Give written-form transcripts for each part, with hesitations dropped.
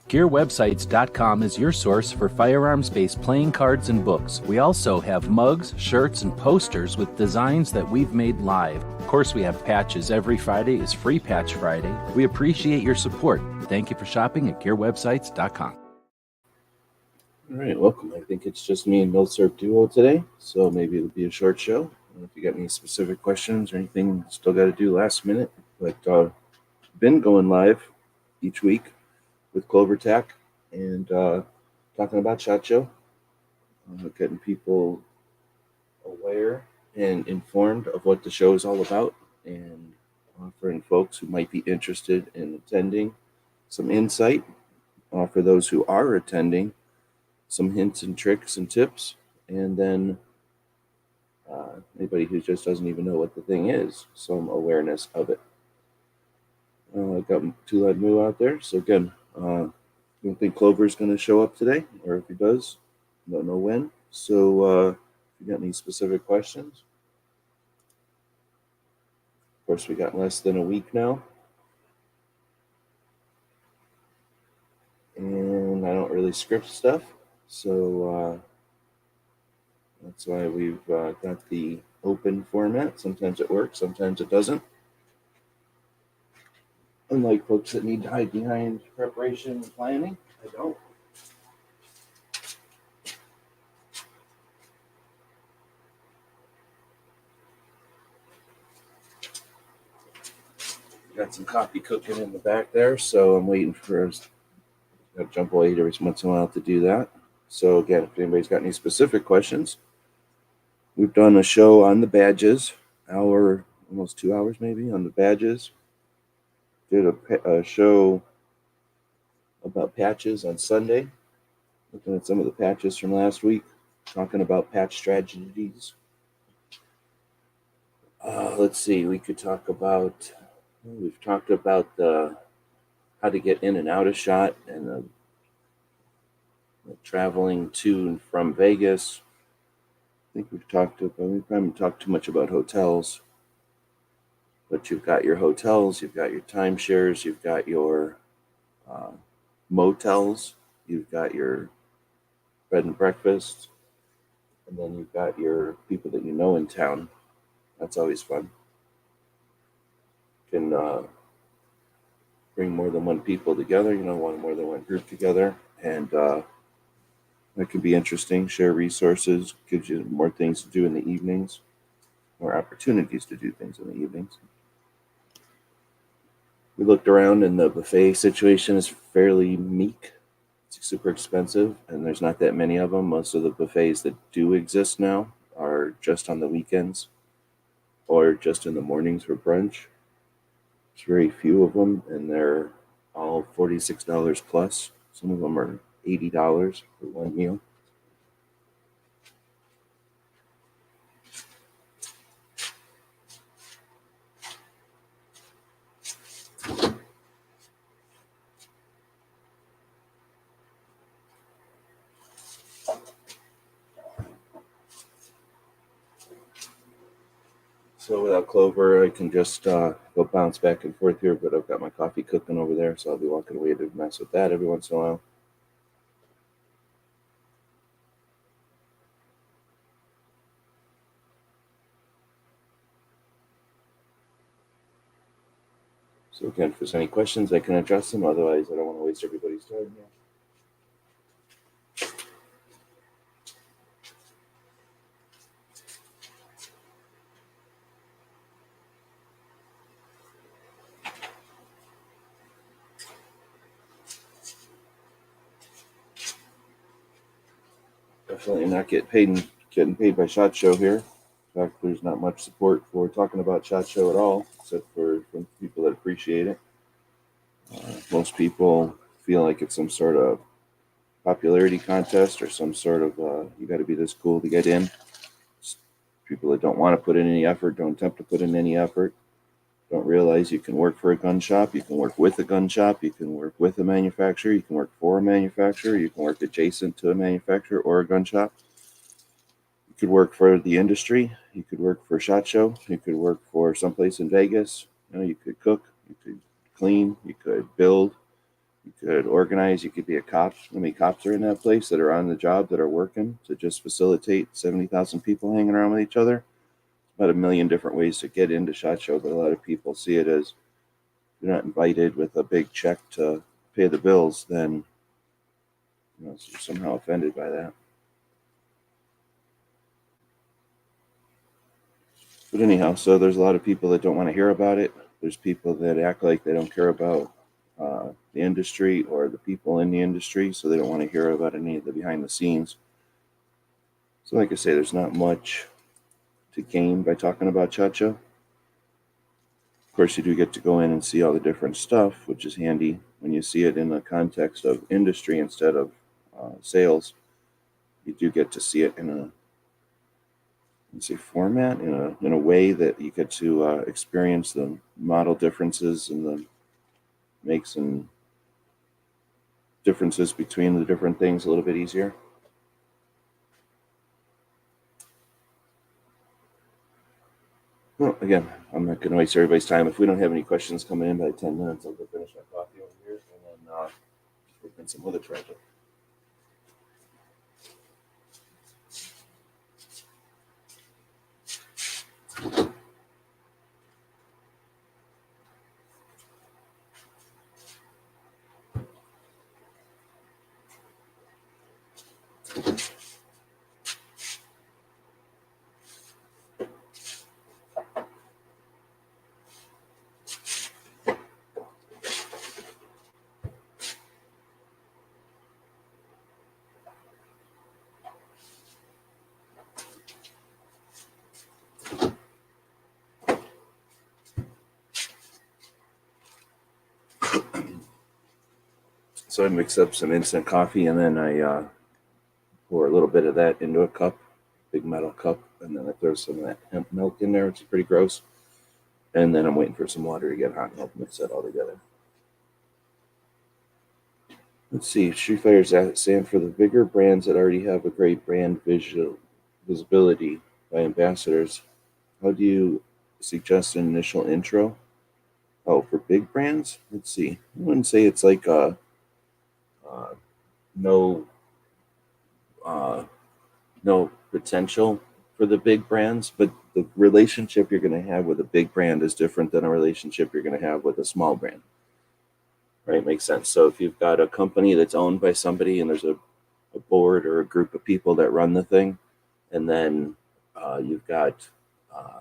GearWebsites.com is your source for firearms-based playing cards and books. We also have mugs, shirts, and posters with designs that we've made live. Of course, we have patches. Every Friday is Free Patch Friday. We appreciate your support. Thank you for shopping at GearWebsites.com. All right, welcome. I think it's just me and Milsurp Duo today, so maybe it'll be a short show. I don't know if you got any specific questions or anything still got to do last minute, but been going live each week with Clover Tack and talking about SHOT Show, getting people aware and informed of what the show is all about, and offering folks who might be interested in attending some insight, for those who are attending some hints and tricks and tips, and then anybody who just doesn't even know what the thing is, some awareness of it. Got Two Lad Moo out there, so again, I don't think Clover's going to show up today, or if he does, don't know when. So if you got any specific questions, of course, we got less than a week now, and I don't really script stuff, so that's why we've got the open format. Sometimes it works, sometimes it doesn't. Unlike folks that need to hide behind preparation and planning, I don't. Got some coffee cooking in the back there, so I'm waiting for us to jump away every once in a while to do that. So again, if anybody's got any specific questions, we've done a show on the badges, hour, almost 2 hours maybe, on the badges. Did a show about patches on Sunday, looking at some of the patches from last week, talking about patch strategies. Let's see, we could talk about, we've talked about how to get in and out of SHOT, and traveling to and from Vegas. I think we haven't talked too much about hotels, but you've got your hotels, you've got your timeshares, you've got your motels, you've got your bed and breakfast, and then you've got your people that you know in town. That's always fun. You can bring more than one people together, more than one group together, and that could be interesting. Share resources, gives you more things to do in the evenings, more opportunities to do things in the evenings. We looked around, and the buffet situation is fairly meek. It's super expensive, and there's not that many of them. Most of the buffets that do exist now are just on the weekends or just in the mornings for brunch. There's very few of them, and they're all $46 plus. Some of them are $80 for one meal. So without Clover, I can just go bounce back and forth here, but I've got my coffee cooking over there, so I'll be walking away to mess with that every once in a while. So again, if there's any questions, I can address them. Otherwise, I don't want to waste everybody's time here. Definitely not getting paid by SHOT Show here. In fact, there's not much support for talking about SHOT Show at all, except for from people that appreciate it. Most people feel like it's some sort of popularity contest or some sort of you got to be this cool to get in. People that don't want to put in any effort, don't attempt to put in any effort, don't realize you can work for a gun shop, you can work with a gun shop, you can work with a manufacturer, you can work for a manufacturer, you can work adjacent to a manufacturer or a gun shop. You could work for the industry, you could work for SHOT Show, you could work for someplace in Vegas, you could cook, you could clean, you could build, You could organize. You could be a cop. How many cops are in that place that are on the job that are working to just facilitate 70,000 people hanging around with each other? About a million different ways to get into SHOT Show, but a lot of people see it as you're not invited with a big check to pay the bills, then you're somehow offended by that. But anyhow, so there's a lot of people that don't want to hear about it. There's people that act like they don't care about the industry or the people in the industry, so they don't want to hear about any of the behind the scenes. So like I say, there's not much to gain by talking about Cha-Cha. Of course, you do get to go in and see all the different stuff, which is handy when you see it in the context of industry instead of sales. You do get to see it in a format, in a way that you get to experience the model differences and the makes and differences between the different things a little bit easier. Well, again, I'm not going to waste everybody's time. If we don't have any questions coming in by 10 minutes, I'll go finish my coffee over here and then work on some other project. So I mix up some instant coffee and then I pour a little bit of that into a cup, big metal cup, and then I throw some of that hemp milk in there, which is pretty gross. And then I'm waiting for some water to get hot and I'll mix that all together. Let's see, Street Fighter's saying for the bigger brands that already have a great brand visibility by ambassadors, how do you suggest an initial intro? Oh, for big brands? Let's see. I wouldn't say it's like no no potential for the big brands, but the relationship you're going to have with a big brand is different than a relationship you're going to have with a small brand. Right? Makes sense. So if you've got a company that's owned by somebody and there's a board or a group of people that run the thing, and then you've got I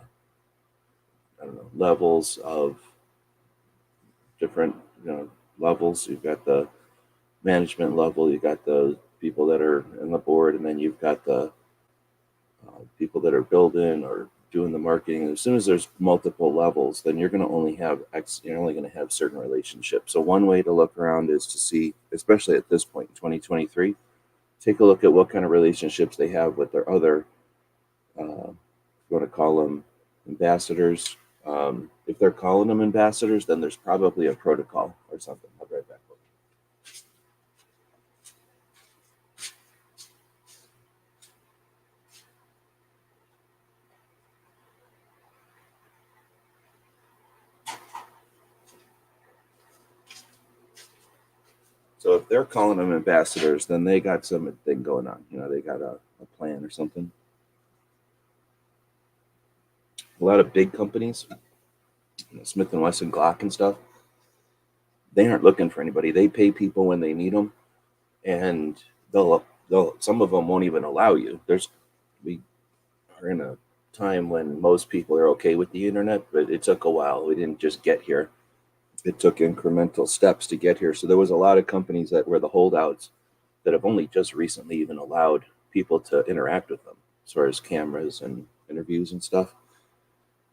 don't know, levels of different levels. You've got the management level, you've got the people that are in the board, and then you've got the people that are building or doing the marketing. As soon as there's multiple levels, then you're going to only have you're only going to have certain relationships. So one way to look around is to see, especially at this point in 2023, take a look at what kind of relationships they have with their other, if you want to call them ambassadors. If they're calling them ambassadors, then there's probably a protocol or something. I'll be right back. So if they're calling them ambassadors, then they got something going on. They got a plan or something. A lot of big companies, Smith & Wesson, Glock and stuff, they aren't looking for anybody. They pay people when they need them, and they'll some of them won't even allow you. We are in a time when most people are okay with the internet, but it took a while. We didn't just get here. It took incremental steps to get here. So there was a lot of companies that were the holdouts that have only just recently even allowed people to interact with them as far as cameras and interviews and stuff.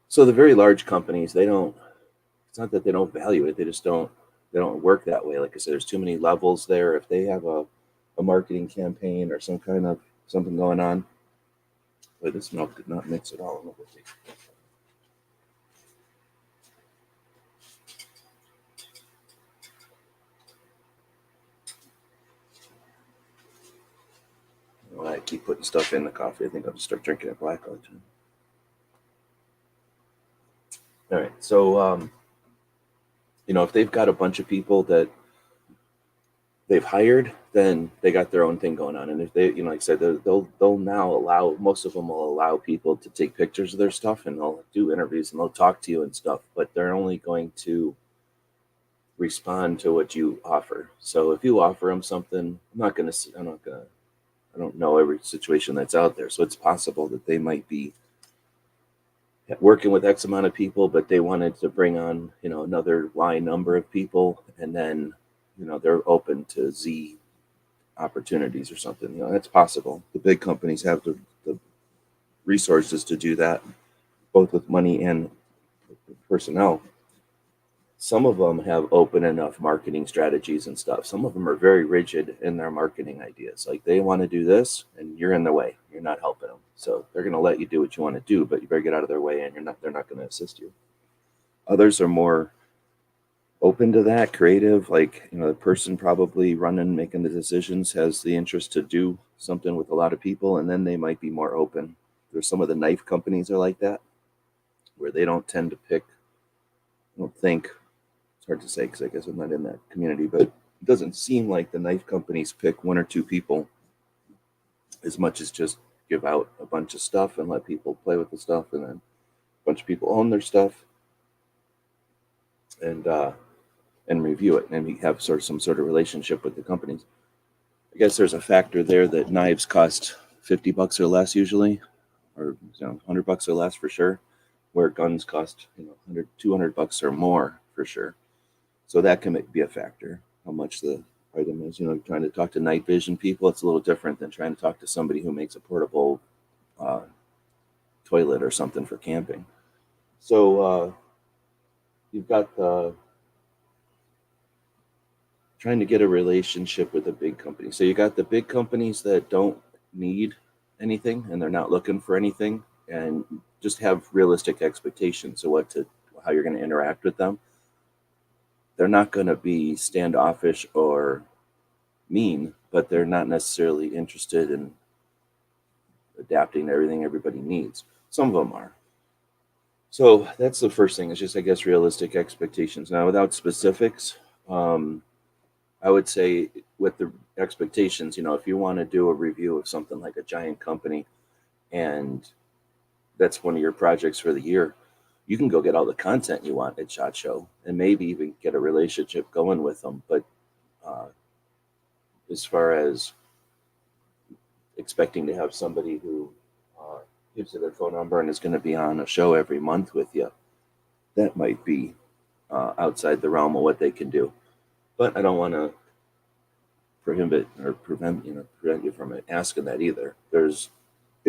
So the very large companies, it's not that they don't value it. They don't work that way. Like I said, there's too many levels there. If they have a marketing campaign or some kind of something going on, but this milk did not mix at all. When I keep putting stuff in the coffee, I think I'll just start drinking it black all the time. All right, so if they've got a bunch of people that they've hired, then they got their own thing going on. And if they, like I said, they'll now allow, most of them will allow people to take pictures of their stuff, and they'll do interviews and they'll talk to you and stuff, but they're only going to respond to what you offer. So if you offer them something, I don't know every situation that's out there. So it's possible that they might be working with X amount of people, but they wanted to bring on, another Y number of people, and then, they're open to Z opportunities or something. That's possible. The big companies have the resources to do that, both with money and personnel. Some of them have open enough marketing strategies and stuff. Some of them are very rigid in their marketing ideas. Like, they want to do this and you're in the way. You're not helping them. So they're going to let you do what you want to do, but you better get out of their way, and they're not going to assist you. Others are more open to that, creative. Like, the person probably making the decisions has the interest to do something with a lot of people, and then they might be more open. There's some of the knife companies are like that, where they don't tend to pick, I don't think, it's hard to say because I guess I'm not in that community, but it doesn't seem like the knife companies pick one or two people as much as just give out a bunch of stuff and let people play with the stuff, and then a bunch of people own their stuff and review it, and we have some sort of relationship with the companies. I guess there's a factor there that knives cost $50 or less usually, or $100 or less for sure, where guns cost $100, $200 or more for sure. So that can be a factor, how much the item is. Trying to talk to night vision people, it's a little different than trying to talk to somebody who makes a portable toilet or something for camping. So you've got trying to get a relationship with a big company. So you got the big companies that don't need anything and they're not looking for anything, and just have realistic expectations of how you're going to interact with them. They're not going to be standoffish or mean, but they're not necessarily interested in adapting to everything everybody needs. Some of them are. So that's the first thing, is just, I guess, realistic expectations. Now, without specifics, I would say with the expectations, if you want to do a review of something like a giant company, and that's one of your projects for the year, you can go get all the content you want at SHOT Show and maybe even get a relationship going with them. But as far as expecting to have somebody who gives you their phone number and is going to be on a show every month with you, that might be outside the realm of what they can do. But I don't want to prohibit or prevent you from asking that either. It's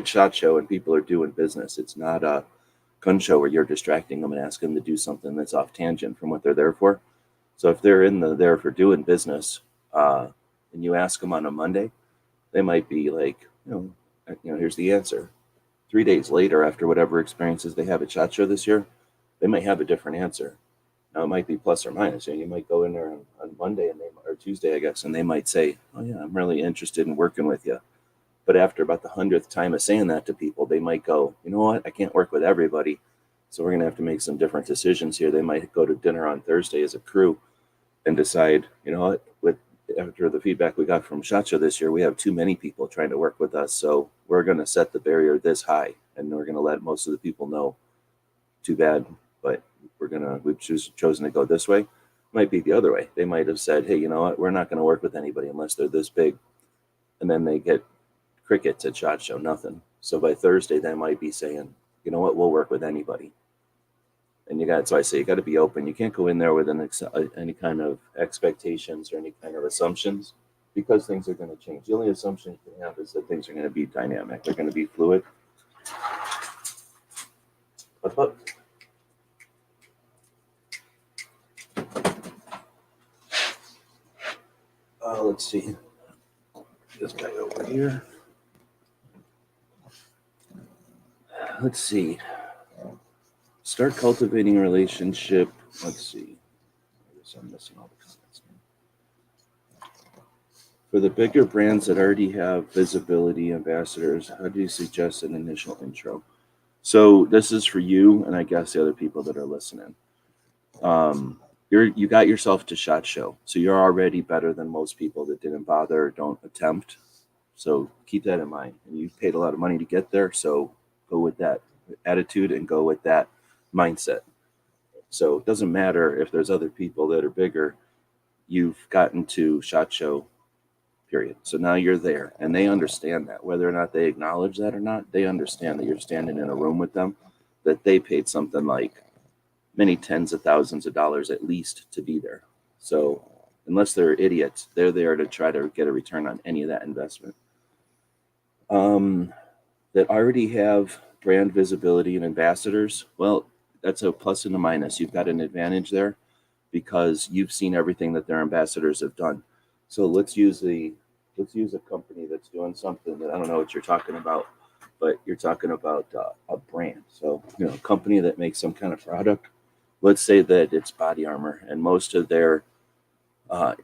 SHOT Show and people are doing business. It's not a gun show where you're distracting them and asking them to do something that's off tangent from what they're there for. So if they're there for doing business, and you ask them on a Monday, they might be like, here's the answer. 3 days later, after whatever experiences they have at SHOT Show this year, they might have a different answer. Now, it might be plus or minus. You might go in there on Monday or Tuesday, I guess, and they might say, oh, yeah, I'm really interested in working with you. But after about the 100th time of saying that to people, they might go, you know what, I can't work with everybody, so we're going to have to make some different decisions here. They might go to dinner on Thursday as a crew and decide, after the feedback we got from SHOT Show this year, we have too many people trying to work with us, so we're going to set the barrier this high, and we're going to let most of the people know, too bad, but we've chosen to go this way. Might be the other way. They might have said, hey, you know what, we're not going to work with anybody unless they're this big, and then they get crickets at SHOT Show, nothing. So by Thursday, they might be saying, you know what, we'll work with anybody. And so I say, you got to be open. You can't go in there with any kind of expectations or any kind of assumptions, because things are going to change. The only assumption you can have is that things are going to be dynamic. They're going to be fluid. Let's see. This guy over here. Let's see. Start cultivating a relationship. Let's see. I guess I'm missing all the comments now. For the bigger brands that already have visibility, ambassadors, how do you suggest an initial intro? So this is for you, and I guess the other people that are listening. you got yourself to SHOT Show, so you're already better than most people that didn't bother or don't attempt. So keep that in mind. And you paid a lot of money to get there, so go with that attitude and go with that mindset. So it doesn't matter if there's other people that are bigger. You've gotten to SHOT Show, period. So now you're there, and they understand that. Whether or not they acknowledge that or not, they understand that you're standing in a room with them, that they paid something like many tens of thousands of dollars at least to be there. So unless they're idiots, they're there to try to get a return on any of that investment. That already have brand visibility and ambassadors, well, that's a plus and a minus. You've got an advantage there because you've seen everything that their ambassadors have done. So let's use a company that's doing something that I don't know what you're talking about, but you're talking about a brand. So, a company that makes some kind of product. Let's say that it's body armor, and most of their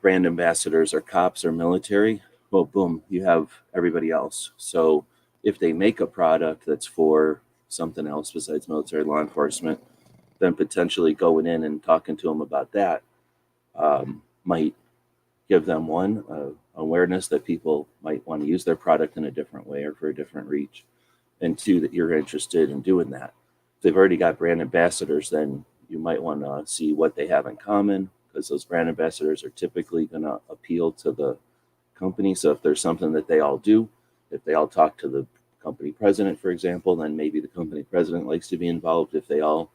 brand ambassadors are cops or military. Well, boom, you have everybody else. So if they make a product that's for something else besides military law enforcement, then potentially going in and talking to them about that might give them one, awareness that people might want to use their product in a different way or for a different reach, and two, that you're interested in doing that. If they've already got brand ambassadors, then you might want to see what they have in common, because those brand ambassadors are typically going to appeal to the company. So if there's something that they all do, if they all talk to the company president, for example, then maybe the company president likes to be involved. If they all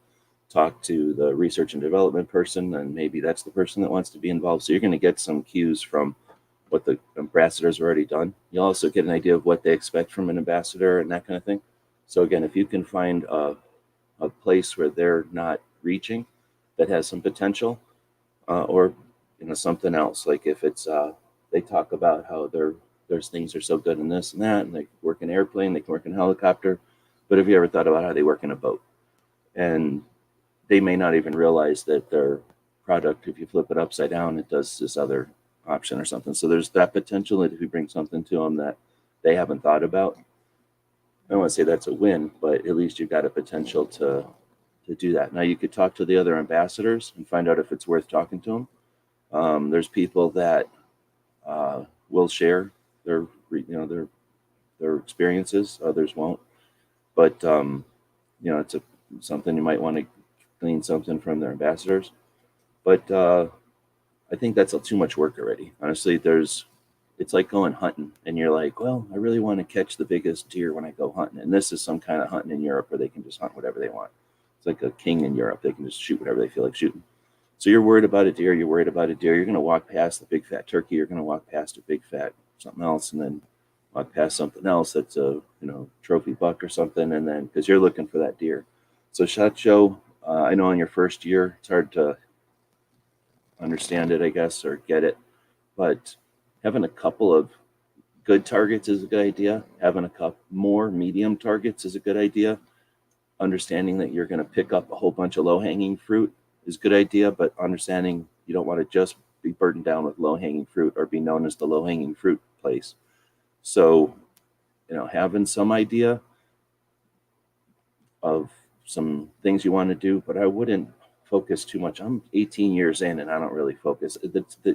talk to the research and development person, then maybe that's the person that wants to be involved. So you're going to get some cues from what the ambassadors have already done. You'll also get an idea of what they expect from an ambassador and that kind of thing. So again, if you can find a place where they're not reaching that has some potential, or something else, like if it's they talk about how their things are so good in this and that, and they work in airplane, they can work in helicopter, but have you ever thought about how they work in a boat? And they may not even realize that their product, if you flip it upside down, it does this other option or something. So there's that potential that if you bring something to them that they haven't thought about, I don't want to say that's a win, but at least you've got a potential to do that. Now you could talk to the other ambassadors and find out if it's worth talking to them. There's people that will share their experiences. Others won't. But it's something you might want to glean something from their ambassadors. But I think that's too much work already. Honestly, it's like going hunting, and you're like, well, I really want to catch the biggest deer when I go hunting. And this is some kind of hunting in Europe where they can just hunt whatever they want. It's like a king in Europe. They can just shoot whatever they feel like shooting. So you're worried about a deer. You're worried about a deer. You're going to walk past the big fat turkey. You're going to walk past a big fat something else, and then walk past something else that's a trophy buck or something, and then because you're looking for that deer. So SHOT Show, I know in your first year it's hard to understand it, I guess, or get it, but having a couple of good targets is a good idea. Having a couple more medium targets is a good idea. Understanding that you're going to pick up a whole bunch of low-hanging fruit is a good idea, but understanding you don't want to just be burdened down with low-hanging fruit or be known as the low-hanging fruit place. So, having some idea of some things you want to do, but I wouldn't focus too much. I'm 18 years in and I don't really focus.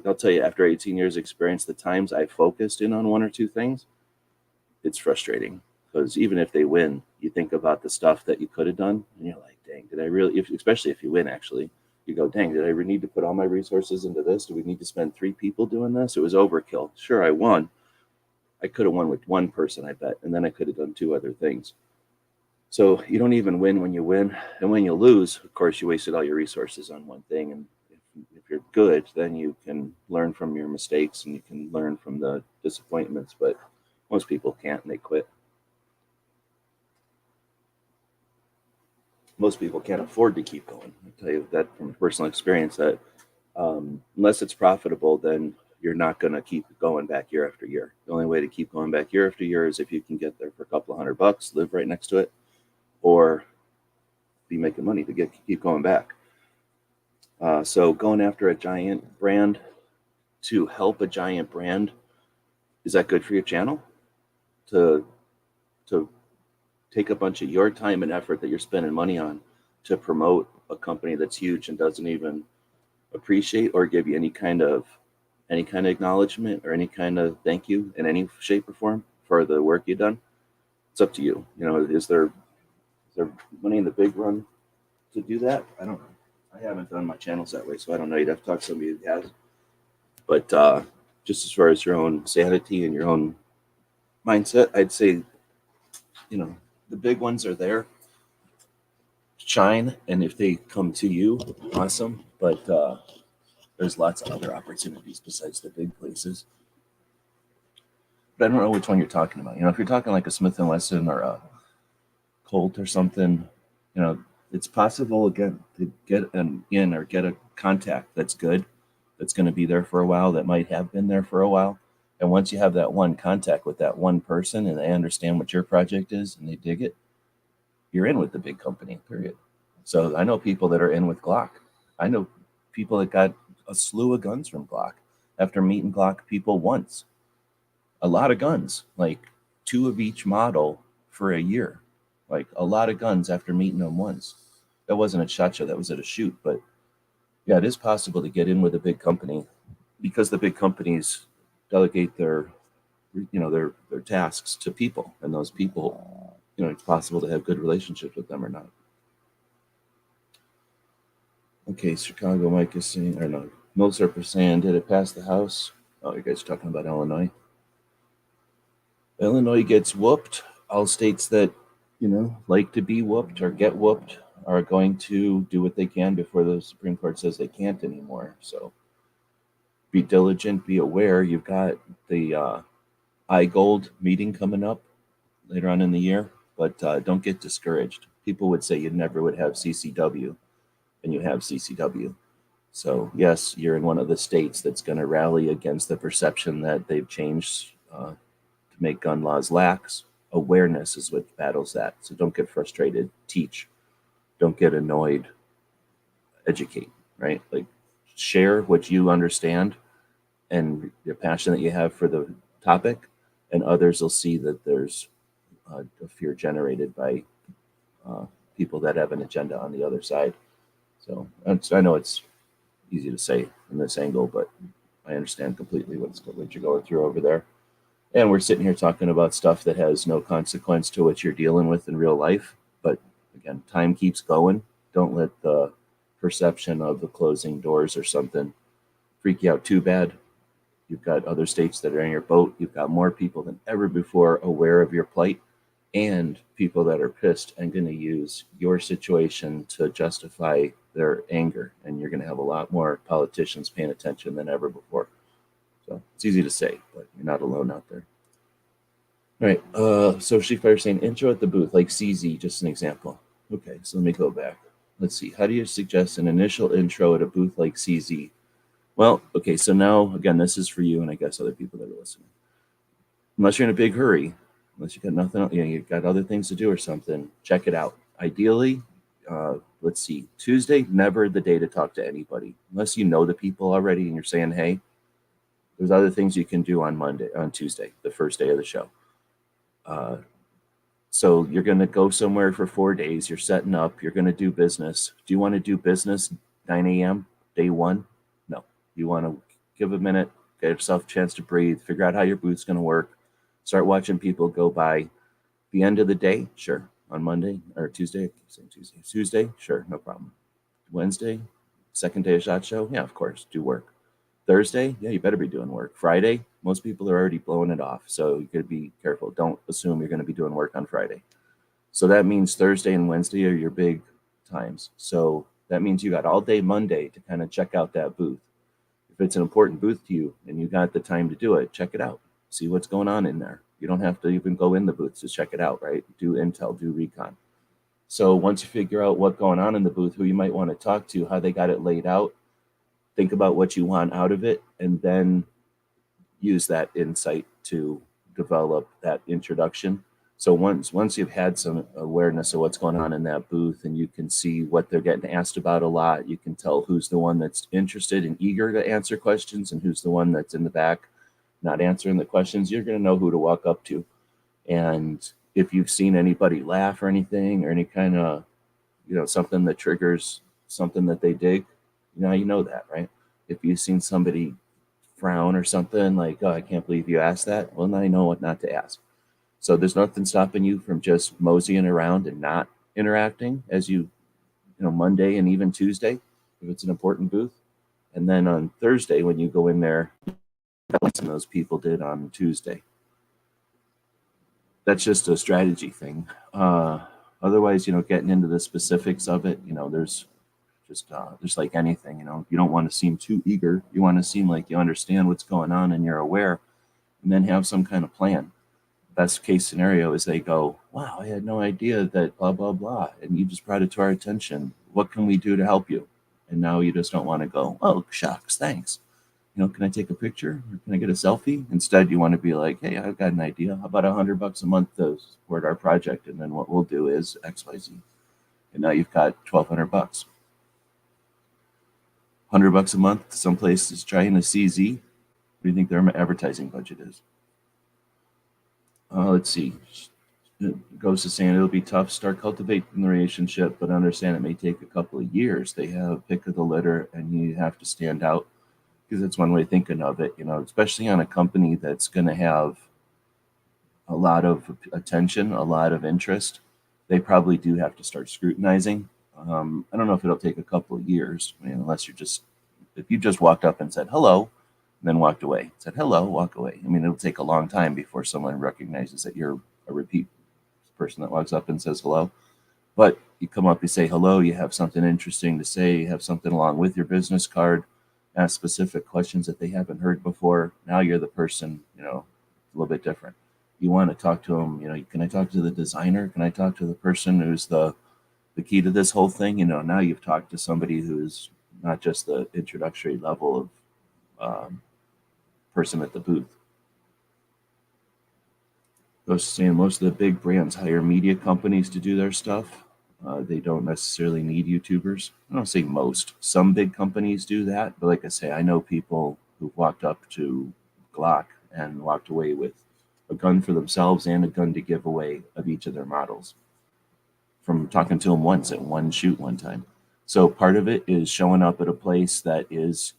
I'll tell you, after 18 years experience, the times I focused in on one or two things, it's frustrating, because even if they win, you think about the stuff that you could have done and you're like, dang, did I really, especially if you win, actually, you go, dang, did I really need to put all my resources into this? Do we need to spend 3 people doing this? It was overkill. Sure, I won. I could have won with one person, I bet, and then I could have done 2 other things. So you don't even win when you win. And when you lose, of course, you wasted all your resources on one thing. And if you're good, then you can learn from your mistakes and you can learn from the disappointments. But most people can't, and they quit. Most people can't afford to keep going. I'll tell you that from personal experience, that unless it's profitable, then you're not going to keep going back year after year. The only way to keep going back year after year is if you can get there for a couple of $100, live right next to it, or be making money to keep going back. So going after a giant brand to help a giant brand, is that good for your channel? To take a bunch of your time and effort that you're spending money on to promote a company that's huge and doesn't even appreciate or give you any kind of acknowledgement or any kind of thank you in any shape or form for the work you've done, it's up to you. Is there money in the big run to do that? I don't know. I haven't done my channels that way, so I don't know. You'd have to talk to somebody who has. But just as far as your own sanity and your own mindset, I'd say, the big ones are there. Shine, and if they come to you, awesome. But there's lots of other opportunities besides the big places. But I don't know which one you're talking about. If you're talking like a Smith & Wesson or a Colt or something, it's possible, again, to get an in or get a contact that's good, that's going to be there for a while, that might have been there for a while. And once you have that one contact with that one person and they understand what your project is and they dig it, you're in with the big company, period. So I know people that are in with Glock. I know people that got a slew of guns from Glock after meeting Glock people once. A lot of guns, like 2 of each model for a year. Like a lot of guns after meeting them once. That wasn't at SHOT Show, that was at a shoot. But yeah, it is possible to get in with a big company because the big companies delegate their tasks to people, and those people, it's possible to have good relationships with them or not. Okay, Chicago Mike is saying, or no, Millsap is saying, did it pass the House? Oh, you guys are talking about Illinois. Illinois gets whooped. All states that, like to be whooped or get whooped are going to do what they can before the Supreme Court says they can't anymore. So be diligent, be aware. You've got the iGold meeting coming up later on in the year, but don't get discouraged. People would say you never would have CCW, and you have CCW. So yes, you're in one of the states that's going to rally against the perception that they've changed to make gun laws lax. Awareness is what battles that. So don't get frustrated, teach. Don't get annoyed, educate, right? Like share what you understand and the passion that you have for the topic, and others will see that there's a fear generated by people that have an agenda on the other side. So I know it's easy to say from this angle, but I understand completely what you're going through over there. And we're sitting here talking about stuff that has no consequence to what you're dealing with in real life. But again, time keeps going. Don't let the perception of the closing doors or something freak you out too bad. You've got other states that are in your boat. You've got more people than ever before aware of your plight, and people that are pissed and going to use your situation to justify their anger. And you're going to have a lot more politicians paying attention than ever before. So it's easy to say, but you're not alone out there. All right. So Sheep Fire saying intro at the booth, like CZ, just an example. Okay, so let me go back. Let's see. How do you suggest an initial intro at a booth like CZ? Well, okay, so now, again, this is for you and I guess other people that are listening. Unless you're in a big hurry, unless you got nothing, you've got other things to do or something, check it out. Ideally, let's see, Tuesday, never the day to talk to anybody. Unless you know the people already and you're saying, hey, there's other things you can do on Tuesday, the first day of the show. So you're going to go somewhere for 4 days. You're setting up. You're going to do business. Do you want to do business 9 a.m., day one? No. You want to give a minute, get yourself a chance to breathe, figure out how your booth's going to work, start watching people go by. The end of the day, sure. On Monday or Tuesday, I keep saying Tuesday, sure, no problem. Wednesday, second day of SHOT Show, yeah, of course, do work. Thursday, yeah, you better be doing work. Friday, most people are already blowing it off, so you got to be careful. Don't assume you're going to be doing work on Friday. So that means Thursday and Wednesday are your big times. So that means you got all day Monday to kind of check out that booth. If it's an important booth to you and you got the time to do it, check it out. See what's going on in there. You don't have to even go in the booth to check it out, right? Do intel, do recon. So once you figure out what's going on in the booth, who you might want to talk to, how they got it laid out, think about what you want out of it, and then use that insight to develop that introduction. So once you've had some awareness of what's going on in that booth and you can see what they're getting asked about a lot, you can tell who's the one that's interested and eager to answer questions and who's the one that's in the back not answering the questions. You're going to know who to walk up to. And if you've seen anybody laugh or anything or any kind of, something that triggers something that they dig, Now you know that, right? If you've seen somebody frown or something like, oh, I can't believe you asked that. Well, now you know what not to ask. So there's nothing stopping you from just moseying around and not interacting as Monday and even Tuesday, if it's an important booth. And then on Thursday, when you go in there, like some of those people did on Tuesday. That's just a strategy thing. Otherwise, getting into the specifics of it, there's just like anything, you don't want to seem too eager. You want to seem like you understand what's going on and you're aware, and then have some kind of plan. Best case scenario is they go, wow, I had no idea that blah, blah, blah. And you just brought it to our attention. What can we do to help you? And now you just don't want to go, oh, shucks, thanks. Can I take a picture or can I get a selfie? Instead, you want to be like, hey, I've got an idea. How about $100 a month to support our project? And then what we'll do is XYZ. And now you've got $1,200. $100 a month, someplace is trying to CZ. What do you think their advertising budget is? Let's see. It goes to saying it'll be tough. Start cultivating the relationship, but understand it may take a couple of years. They have pick of the litter, and you have to stand out, because that's one way of thinking of it. Especially on a company that's going to have a lot of attention, a lot of interest. They probably do have to start scrutinizing. I don't know if it'll take a couple of years. Unless if you just walked up and said hello, and then walked away, said hello, walk away. It'll take a long time before someone recognizes that you're a repeat person that walks up and says hello. But you come up, you say hello, you have something interesting to say, you have something along with your business card, ask specific questions that they haven't heard before. Now you're the person, a little bit different. You want to talk to them, can I talk to the designer? Can I talk to the person who's the key to this whole thing? Now you've talked to somebody who's not just the introductory level of person at the booth. I was saying most of the big brands hire media companies to do their stuff. They don't necessarily need YouTubers. I don't say most. Some big companies do that, but like I say, I know people who've walked up to Glock and walked away with a gun for themselves and a gun to give away of each of their models from talking to them once at one shoot one time. So part of it is showing up at a place that is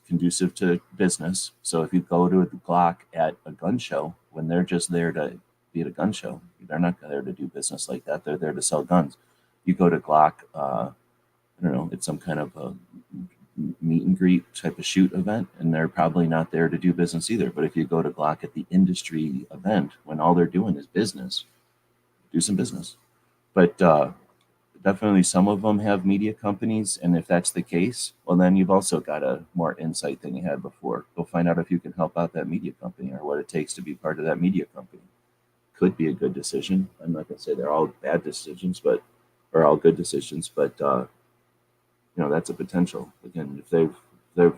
conducive to business. So if you go to a Glock at a gun show, when they're just there to be at a gun show, they're not there to do business like that. They're there to sell guns. You go to Glock, I don't know, it's some kind of a meet and greet type of shoot event, and they're probably not there to do business either. But if you go to Glock at the industry event, when all they're doing is business, do some business. But definitely some of them have media companies, and if that's the case, well, then you've also got a more insight than you had before. Go find out if you can help out that media company or what it takes to be part of that media company. Could be a good decision. I'm not going to say they're all bad decisions, or all good decisions, but that's a potential. Again, if they've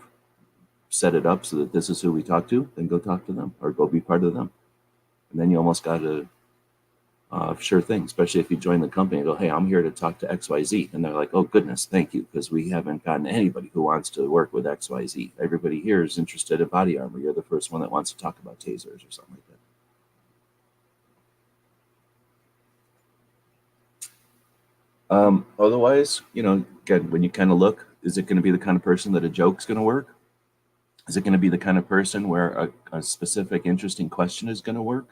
set it up so that this is who we talk to, then go talk to them or go be part of them. And then you almost got to sure thing, especially if you join the company and go, hey, I'm here to talk to XYZ. And they're like, oh, goodness, thank you, because we haven't gotten anybody who wants to work with XYZ. Everybody here is interested in body armor. You're the first one that wants to talk about tasers or something like that. Otherwise, again, when you kind of look, is it going to be the kind of person that a joke's going to work? Is it going to be the kind of person where a specific, interesting question is going to work?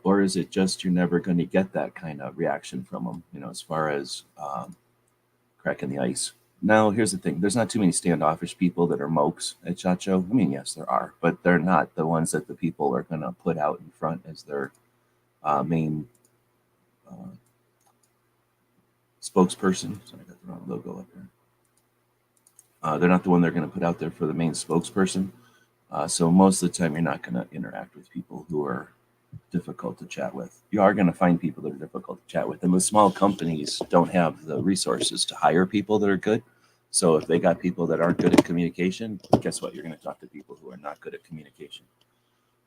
Or is it just you're never going to get that kind of reaction from them, as far as cracking the ice? Now, here's the thing. There's not too many standoffish people that are mokes at SHOT Show. Yes, there are, but they're not the ones that the people are going to put out in front as their main spokesperson. Sorry, I got the wrong logo up there. They're not the one they're going to put out there for the main spokesperson. So most of the time, you're not going to interact with people who are difficult to chat with. You are going to find people that are difficult to chat with. And the small companies don't have the resources to hire people that are good. So if they got people that aren't good at communication, guess what? You're going to talk to people who are not good at communication.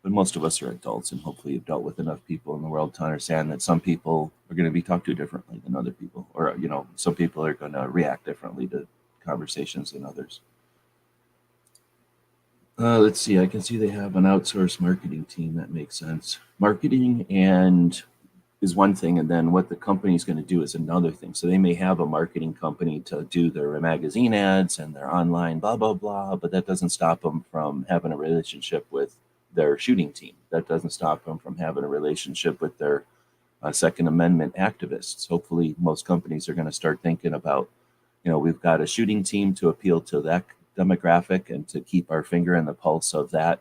But most of us are adults, and hopefully you've dealt with enough people in the world to understand that some people are going to be talked to differently than other people. Or, some people are going to react differently to conversations than others. Let's see. I can see they have an outsourced marketing team. That makes sense. Marketing and is one thing, and then what the company is going to do is another thing. So they may have a marketing company to do their magazine ads and their online blah blah blah, but that doesn't stop them from having a relationship with their shooting team. That doesn't stop them from having a relationship with their Second Amendment activists. Hopefully, most companies are going to start thinking about, we've got a shooting team to appeal to that demographic and to keep our finger in the pulse of that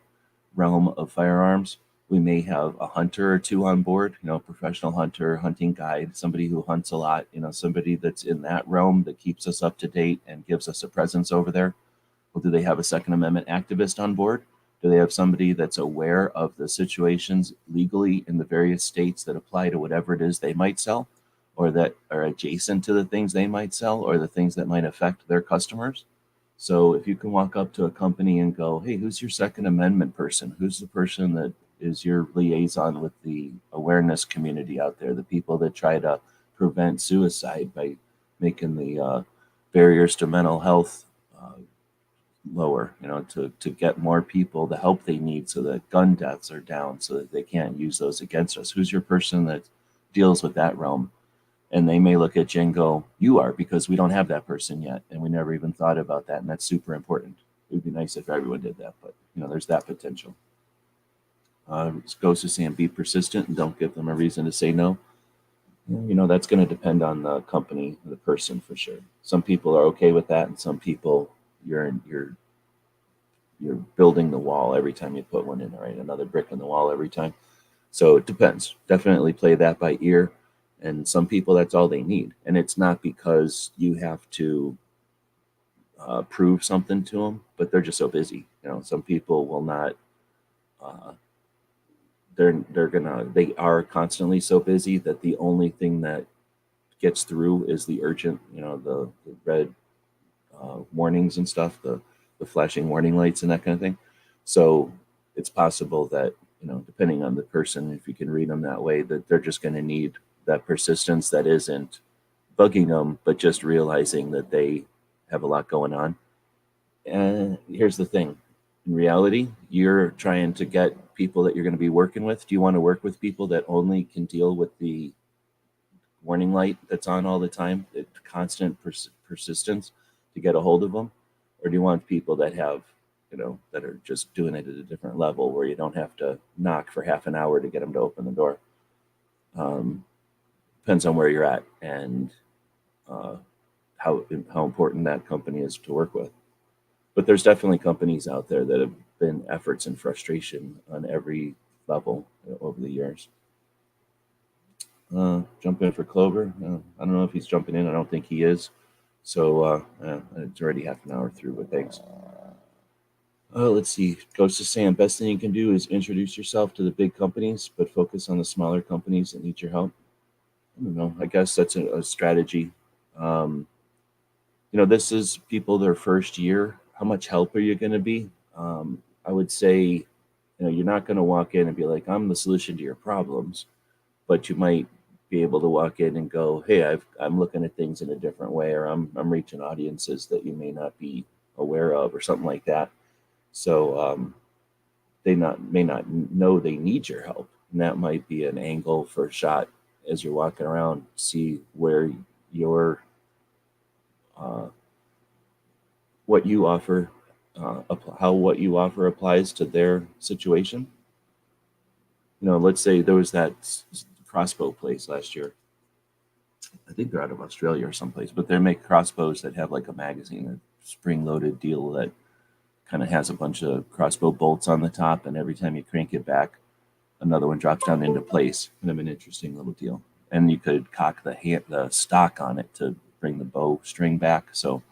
realm of firearms. We may have a hunter or two on board, professional hunter, hunting guide, somebody who hunts a lot, somebody that's in that realm that keeps us up to date and gives us a presence over there. Well, do they have a Second Amendment activist on board? Do they have somebody that's aware of the situations legally in the various states that apply to whatever it is they might sell, or that are adjacent to the things they might sell, or the things that might affect their customers? So if you can walk up to a company and go, hey, who's your Second Amendment person? Who's the person that is your liaison with the awareness community out there, the people that try to prevent suicide by making the barriers to mental health lower, to get more people the help they need so that gun deaths are down so that they can't use those against us. Who's your person that deals with that realm? And they may look at you and go, you are, because we don't have that person yet. And we never even thought about that. And that's super important. It would be nice if everyone did that, but there's that potential. It goes to saying be persistent and don't give them a reason to say no. That's going to depend on the company, the person, for sure. Some people are okay with that, and some people you're building the wall every time you put one in, right? Another brick in the wall every time. So it depends. Definitely play that by ear. And some people, that's all they need. And it's not because you have to prove something to them, but they're just so busy. Some people will not. They are constantly so busy that the only thing that gets through is the urgent, the red warnings and stuff, the flashing warning lights and that kind of thing. So it's possible that, depending on the person, if you can read them that way, that they're just going to need that persistence that isn't bugging them, but just realizing that they have a lot going on. And here's the thing. In reality, you're trying to get people that you're going to be working with. Do you want to work with people that only can deal with the warning light that's on all the time, the constant persistence to get a hold of them? Or do you want people that have, that are just doing it at a different level where you don't have to knock for half an hour to get them to open the door? Depends on where you're at and how important that company is to work with. But there's definitely companies out there that have been efforts and frustration on every level over the years. Jump in for Clover. I don't know if he's jumping in. I don't think he is. So it's already half an hour through, but thanks. Let's see. Goes to Sam. Best thing you can do is introduce yourself to the big companies, but focus on the smaller companies that need your help. I don't know. I guess that's a strategy. This is people their first year. How much help are you going to be? I would say, you're not going to walk in and be like, I'm the solution to your problems, but you might be able to walk in and go, hey, I'm looking at things in a different way, or I'm reaching audiences that you may not be aware of, or something like that. So they may not know they need your help, and that might be an angle for a shot as you're walking around. See where your what you offer, how what you offer applies to their situation. Let's say there was that crossbow place last year. I think they're out of Australia or someplace, but they make crossbows that have like a magazine, a spring-loaded deal that kind of has a bunch of crossbow bolts on the top, and every time you crank it back, another one drops down into place. Kind of an interesting little deal. And you could cock the stock on it to bring the bow string back. So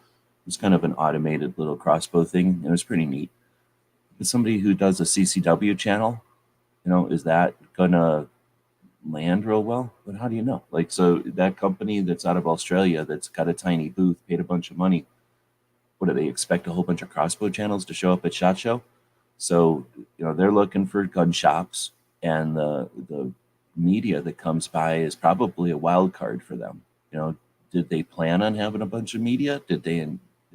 it's kind of an automated little crossbow thing. It was pretty neat. But somebody who does a CCW channel, is that gonna land real well? But how do you know? So that company that's out of Australia that's got a tiny booth, paid a bunch of money. What do they expect? A whole bunch of crossbow channels to show up at SHOT Show? So they're looking for gun shops, and the media that comes by is probably a wild card for them. Did they plan on having a bunch of media? Did they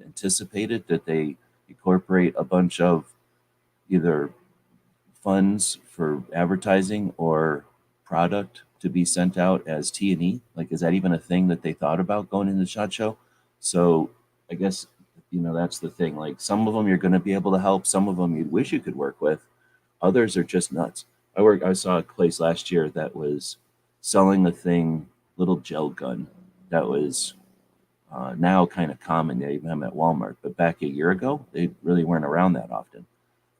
anticipate it? Did they incorporate a bunch of either funds for advertising or product to be sent out as T&E? Like, is that even a thing that they thought about going into SHOT Show? So I guess, that's the thing. Like, some of them you're going to be able to help. Some of them you wish you could work with. Others are just nuts. I saw a place last year that was selling a little gel gun that was now kind of common. They even have them at Walmart. But back a year ago, they really weren't around that often.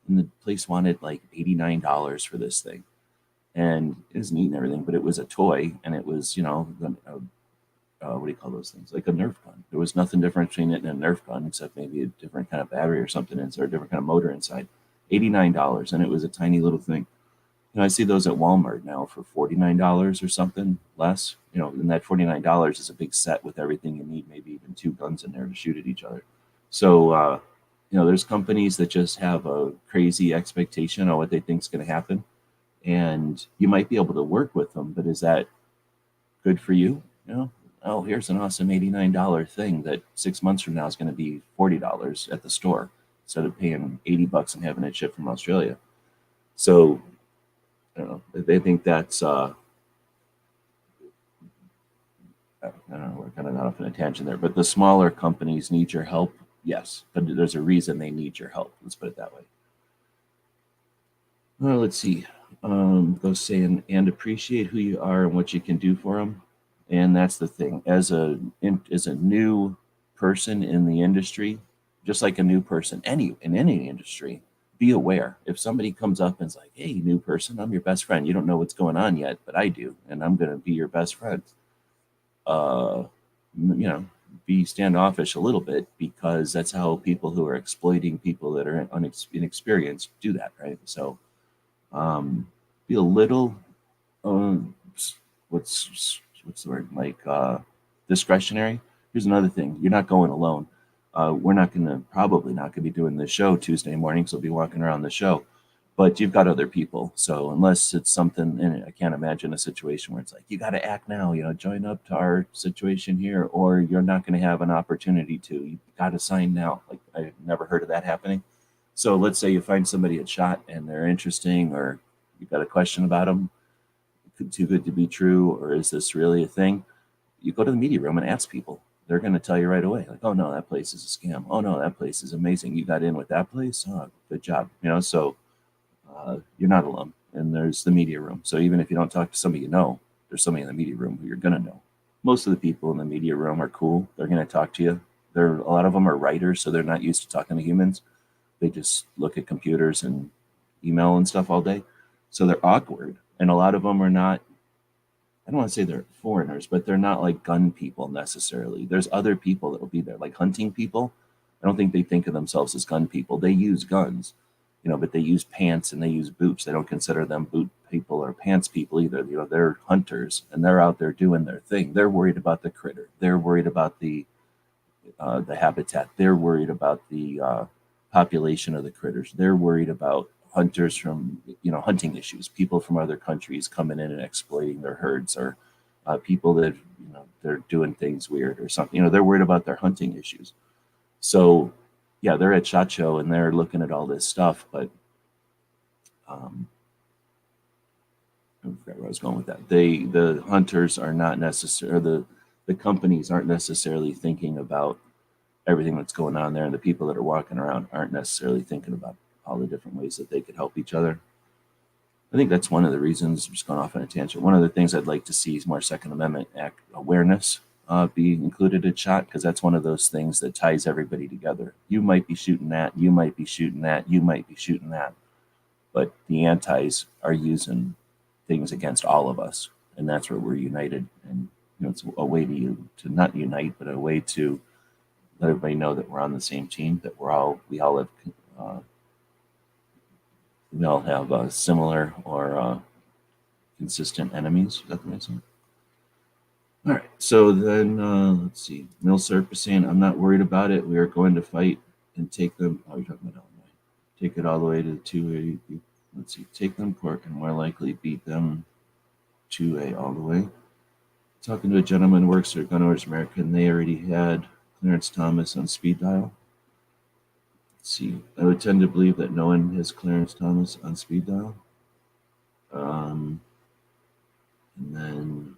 And the place wanted like $89 for this thing. And it was neat and everything, but it was a toy, and it was, what do you call those things? Like a Nerf gun. There was nothing different between it and a Nerf gun, except maybe a different kind of battery or something inside, or a different kind of motor inside. $89, and it was a tiny little thing. I see those at Walmart now for $49 or something less. And that $49 is a big set with everything you need, maybe even 2 guns in there to shoot at each other. So, there's companies that just have a crazy expectation on what they think is going to happen. And you might be able to work with them, but is that good for you? Oh, here's an awesome $89 thing that 6 months from now is going to be $40 at the store instead of paying $80 and having it shipped from Australia. So, I don't know. They think that's, I don't know, we're kind of not off on a tangent there, but the smaller companies need your help. Yes, but there's a reason they need your help. Let's put it that way. Well, let's see. Goes saying, and appreciate who you are and what you can do for them. And that's the thing. As a new person in the industry, just like a new person in any industry, be aware. If somebody comes up and is like, hey, new person, I'm your best friend. You don't know what's going on yet, but I do, and I'm going to be your best friend. Be standoffish a little bit, because that's how people who are exploiting people that are inexperienced do that, right? So be a little, what's the word, like discretionary. Here's another thing. You're not going alone. We're probably not going to be doing this show Tuesday mornings. We'll be walking around the show, but you've got other people. So unless it's something, and I can't imagine a situation where it's like, you got to act now, join up to our situation here, or you're not going to have an opportunity to, you got to sign now. Like, I've never heard of that happening. So let's say you find somebody at SHOT and they're interesting, or you've got a question about them, too good to be true, or is this really a thing? You go to the media room and ask people. They're going to tell you right away, like, oh no, that place is a scam. Oh no, that place is amazing. You got in with that place. Oh, good job. So you're not alone. And there's the media room. So even if you don't talk to somebody there's somebody in the media room who you're going to know. Most of the people in the media room are cool. They're going to talk to you. A lot of them are writers, so they're not used to talking to humans. They just look at computers and email and stuff all day. So they're awkward. And a lot of them are not, I don't want to say they're foreigners, but they're not like gun people necessarily. There's other people that will be there, like hunting people. I don't think they think of themselves as gun people. They use guns, but they use pants and they use boots. They don't consider them boot people or pants people either. They're hunters, and they're out there doing their thing. They're worried about the critter. They're worried about the habitat. They're worried about the population of the critters. They're worried about hunters from, hunting issues, people from other countries coming in and exploiting their herds, or people that, they're doing things weird or something. They're worried about their hunting issues. So, yeah, they're at SHOT Show and they're looking at all this stuff, but I forgot where I was going with that. The hunters are not necessarily, the companies aren't necessarily thinking about everything that's going on there, and the people that are walking around aren't necessarily thinking about all the different ways that they could help each other. I think that's one of the reasons, I'm just going off on a tangent, one of the things I'd like to see is more Second Amendment Act awareness be included at SHOT, because that's one of those things that ties everybody together. You might be shooting that, you might be shooting that, you might be shooting that, but the antis are using things against all of us, and that's where we're united. And it's a way to not unite, but a way to let everybody know that we're on the same team, that we all have similar or consistent enemies. Is that the right thing? All right. So then let's see. Milsurp is saying, I'm not worried about it. We are going to fight and take them. Oh, you're talking about Illinois. Take it all the way to the 2A. Let's see. Take them court and more likely beat them 2A all the way. Talking to a gentleman who works at Gun Owners America, and they already had Clarence Thomas on speed dial. Let's see. I would tend to believe that no one has Clarence Thomas on speed dial. And then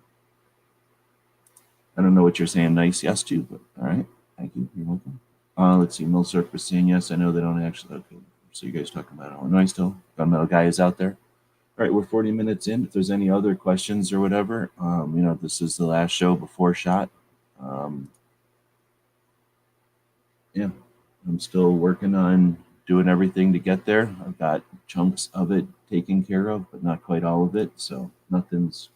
I don't know what you're saying nice yes to, but all right. Thank you. You're welcome. Let's see. Milsurf was saying yes. I know they don't actually. Okay. So you guys talking about Illinois still? Gunmetal guy is out there. All right, we're 40 minutes in. If there's any other questions or whatever, this is the last show before SHOT. Yeah, I'm still working on doing everything to get there. I've got chunks of it taken care of, but not quite all of it. So nothing's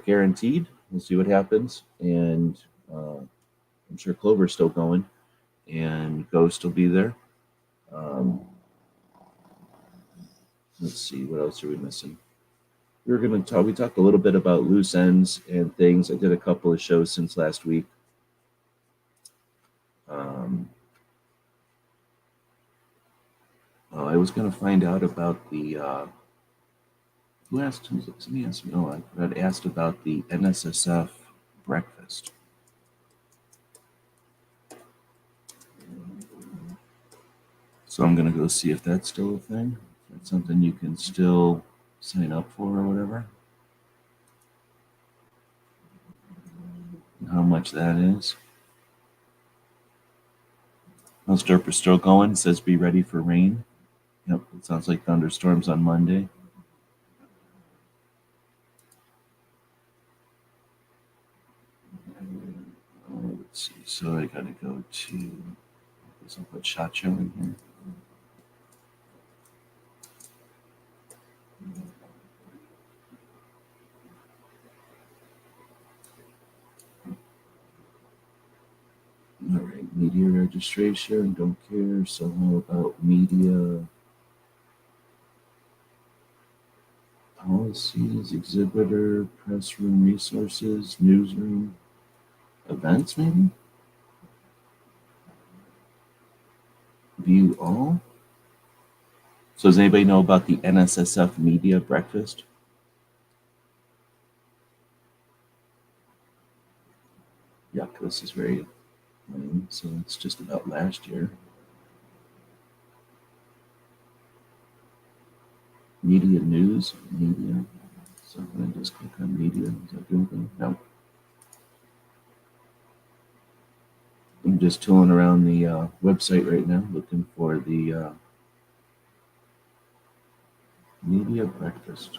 guaranteed. We'll see what happens. And I'm sure Clover's still going, and Ghost will be there. Let's see, what else are we missing? We talked a little bit about loose ends and things. I did a couple of shows since last week. I was going to find out about the who asked? Somebody asked me. Oh, I got asked about the NSSF breakfast. So I'm going to go see if that's still a thing. If that's something you can still sign up for or whatever. And how much that is. How's Derper still going? It says be ready for rain. Yep, it sounds like thunderstorms on Monday. Let's see. So I got to go to. I guess I'll put SHOT Show in here. All right, media registration, don't care. So how about media policies, exhibitor, press room resources, newsroom, events maybe? View all? So does anybody know about the NSSF media breakfast? Yuck, this is very lame. So it's just about last year. Media news, media. So I'm going to just click on media. Is that Google? No. I'm just tooling around the website right now looking for the media breakfast.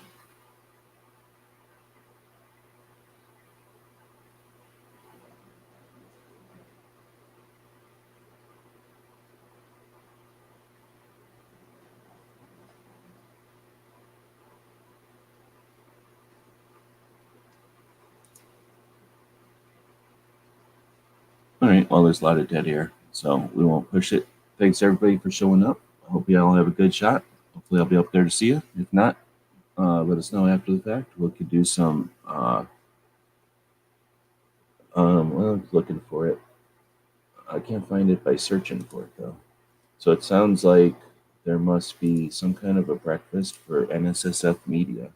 All right, well, there's a lot of dead air, so we won't push it. Thanks, everybody, for showing up. I hope you all have a good shot. Hopefully, I'll be up there to see you. If not, let us know after the fact. We could do some, well, I'm looking for it. I can't find it by searching for it, though. So it sounds like there must be some kind of a breakfast for NSSF media.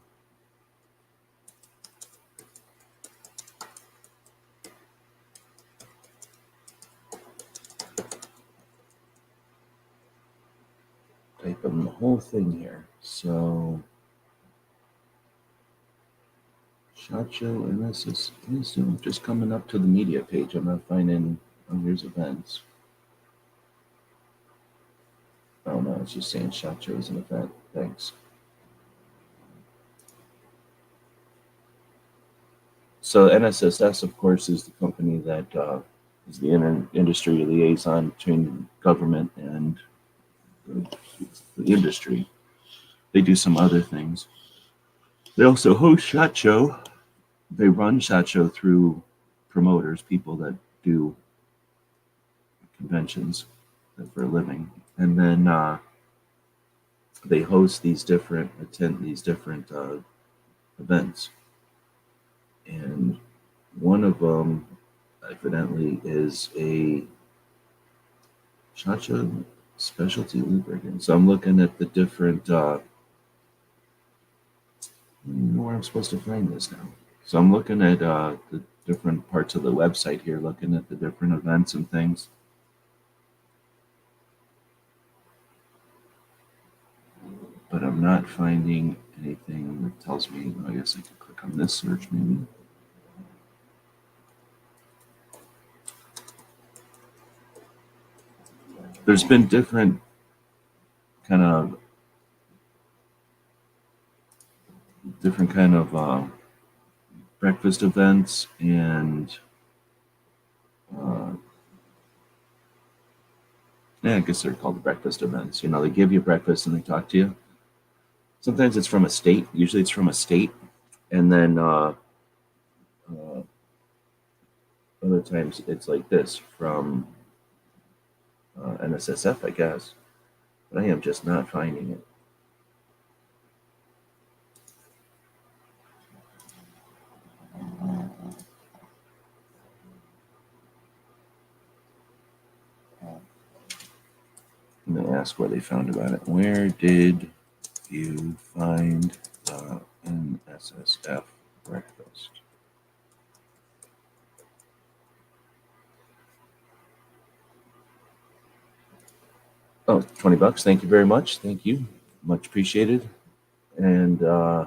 Type in the whole thing here. So, SHOT Show, NSS, I'm just coming up to the media page. I'm not finding, oh, here's events. Oh no, it's just saying SHOT Show is an event. Thanks. So NSSS, of course, is the company that is the industry liaison between government and the industry. They do some other things. They also host SHOT Show. They run SHOT Show through promoters, people that do conventions for a living, and then they host these different events. And one of them, evidently, is a SHOT Show specialty lubricant. So I'm looking at the different. I don't know where I'm supposed to find this now. So I'm looking at the different parts of the website here, looking at the different events and things. But I'm not finding anything that tells me, I guess I could click on this search maybe. There's been different kind of breakfast events, and yeah, I guess they're called breakfast events. You know, they give you breakfast and they talk to you. Sometimes it's from a state. Usually it's from a state, and then other times it's like this from NSSF, I guess. But I am just not finding it. I'm going to ask where they found about it. Where did you find the NSSF breakfast? Oh, $20. Thank you very much. Thank you. Much appreciated. And yeah,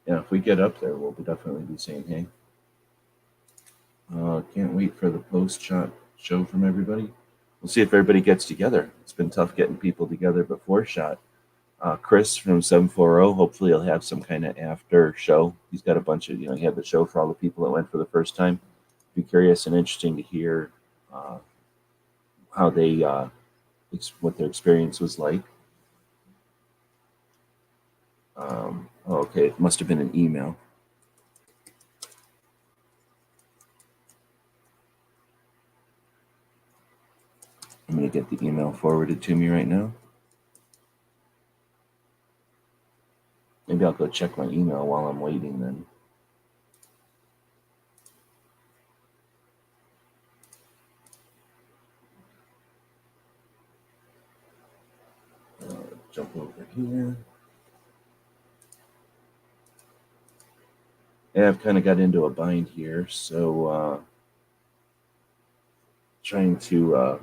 if we get up there, we'll definitely be saying hey. Can't wait for the post-shot show from everybody. We'll see if everybody gets together. It's been tough getting people together before shot. Chris from 740, hopefully he'll have some kind of after show. He's got a bunch of, he had the show for all the people that went for the first time. Be curious and interesting to hear how they, what their experience was like. Okay, it must have been an email. I'm going to get the email forwarded to me right now. Maybe I'll go check my email while I'm waiting then. Jump over here. And I've kind of got into a bind here, so trying to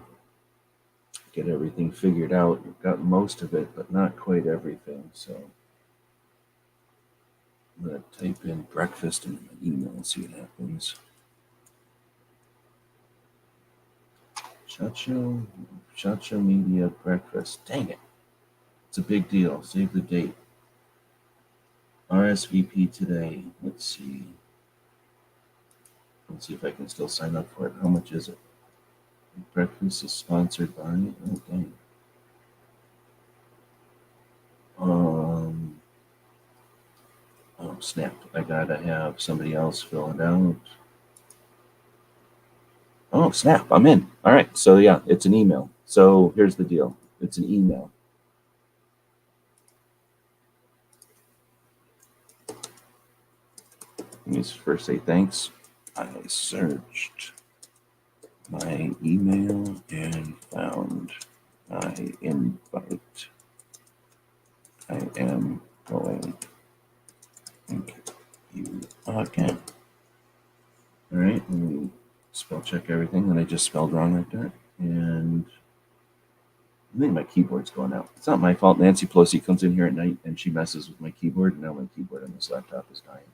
get everything figured out. I've got most of it, but not quite everything. So I'm going to type in breakfast in my email and see what happens. Shot Show Media breakfast. Dang it. It's a big deal. Save the date. RSVP today. Let's see. Let's see if I can still sign up for it. How much is it? Breakfast is sponsored by. Oh, dang. Oh, snap. I gotta have somebody else fill it out. Oh, snap. I'm in. All right. So, yeah, it's an email. So, here's the deal. It's an email. Let me first say thanks. I searched my email and found my invite. I am going to you again. All right, let me spell check everything that I just spelled wrong right there. And I think my keyboard's going out. It's not my fault. Nancy Pelosi comes in here at night and she messes with my keyboard, and now my keyboard on this laptop is dying.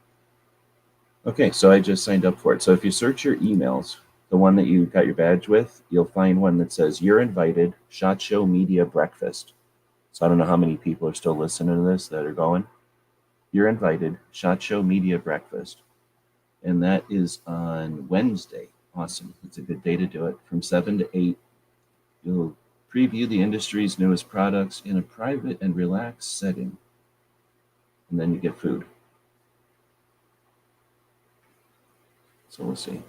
Okay, so I just signed up for it. So if you search your emails, the one that you got your badge with, you'll find one that says, "You're invited, SHOT Show Media Breakfast." So I don't know how many people are still listening to this that are going. You're invited, SHOT Show Media Breakfast. And that is on Wednesday. Awesome. It's a good day to do it. From 7 to 8, you'll preview the industry's newest products in a private and relaxed setting. And then you get food. So we'll see.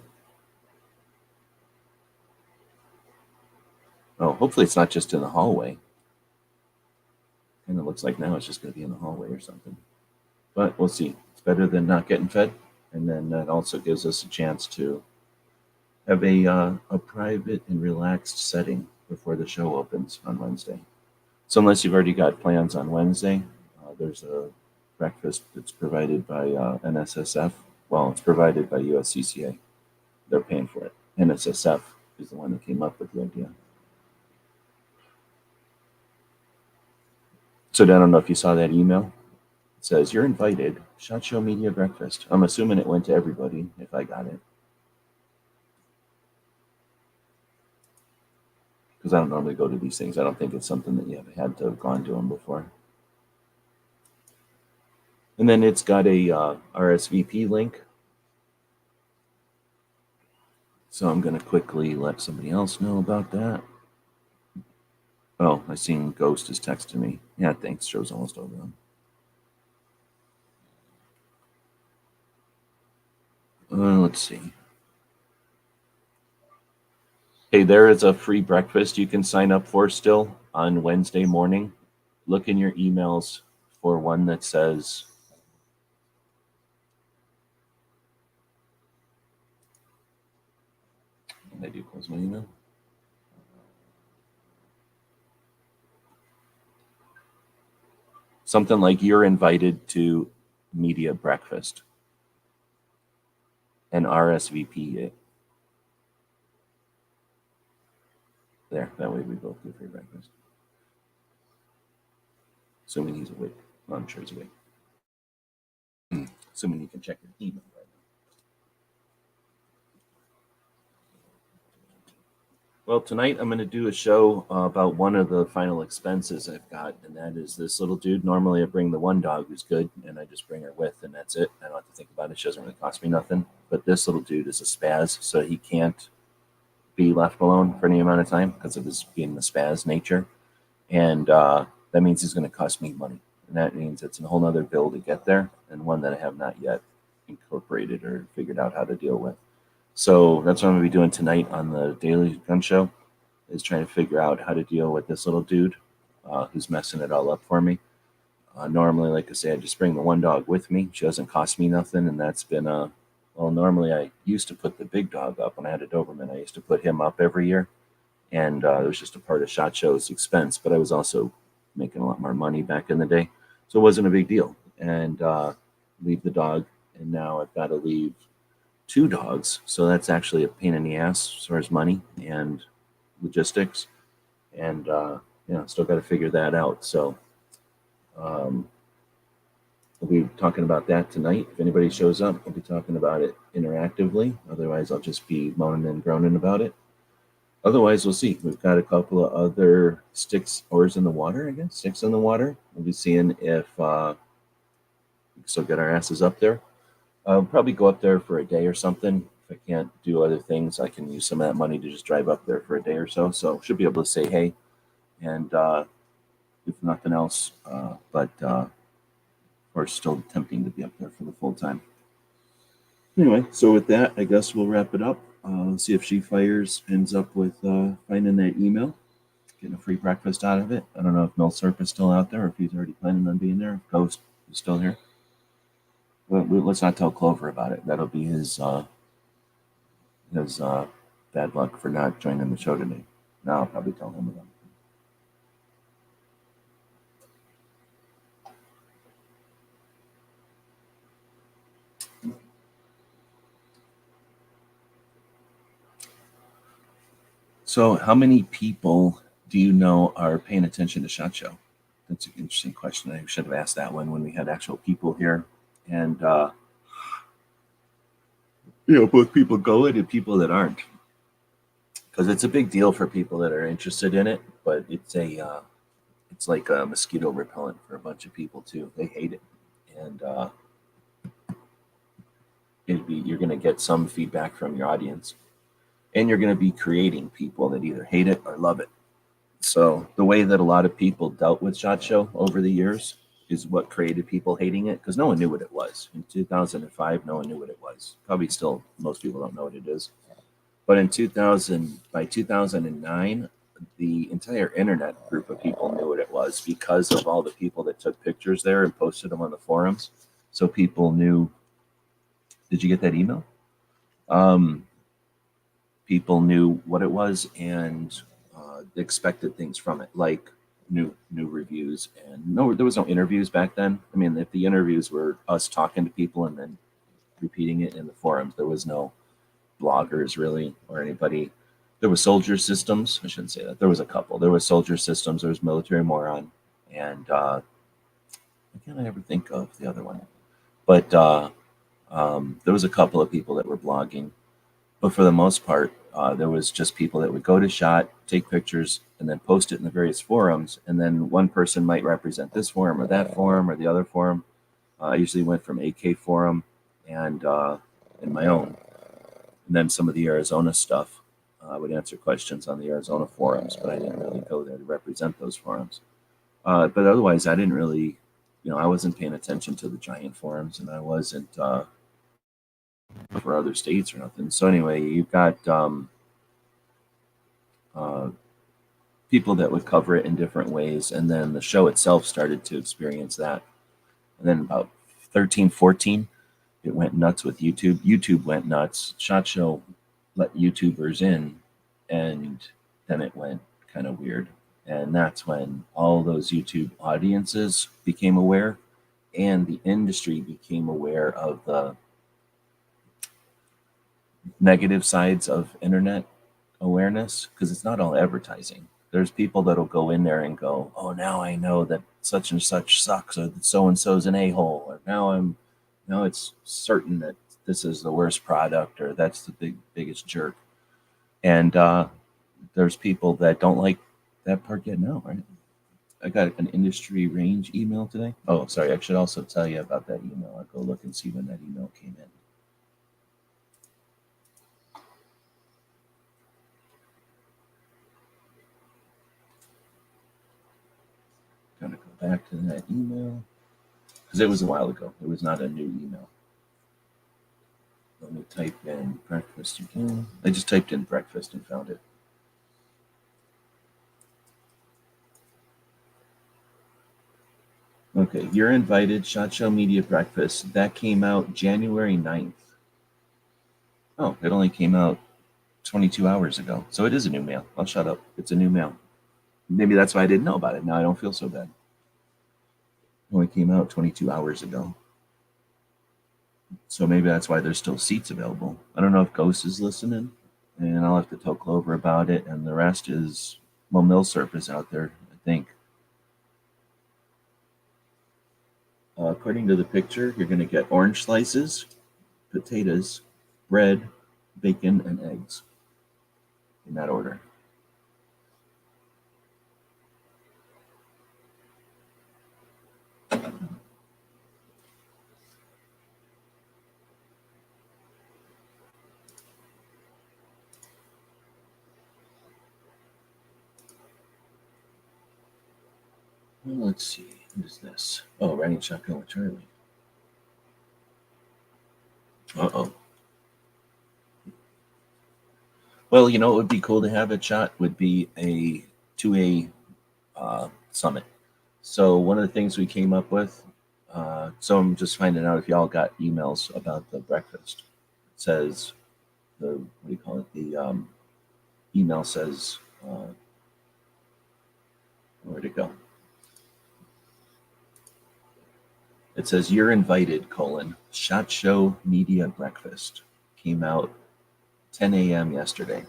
Oh, hopefully it's not just in the hallway. Kind of looks like now it's just going to be in the hallway or something. But we'll see. It's better than not getting fed. And then that also gives us a chance to have a private and relaxed setting before the show opens on Wednesday. So unless you've already got plans on Wednesday, there's a breakfast that's provided by NSSF. Well, it's provided by USCCA. They're paying for it. NSSF is the one that came up with the idea. So I don't know if you saw that email. says, "You're invited. SHOT Show Media Breakfast." I'm assuming it went to everybody if I got it. Because I don't normally go to these things. I don't think it's something that you have had to have gone to them before. And then it's got a RSVP link. So I'm going to quickly let somebody else know about that. Oh, I seen Ghost is texting me. Yeah, thanks. Show's almost over. Let's see. Hey, there is a free breakfast you can sign up for still on Wednesday morning. Look in your emails for one that says I do close my email. Something like you're invited to media breakfast and RSVP it. There, that way we both do free breakfast. Assuming he's awake. Well, I'm sure he's awake. Assuming you can check your email right now. Well, tonight I'm going to do a show about one of the final expenses I've got, and that is this little dude. Normally I bring the one dog who's good, and I just bring her with, and that's it. I don't have to think about it. She doesn't really cost me nothing. But this little dude is a spaz, so he can't be left alone for any amount of time because of his being the spaz nature. And that means he's going to cost me money. And that means it's a whole other bill to get there, and one that I have not yet incorporated or figured out how to deal with. So that's what I'm going to be doing tonight on the Daily Gun Show, is trying to figure out how to deal with this little dude who's messing it all up for me. Normally, like I say, I just bring the one dog with me. She doesn't cost me nothing, and that's been well, normally I used to put the big dog up when I had a Doberman. I used to put him up every year, and it was just a part of SHOT Show's expense, but I was also making a lot more money back in the day, so it wasn't a big deal. And leave the dog, and now I've got to leave 2 dogs, so that's actually a pain in the ass as far as money and logistics, and still got to figure that out. So we'll be talking about that tonight. If anybody shows up, we'll be talking about it interactively. Otherwise, I'll just be moaning and groaning about it. Otherwise, we'll see. We've got a couple of other oars in the water, I guess. Sticks in the water. We'll be seeing if we can still get our asses up there. I'll probably go up there for a day or something. If I can't do other things, I can use some of that money to just drive up there for a day or so. So should be able to say hey, and if nothing else, but we're still attempting to be up there for the full time. Anyway, so with that, I guess we'll wrap it up. See if She Fires ends up with finding that email, getting a free breakfast out of it. I don't know if Milsurp is still out there or if he's already planning on being there. If Ghost is still here. Well, let's not tell Clover about it. That'll be his bad luck for not joining the show today. Now I'll probably tell him about it. So how many people do you know are paying attention to SHOT Show? That's an interesting question. I should have asked that one when we had actual people here. And, both people go it and people that aren't. Because it's a big deal for people that are interested in it, but it's like a mosquito repellent for a bunch of people too. They hate it. And you're going to get some feedback from your audience. And you're going to be creating people that either hate it or love it. So the way that a lot of people dealt with SHOT Show over the years is what created people hating it, because no one knew what it was. In 2005, no one knew what it was. Probably still, most people don't know what it is. But by 2009, the entire internet group of people knew what it was because of all the people that took pictures there and posted them on the forums. So people knew. Did you get that email? People knew what it was and expected things from it, like new reviews. And there was no interviews back then. I mean, if the interviews were us talking to people and then repeating it in the forums, there was no bloggers really or anybody. There was Soldier Systems. I shouldn't say that. There was a couple. There was Soldier Systems. There was Military Moron, and can't I ever think of the other one? But there was a couple of people that were blogging, but for the most part, there was just people that would go to SHOT, take pictures, and then post it in the various forums. And then one person might represent this forum or that forum or the other forum. I usually went from AK forum and my own. And then some of the Arizona stuff, I would answer questions on the Arizona forums, but I didn't really go there to represent those forums. But otherwise, I didn't really, I wasn't paying attention to the giant forums, and I wasn't for other states or nothing. So anyway, you've got people that would cover it in different ways, and then the show itself started to experience that. And then about 13, 14, it went nuts with YouTube. YouTube went nuts. SHOT Show let YouTubers in, and then it went kind of weird. And that's when all those YouTube audiences became aware, and the industry became aware of the negative sides of internet awareness, because it's not all advertising. There's people that'll go in there and go, oh, now I know that such and such sucks, or that so and so's an a-hole, or now it's certain that this is the worst product, or that's the biggest jerk. And there's people that don't like that part getting out, right? I got an industry range email today. Oh, sorry, I should also tell you about that email. I'll go look and see when that email came in. Gonna go back to that email because it was a while ago. It was not a new email. Let me type in breakfast again. I just typed in breakfast and found it. Okay, you're invited. SHOT Show Media Breakfast. That came out January 9th. Oh, it only came out 22 hours ago. So it is a new mail. I'll shut up. It's a new mail. Maybe that's why I didn't know about it. Now I don't feel so bad. It only came out 22 hours ago. So maybe that's why there's still seats available. I don't know if Ghost is listening, and I'll have to tell Clover about it. And the rest is, well, Milsurp is out there, I think. According to the picture, you're going to get orange slices, potatoes, bread, bacon, and eggs. In that order. Well, let's see. What is this? Oh, riding shotgun with Charlie. Uh-oh. Well, what would be cool to have at SHOT would be a 2A summit. So one of the things we came up with, so I'm just finding out if y'all got emails about the breakfast. It says, the email says, where'd it go? It says, you're invited, SHOT Show Media Breakfast. Came out 10 a.m. yesterday.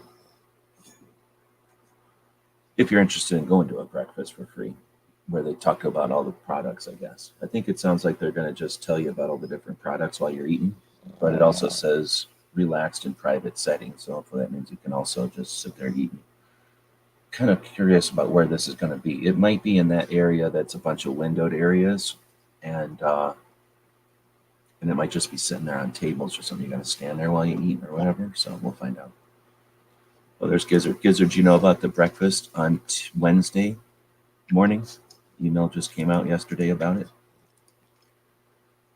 If you're interested in going to a breakfast for free, where they talk about all the products, I guess. I think it sounds like they're going to just tell you about all the different products while you're eating, but it also says relaxed and private setting. So hopefully that means you can also just sit there eating. Kind of curious about where this is going to be. It might be in that area that's a bunch of windowed areas, and it might just be sitting there on tables or something. You got to stand there while you eat or whatever. So we'll find out. Well, there's Gizzard. Gizzard, you know about the breakfast on Wednesday morning? Email just came out yesterday about it.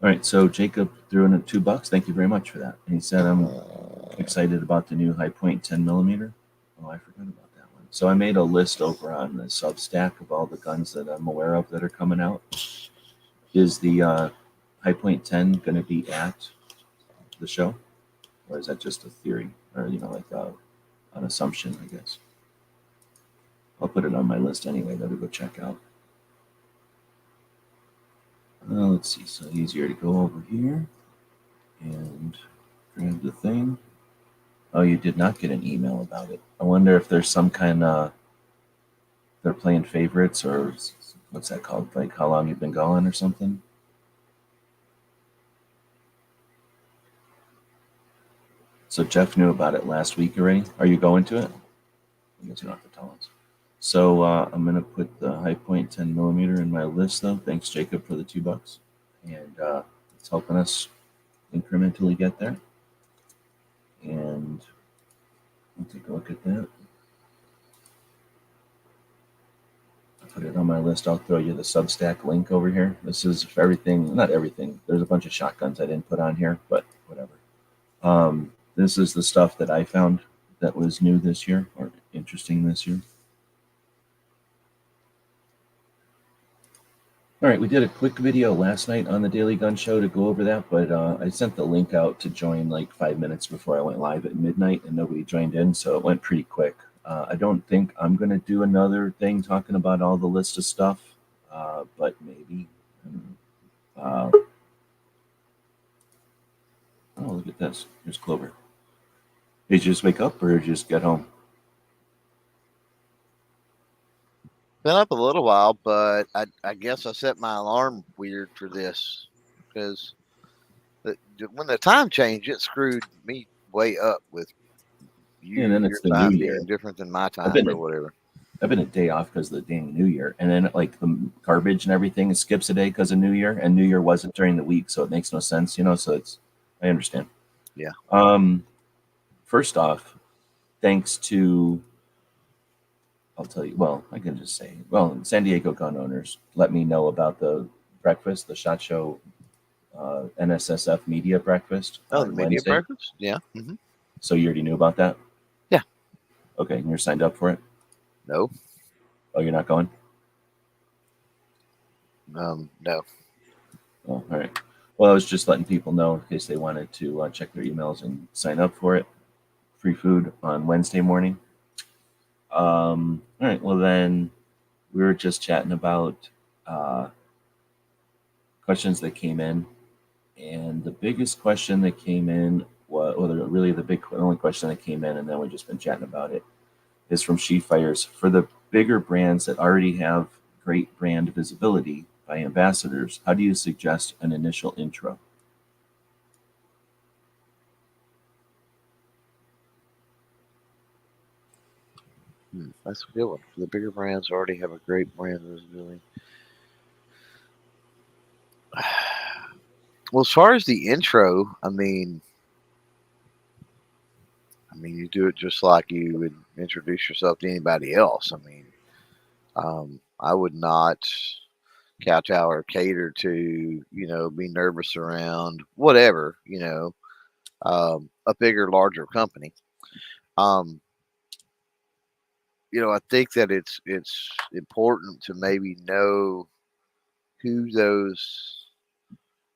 All right, so Jacob threw in $2. Thank you very much for that. And he said, I'm excited about the new Hi-Point 10 millimeter. Oh, I forgot about that one. So I made a list over on the Substack of all the guns that I'm aware of that are coming out. Is the Hi-Point 10 going to be at the show? Or is that just a theory? Or, like an assumption, I guess. I'll put it on my list anyway, though, to go check out. Let's see, so easier to go over here and grab the thing. Oh, you did not get an email about it. I wonder if there's some kind of, they're playing favorites or what's that called? Like how long you've been going or something? So Jeff knew about it last week already. Are you going to it? I guess you don't have to tell us. So I'm gonna put the High Point 10 millimeter in my list though. Thanks Jacob for the $2, and it's helping us incrementally get there. And we'll take a look at that. I'll put it on my list. I'll throw you the Substack link over here. This is for everything, not everything. There's a bunch of shotguns I didn't put on here, but whatever. This is the stuff that I found that was new this year or interesting this year. All right, we did a quick video last night on the Daily Gun Show to go over that, but I sent the link out to join like 5 minutes before I went live at midnight, and nobody joined in, so it went pretty quick. I don't think I'm going to do another thing talking about all the list of stuff, but maybe. Oh, look at this. Here's Clover. Did you just wake up or did you just get home? Been up a little while, but I guess I set my alarm weird for this because when the time changed, it screwed me way up with you. And then your it's the time new year. being different than my time or whatever. I've been a day off because of the dang New Year, and then like the garbage and everything, it skips a day because of New Year, and New Year wasn't during the week, so it makes no sense, you know. So it's, I understand. Yeah. First off, thanks to, I'll tell you. Well, I can just say, well, San Diego gun owners let me know about the breakfast, the SHOT Show, NSSF media breakfast. Oh, the media Wednesday. breakfast. Yeah. Mm-hmm. So you already knew about that? Yeah. Okay, and you're signed up for it? No. Oh, you're not going? No. Oh, all right. Well, I was just letting people know in case they wanted to check their emails and sign up for it. Free food on Wednesday morning. All right. Well, then we were just chatting about questions that came in, and the biggest question that came in was, well, really the only question that came in, and then we've just been chatting about it, is from Sheet Fires. For the bigger brands that already have great brand visibility by ambassadors, how do you suggest an initial intro? That's a good one. The bigger brands already have a great brand visibility. Well, as far as the intro, I mean, you do it just like you would introduce yourself to anybody else. I mean, I would not kowtow or cater to, be nervous around whatever, a bigger, larger company. I think that it's important to maybe know who those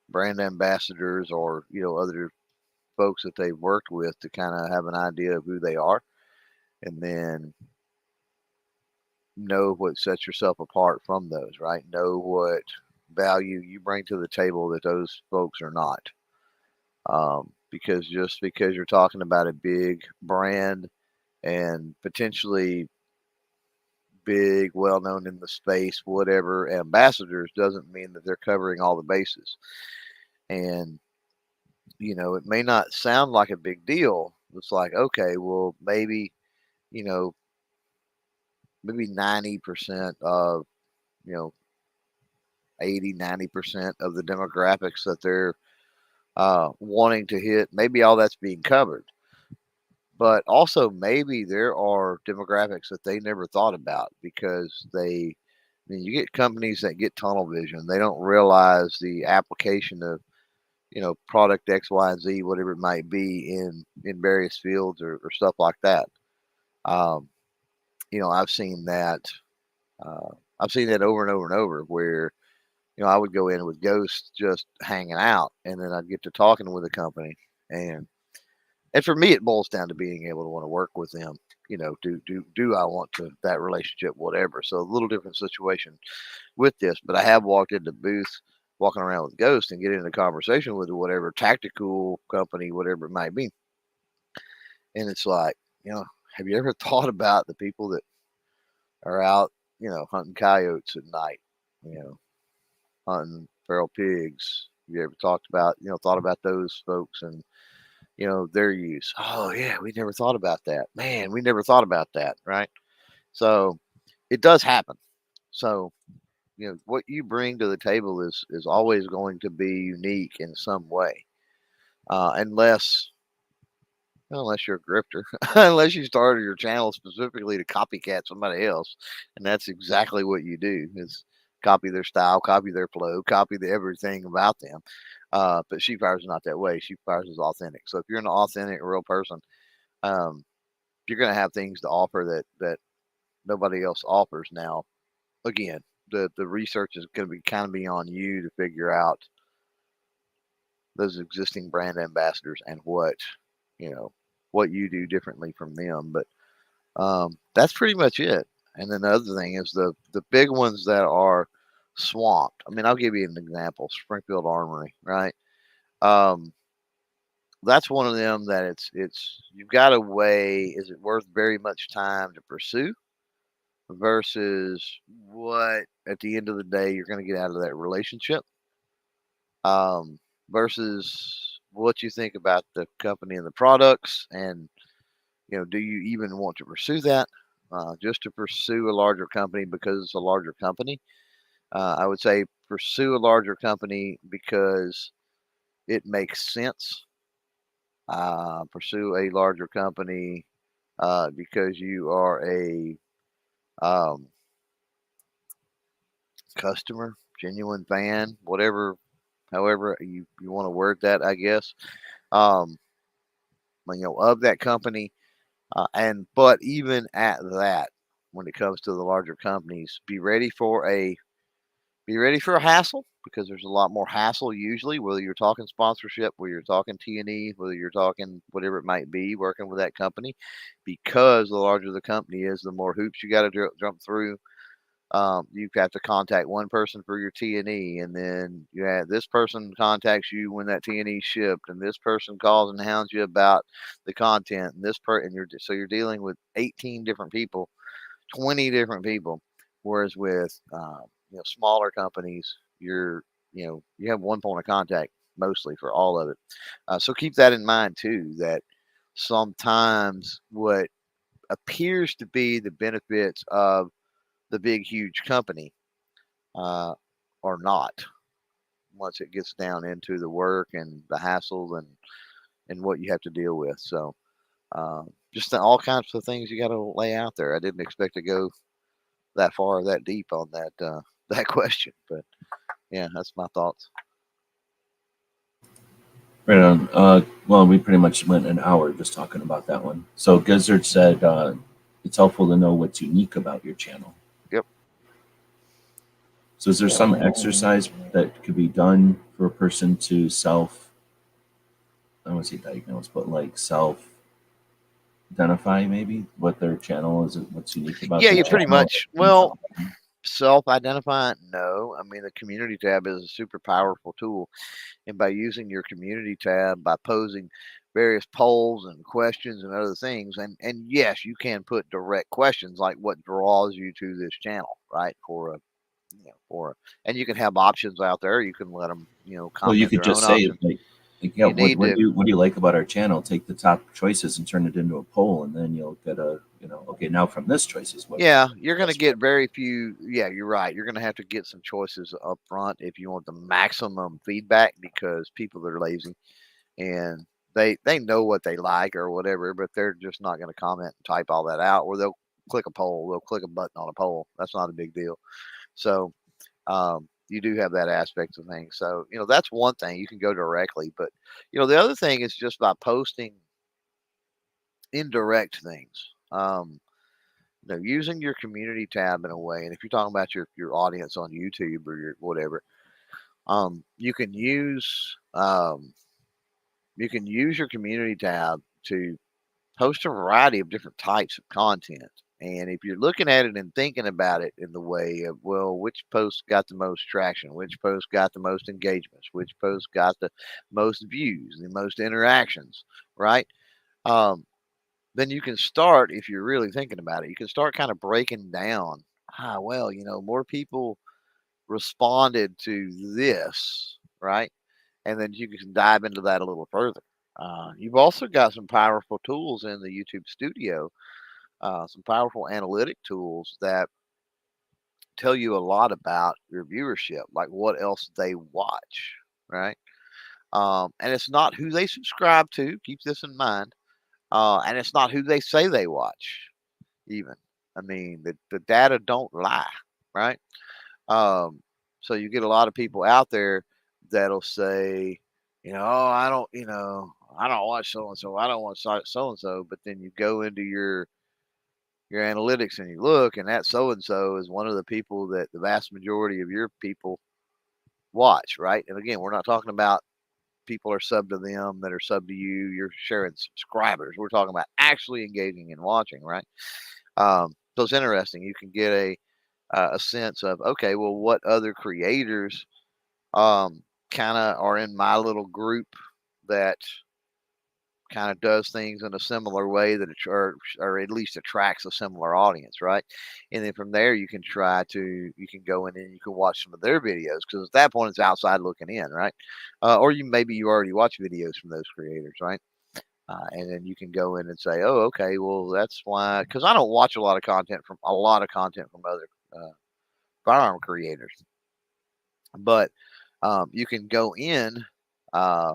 brand ambassadors or, other folks that they've worked with to kind of have an idea of who they are, and then know what sets yourself apart from those, right? Know what value you bring to the table that those folks are not. Because just because you're talking about a big brand and potentially big, well known in the space, whatever, ambassadors doesn't mean that they're covering all the bases. And, it may not sound like a big deal. It's like, okay, well, maybe, maybe 90% of, 80, 90% of the demographics that they're wanting to hit, maybe all that's being covered. But also, maybe there are demographics that they never thought about because you get companies that get tunnel vision. They don't realize the application of, product X, Y, and Z, whatever it might be in various fields or stuff like that. I've seen that. I've seen that over and over and over where, I would go in with Ghost just hanging out, and then I'd get to talking with the company, and for me, it boils down to being able to want to work with them. Do I want to that relationship, whatever. So a little different situation with this, but I have walked into booths, walking around with Ghost, and get into a conversation with whatever tactical company, whatever it might be, and it's like, have you ever thought about the people that are out, hunting coyotes at night? you know, hunting feral pigs. You ever thought about those folks and, their use? Oh yeah, we never thought about that. Man, we never thought about that, right? So it does happen. So, what you bring to the table is always going to be unique in some way, unless you're a grifter, unless you started your channel specifically to copycat somebody else, and that's exactly what you do is copy their style, copy their flow, copy everything about them. But Sheep Fires is not that way. Sheep Fires is authentic. So if you're an authentic, real person, um, you're going to have things to offer that nobody else offers. Now, again, the research is going to be kind of be on you to figure out those existing brand ambassadors and what you do differently from them. But that's pretty much it. And then the other thing is the big ones that are swamped. I mean, I'll give you an example: Springfield Armory, right? Um, that's one of them that it's you've got to weigh: is it worth very much time to pursue versus what at the end of the day you're going to get out of that relationship, um, versus what you think about the company and the products, and do you even want to pursue that? Just to pursue a larger company because it's a larger company. I would say pursue a larger company because it makes sense. Pursue a larger company because you are a um, customer, genuine fan, whatever, however you want to word that, I guess. Um, of that company, but even at that, when it comes to the larger companies, be ready for a hassle because there's a lot more hassle usually, whether you're talking sponsorship, whether you're talking T&E, whether you're talking whatever it might be, working with that company, because the larger the company is, the more hoops you got to jump through. You have to contact one person for your T&E, and then this person contacts you when that T&E shipped, and this person calls and hounds you about the content, and you're dealing with 18 different people, 20 different people, whereas with smaller companies, you have one point of contact mostly for all of it. So keep that in mind too. That sometimes what appears to be the benefits of the big huge company uh, are not once it gets down into the work and the hassle and what you have to deal with. So just all kinds of things you got to lay out there. I didn't expect to go that far, that deep on that that question, but yeah, that's my thoughts. Right on. Well, we pretty much went an hour just talking about that one. So Gizzard said it's helpful to know what's unique about your channel. Yep. So is there some exercise that could be done for a person to I don't want to say diagnose, but like self-identify maybe what their channel is, what's unique about Yeah, their you pretty channel? much. Well, self-identify, no. I mean, the community tab is a super powerful tool, and by using your community tab, by posing various polls and questions and other things, and yes, you can put direct questions like what draws you to this channel, right? And you can have options out there. You can let them, Well, you comment could their just own say options. yeah, You need to. what do you like about our channel? Take the top choices and turn it into a poll, and then you'll get okay, now from this choices what Yeah, you're going to get very few. Yeah, you're right. You're going to have to get some choices up front if you want the maximum feedback because people are lazy and they know what they like or whatever, but they're just not going to comment and type all that out, or they'll click a poll. They'll click a button on a poll. That's not a big deal. So you do have that aspect of things. So that's one thing you can go directly, but the other thing is just by posting indirect things. Using your community tab in a way, and if you're talking about your audience on YouTube or your whatever, you can use your community tab to post a variety of different types of content. And if you're looking at it and thinking about it in the way of, well, which post got the most traction, which post got the most engagements, which post got the most views, the most interactions, right? Um, then you can start, if you're really thinking about it, you can start kind of breaking down, well, more people responded to this, right? And then you can dive into that a little further. You've also got some powerful tools in the YouTube studio, some powerful analytic tools that tell you a lot about your viewership, like what else they watch, right? And it's not who they subscribe to. Keep this in mind. And it's not who they say they watch, even. I mean, the data don't lie, right? Um, so you get a lot of people out there that'll say, oh, I don't watch so and so. I don't watch so and so. But then you go into your analytics and you look, and that so and so is one of the people that the vast majority of your people watch, right? And again, we're not talking about people are sub to them that are sub to you. You're sharing subscribers. We're talking about actually engaging and watching, right? So it's interesting. You can get a sense of, okay, well, what other creators kind of are in my little group that kind of does things in a similar way that or at least attracts a similar audience, right? And then from there you can go in and you can watch some of their videos, because at that point it's outside looking in, right? Or maybe you already watch videos from those creators, right? And then you can go in and say, oh, okay, well, that's why, because I don't watch a lot of content from other firearm creators, but you can go in uh,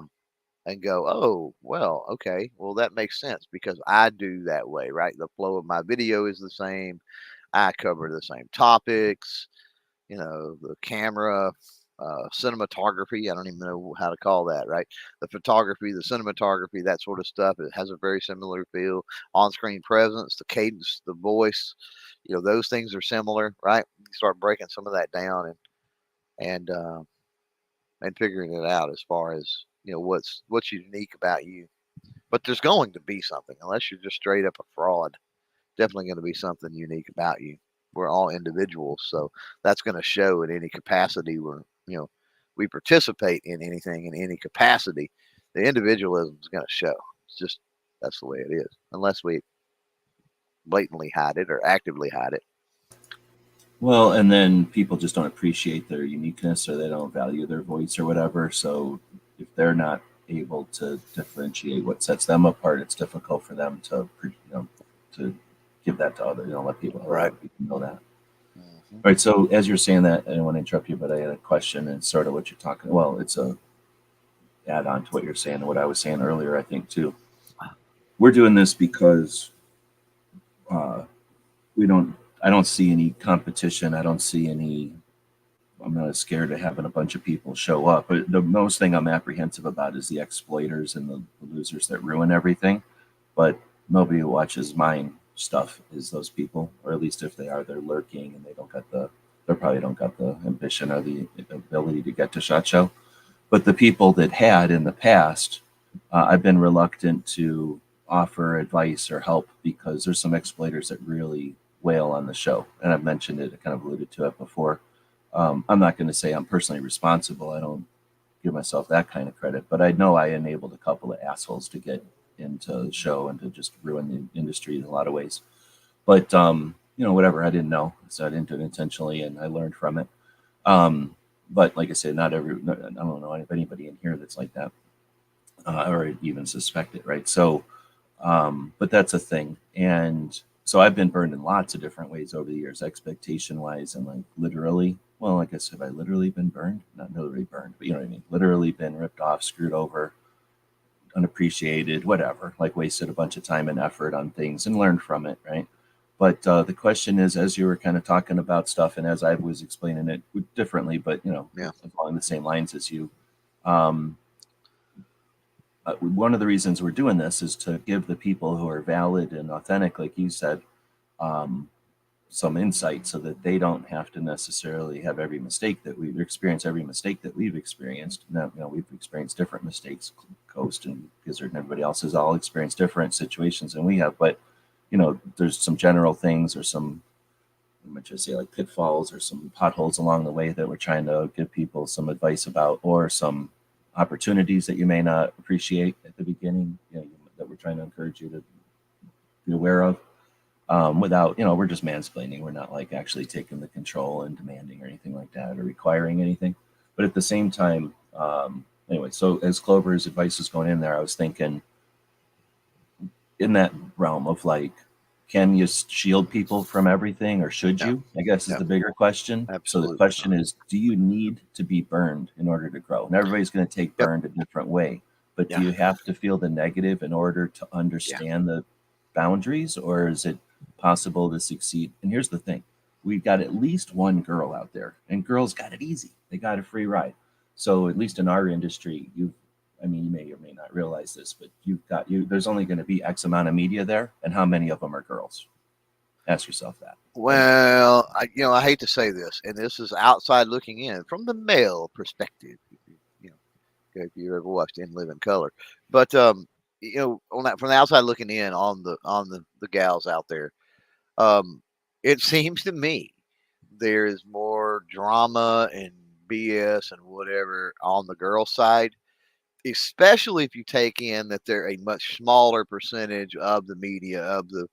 and go, oh, well, okay, well, that makes sense because I do that way, right? The flow of my video is the same. I cover the same topics, the camera, cinematography. I don't even know how to call that, right? The photography, the cinematography, that sort of stuff. It has a very similar feel. On-screen presence, the cadence, the voice, those things are similar, right? You start breaking some of that down and figuring it out as far as what's unique about you. But there's going to be something, unless you're just straight up a fraud. Definitely going to be something unique about you. We're all individuals, so that's going to show in any capacity we participate in anything in any capacity. The individualism is going to show. It's just that's the way it is, unless we blatantly hide it or actively hide it. Well, and then people just don't appreciate their uniqueness, or they don't value their voice or whatever. So if they're not able to differentiate what sets them apart, it's difficult for them to give that to others. Let people know that. Mm-hmm. All right. So as you're saying that, I didn't want to interrupt you, but I had a question, and sort of what you're talking. Well, it's a add on to what you're saying and what I was saying earlier, I think too. We're doing this because I don't see any competition. I don't see any. I'm not scared of having a bunch of people show up. But the most thing I'm apprehensive about is the exploiters and the losers that ruin everything. But nobody who watches mine stuff is those people, or at least if they are, they're lurking and they probably don't got the ambition or the ability to get to SHOT Show. But the people that had in the past, I've been reluctant to offer advice or help because there's some exploiters that really wail on the show. And I've mentioned it, I kind of alluded to it before. I'm not going to say I'm personally responsible. I don't give myself that kind of credit, but I know I enabled a couple of assholes to get into the show and to just ruin the industry in a lot of ways. But, whatever, I didn't know. So I didn't do it intentionally, and I learned from it. But like I said, I don't know if anybody in here that's like that, or even suspect it, right? So, but that's a thing. And so I've been burned in lots of different ways over the years, expectation-wise, and like literally. Well, I guess have I literally been burned? Not literally burned, but you know what I mean. Literally been ripped off, screwed over, unappreciated, whatever. Like wasted a bunch of time and effort on things and learned from it, right? But the question is, as you were kind of talking about stuff, and as I was explaining it differently, but along the same lines as you, one of the reasons we're doing this is to give the people who are valid and authentic, like you said, some insight, so that they don't have to necessarily have every mistake that we've experienced. Now, we've experienced different mistakes, Coast and Gizzard and everybody else has all experienced different situations than we have. But there's some general things, or some, I might just say, like pitfalls or some potholes along the way that we're trying to give people some advice about, or some opportunities that you may not appreciate at the beginning, that we're trying to encourage you to be aware of. without, we're just mansplaining. We're not like actually taking the control and demanding or anything like that or requiring anything. But at the same time, anyway, so as Clover's advice was going in there, I was thinking in that realm of like, can you shield people from everything or should No. you? I guess is No. the bigger question. So Absolutely the question is, do you need to be burned in order to grow? And everybody's going to take Yep. burned a different way. But Yeah. do you have to feel the negative in order to understand the boundaries, or is it possible to succeed? And here's the thing. We've got at least one girl out there, and girls got it easy. They got a free ride. So at least in our industry, you may or may not realize this, but there's only going to be X amount of media there, and how many of them are girls? Ask yourself that. Well, I hate to say this, and this is outside looking in from the male perspective. If you ever watched In Living Color, but from the outside looking in on the gals out there, it seems to me there is more drama and BS and whatever on the girl side, especially if you take in that they're a much smaller percentage of the media, of the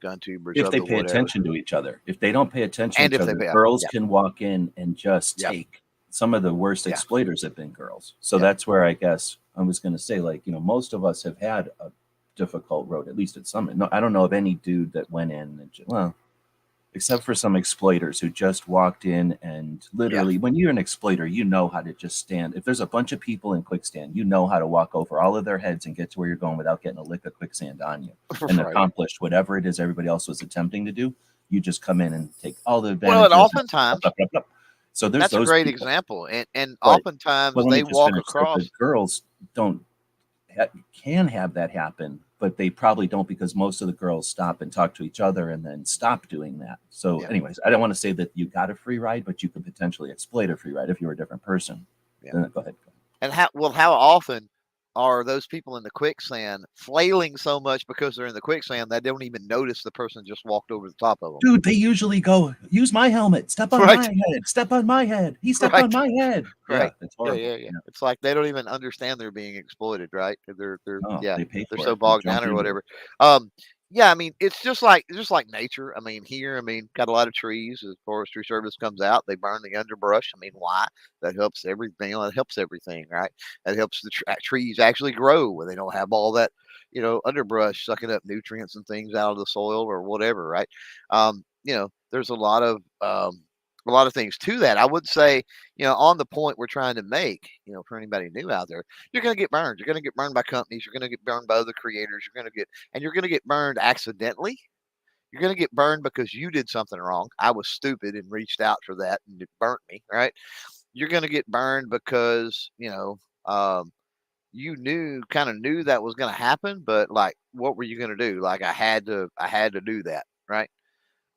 gun tubers, If of they the pay whatever. attention to each other. If they don't pay attention And to if each they other, pay- girls yeah. can walk in and just Yeah. take. Some of the worst Yeah. exploiters have been girls. So Yeah. that's where I guess I was going to say, like, most of us have had a difficult road, at least at some. No, I don't know of any dude that went in and except for some exploiters who just walked in and literally, when you're an exploiter, you know how to just stand. If there's a bunch of people in quicksand, you know how to walk over all of their heads and get to where you're going without getting a lick of quicksand on you and Right. accomplish whatever it is everybody else was attempting to do. You just come in and take all the Well, advantages. and oftentimes So there's that's a those great people. example, and But- oftentimes Well, let me they just walk finish. So across. the girls can have that happen, but they probably don't, because most of the girls stop and talk to each other and then stop doing that. So Yeah. anyways, I don't want to say that you got a free ride, but you could potentially exploit a free ride if you were a different person. Yeah. Then go ahead. And how often are those people in the quicksand flailing so much because they're in the quicksand they don't even notice the person just walked over the top of them? Dude, they usually go, use my helmet, step on Right. my head, step on my head. He stepped Right. on my head. Right. Yeah, it's horrible. Yeah. It's like they don't even understand they're being exploited, right? They're Oh, they pay they're for so it. They bogged jump down or into it. whatever. Yeah, I mean, it's just like nature. I mean, here, got a lot of trees. As Forestry Service comes out, they burn the underbrush. I mean, why? That helps everything. That helps everything, right? That helps the trees actually grow when they don't have all that, underbrush sucking up nutrients and things out of the soil or whatever, right? There's a lot of things to that. I would say, on the point we're trying to make, for anybody new out there, you're going to get burned. You're going to get burned by companies. You're going to get burned by other creators. You're going to get burned accidentally. You're going to get burned because you did something wrong. I was stupid and reached out for that and it burnt me. Right. You're going to get burned because, you kind of knew that was going to happen, but like, what were you going to do? Like, I had to do that. Right.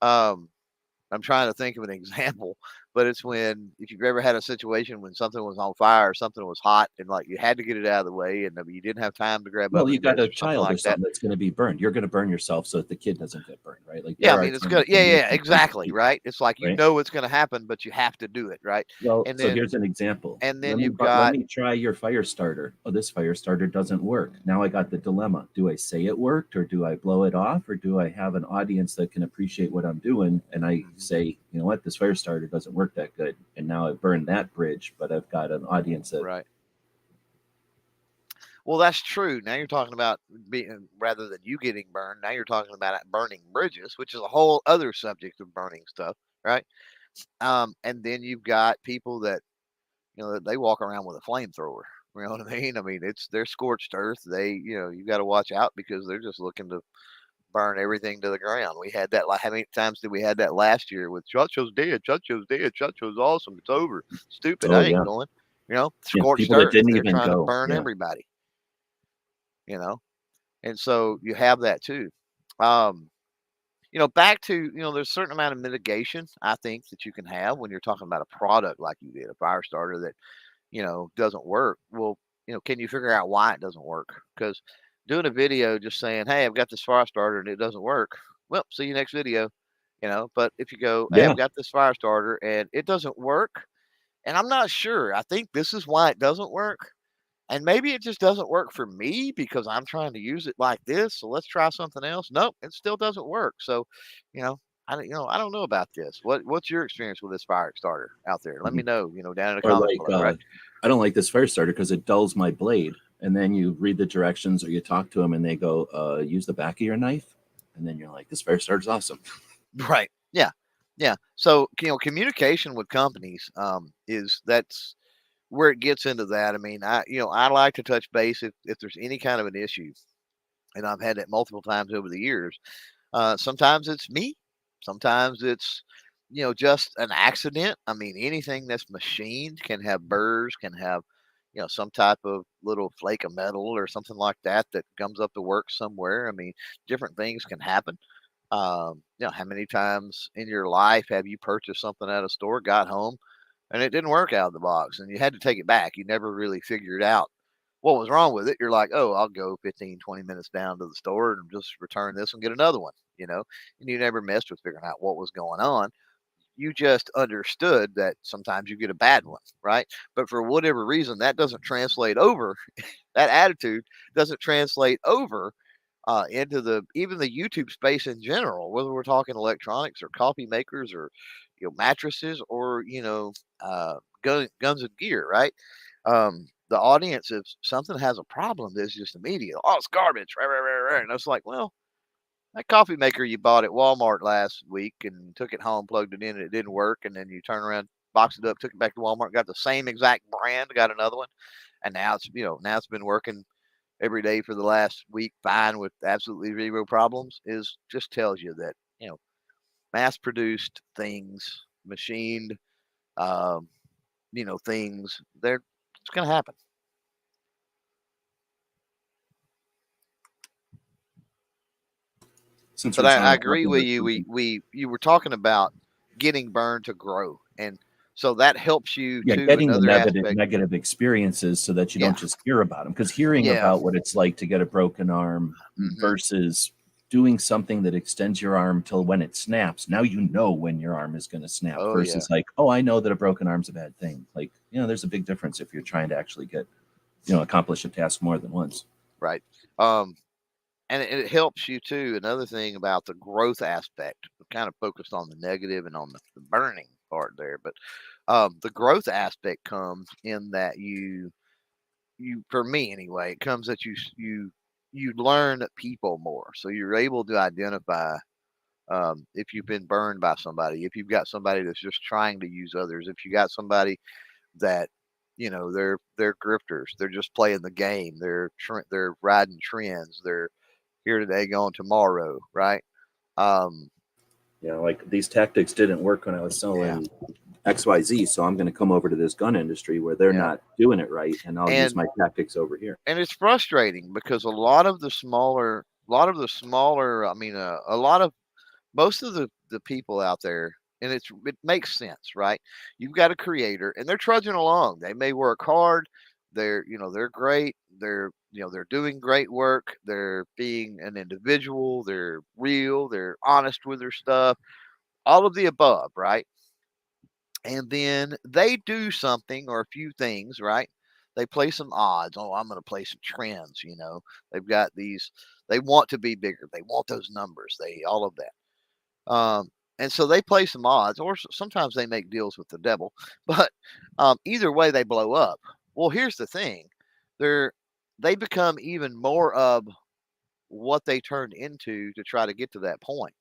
I'm trying to think of an example, but it's if you've ever had a situation when something was on fire or something was hot and like you had to get it out of the way and you didn't have time to grab Well, oven you got mitts a or something child like or that. something that's going to be burned. You're going to burn yourself so that the kid doesn't get burned, right? Like, Yeah, there I are mean, it's times good. when you Yeah, can exactly, people, right? It's like, right? it's going to happen, but you have to do it, right? Well, And so then- here's an example. and then let me try your fire starter. Oh, this fire starter doesn't work. Now I got the dilemma. Do I say it worked, or do I blow it off, or do I have an audience that can appreciate what I'm doing? And I say, you know what, this fire starter doesn't work that good. And now I've burned that bridge, but I've got an audience that Right. Well, that's true. Now you're talking about being, rather than you getting burned, now you're talking about burning bridges, which is a whole other subject of burning stuff, right? And then you've got people that, they walk around with a flamethrower. You know what I mean? I mean, they're scorched earth. You got to watch out because they're just looking to burn everything to the ground. We had that. Like, how many times did we had that last year with Chacho's dead? Chacho's dead. Chacho's awesome. It's over. Stupid. Oh, I ain't yeah. going. Yeah, Scorched people that earth. didn't They're even trying to go. burn Yeah. everybody. And so you have that too. Back to, there's a certain amount of mitigation I think that you can have when you're talking about a product like you did, a fire starter that, doesn't work. Well, can you figure out why it doesn't work? Because doing a video just saying, hey, I've got this fire starter and it doesn't work. Well, see you next video. But if you go, hey, Yeah. I've got this fire starter and it doesn't work, and I'm not sure, I think this is why it doesn't work. And maybe it just doesn't work for me because I'm trying to use it like this. So let's try something else. Nope, it still doesn't work. So, you know, I don't know about this. What's your experience with this fire starter out there? Let me know, down in the Or comments like, below, right? I don't like this fire starter because it dulls my blade. And then you read the directions or you talk to them and they go, use the back of your knife. And then you're like, this fire starter's awesome. Right. Yeah. Yeah. So, communication with companies that's where it gets into that. I mean, I like to touch base if there's any kind of an issue, and I've had that multiple times over the years. Sometimes it's me, sometimes it's just an accident. I mean, anything that's machined can have burrs, can have some type of little flake of metal or something like that that comes up to work somewhere. I mean, different things can happen. How many times in your life have you purchased something at a store, got home, and it didn't work out of the box and you had to take it back? You never really figured out what was wrong with it. You're like, oh, I'll go 15, 20 minutes down to the store and just return this and get another one, and you never messed with figuring out what was going on. You just understood that sometimes you get a bad one, right? But for whatever reason, that doesn't translate over. That attitude doesn't translate over into even the YouTube space in general, whether we're talking electronics or coffee makers or mattresses or guns and gear, right? The audience, if something has a problem, there's just immediate, oh, it's garbage, right, right, right, right. And it's like, well, that coffee maker you bought at Walmart last week and took it home, plugged it in, and it didn't work, and then you turn around, boxed it up, took it back to Walmart, got the same exact brand, got another one, and now it's been working every day for the last week fine with absolutely zero problems. Is just tells you that mass produced things, machined um, things, it's going to happen. But I agree with you. You were talking about getting burned to grow, and so that helps you too. Getting the Another aspect, negative experiences so that you yeah, don't just hear about them. Because hearing yeah, about what it's like to get a broken arm versus doing something that extends your arm till when it snaps. Now you know when your arm is going to snap versus like, oh, I know that a broken arm's a bad thing. Like, there's a big difference if you're trying to actually get, accomplish a task more than once. right. And it helps you too. Another thing about the growth aspect, we kind of focused on the negative and on the burning part there, but the growth aspect comes in that you for me anyway, it comes that you learn people more, so you're able to identify if you've been burned by somebody, if you've got somebody that's just trying to use others, if you got somebody that they're grifters, they're just playing the game, they're riding trends, they're here today, gone tomorrow, right? Like these tactics didn't work when I was selling XYZ, so I'm going to come over to this gun industry where they're not doing it right, and I'll use my tactics over here. And it's frustrating because a lot of the smaller, I mean, most of the people out there, and it makes sense, right? You've got a creator, and they're trudging along. They may work hard. They're great. They're doing great work. They're being an individual. They're real. They're honest with their stuff. All of the above, right? And then they do something or a few things, right? They play some odds. Oh, I'm going to play some trends. They've got these. They want to be bigger. They want those numbers. All of that. And so they play some odds, or sometimes they make deals with the devil. But either way, they blow up. Well, here's the thing: they become even more of what they turned into to try to get to that point.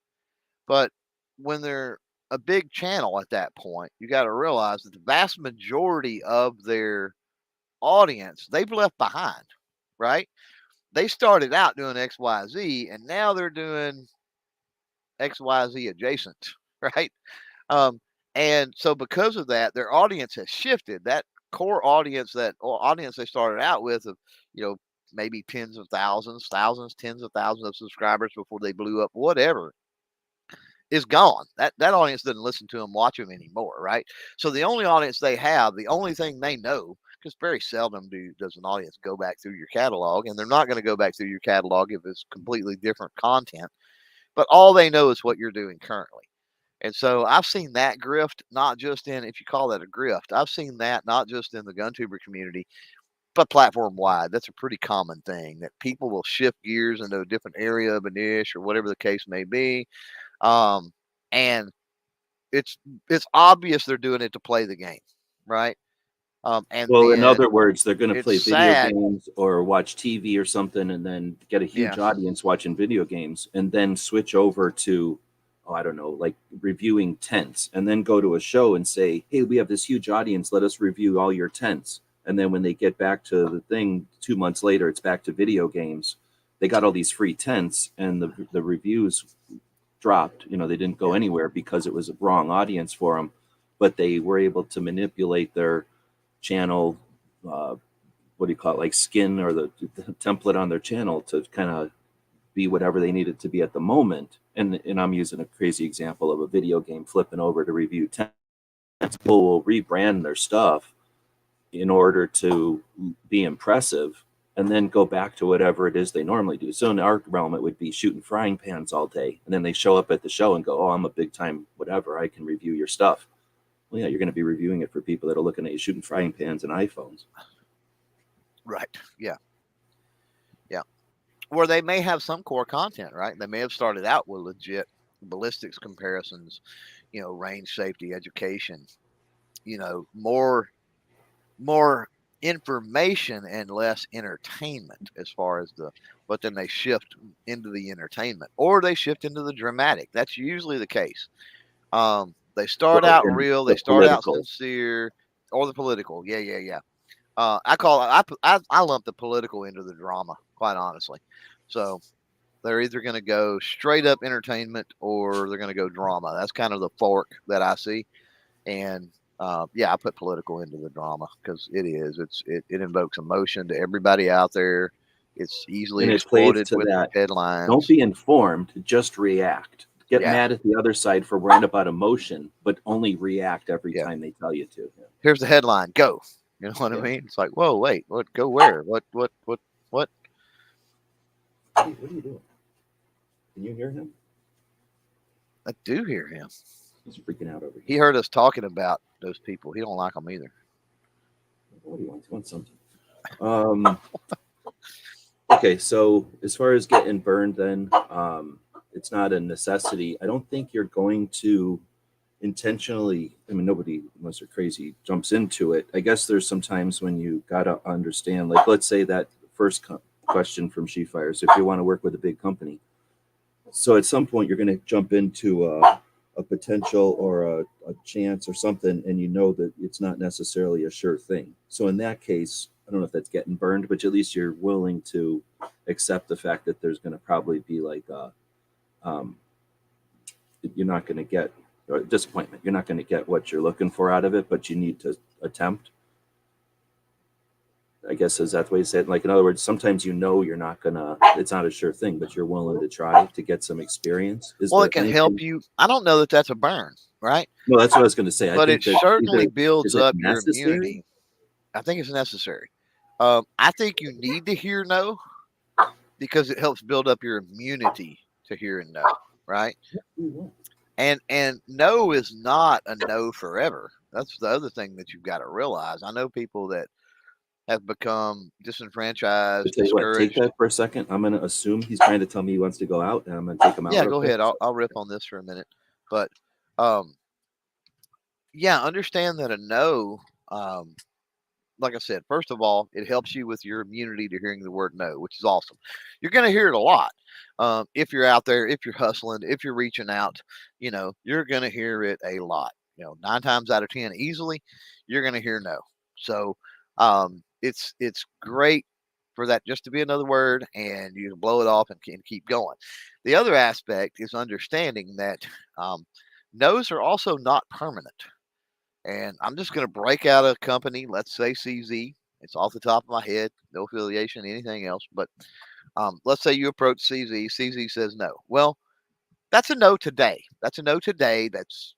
But when they're a big channel at that point, you got to realize that the vast majority of their audience they've left behind, right? They started out doing XYZ, and now they're doing XYZ adjacent, right? And so because of that, their audience has shifted. That core audience, audience they started out with, of maybe tens of thousands, tens of thousands of subscribers before they blew up, whatever, is gone. That audience doesn't listen to them, watch them anymore, right? So the only audience they have, the only thing they know, because very seldom does an audience go back through your catalog, and they're not going to go back through your catalog if it's completely different content. But all they know is what you're doing currently. And so I've seen that grift, not just in, if you call that a grift, I've seen that not just in the GunTuber community, but platform wide, that's a pretty common thing that people will shift gears into a different area of a niche or whatever the case may be. And it's obvious they're doing it to play the game, right? And Well, in then other words, they're going to play it's video sad. games or watch TV or something, and then get a huge Yeah. audience watching video games, and then switch over to, oh, I don't know, like reviewing tents, and then go to a show and say, "Hey, we have this huge audience. Let us review all your tents." And then when they get back to the thing 2 months later, it's back to video games. They got all these free tents, and the reviews dropped. You know, they didn't go anywhere because it was a wrong audience for them, but they were able to manipulate their channel, what do you call it, like skin, or the template on their channel to kind of be whatever they needed to be at the moment. And I'm using a crazy example of a video game flipping over to review 10. People will rebrand their stuff in order to be impressive, and then go back to whatever it is they normally do. So in our realm, it would be shooting frying pans all day, and then they show up at the show and go, "Oh, I'm a big time whatever, I can review your stuff." Well, yeah, you're going to be reviewing it for people that are looking at you shooting frying pans and iPhones. Right. Yeah. Yeah. Where they may have some core content, right? They may have started out with legit ballistics comparisons, range safety, education, more information and less entertainment as far as but then they shift into the entertainment, or they shift into the dramatic. That's usually the case. They start Well, out and real, the they start out political. sincere, or the political. Yeah. I lump the political into the drama, quite honestly. So they're either going to go straight up entertainment or they're going to go drama. That's kind of the fork that I see. And I put political into the drama because it invokes emotion to everybody out there. It's easily And it plays exploited to with that. headlines. Don't be informed, just react. Get Yeah. mad at the other side for worrying about emotion, but only react every Yeah. time they tell you to. Yeah. Here's the headline. Go. You know what I mean? It's like, whoa, wait, what? Go where? What? Hey, what are you doing? Can you hear him? I do hear him. He's freaking out over here. He heard us talking about those people. He don't like them either. What do you want? He wants something. Okay, so as far as getting burned, then it's not a necessity. I don't think you're going to intentionally. I mean, nobody, unless they're crazy, jumps into it. I guess there's some times when you gotta understand. Like, let's say that first question from She Fires, if you want to work with a big company. So at some point, you're going to jump into a potential or a chance or something, and you know that it's not necessarily a sure thing. So in that case, I don't know if that's getting burned, but at least you're willing to accept the fact that there's going to probably be like you're not going to get disappointment. You're not going to get what you're looking for out of it, but you need to attempt. I guess is that the way to say it? Like, in other words, sometimes you're not gonna. It's not a sure thing, but you're willing to try to get some experience. Well, it can help you. I don't know that that's a burn, right? No, that's what I was going to say. But I it think certainly is builds it up your necessary? immunity. I think it's necessary. I think you need to hear no because it helps build up your immunity to hearing no, right? And no is not a no forever. That's the other thing that you've got to realize. I know people that have become disenfranchised, Tell you what, take discouraged. that for a second. I'm going to assume he's trying to tell me he wants to go out, and I'm going to take him out. Yeah, real go quick. ahead. I'll riff on this for a minute. But understand that a no, like I said, first of all, it helps you with your immunity to hearing the word no, which is awesome. You're going to hear it a lot. If you're out there, if you're hustling, if you're reaching out, you're going to hear it a lot. 9 times out of 10, easily, you're going to hear no. So it's great for that just to be another word, and you can blow it off and keep going. The other aspect is understanding that no's are also not permanent. And I'm just going to break out a company, let's say CZ. It's off the top of my head, no affiliation, anything else. But let's say you approach CZ. CZ says no. Well, that's a no today. That's a no today. That's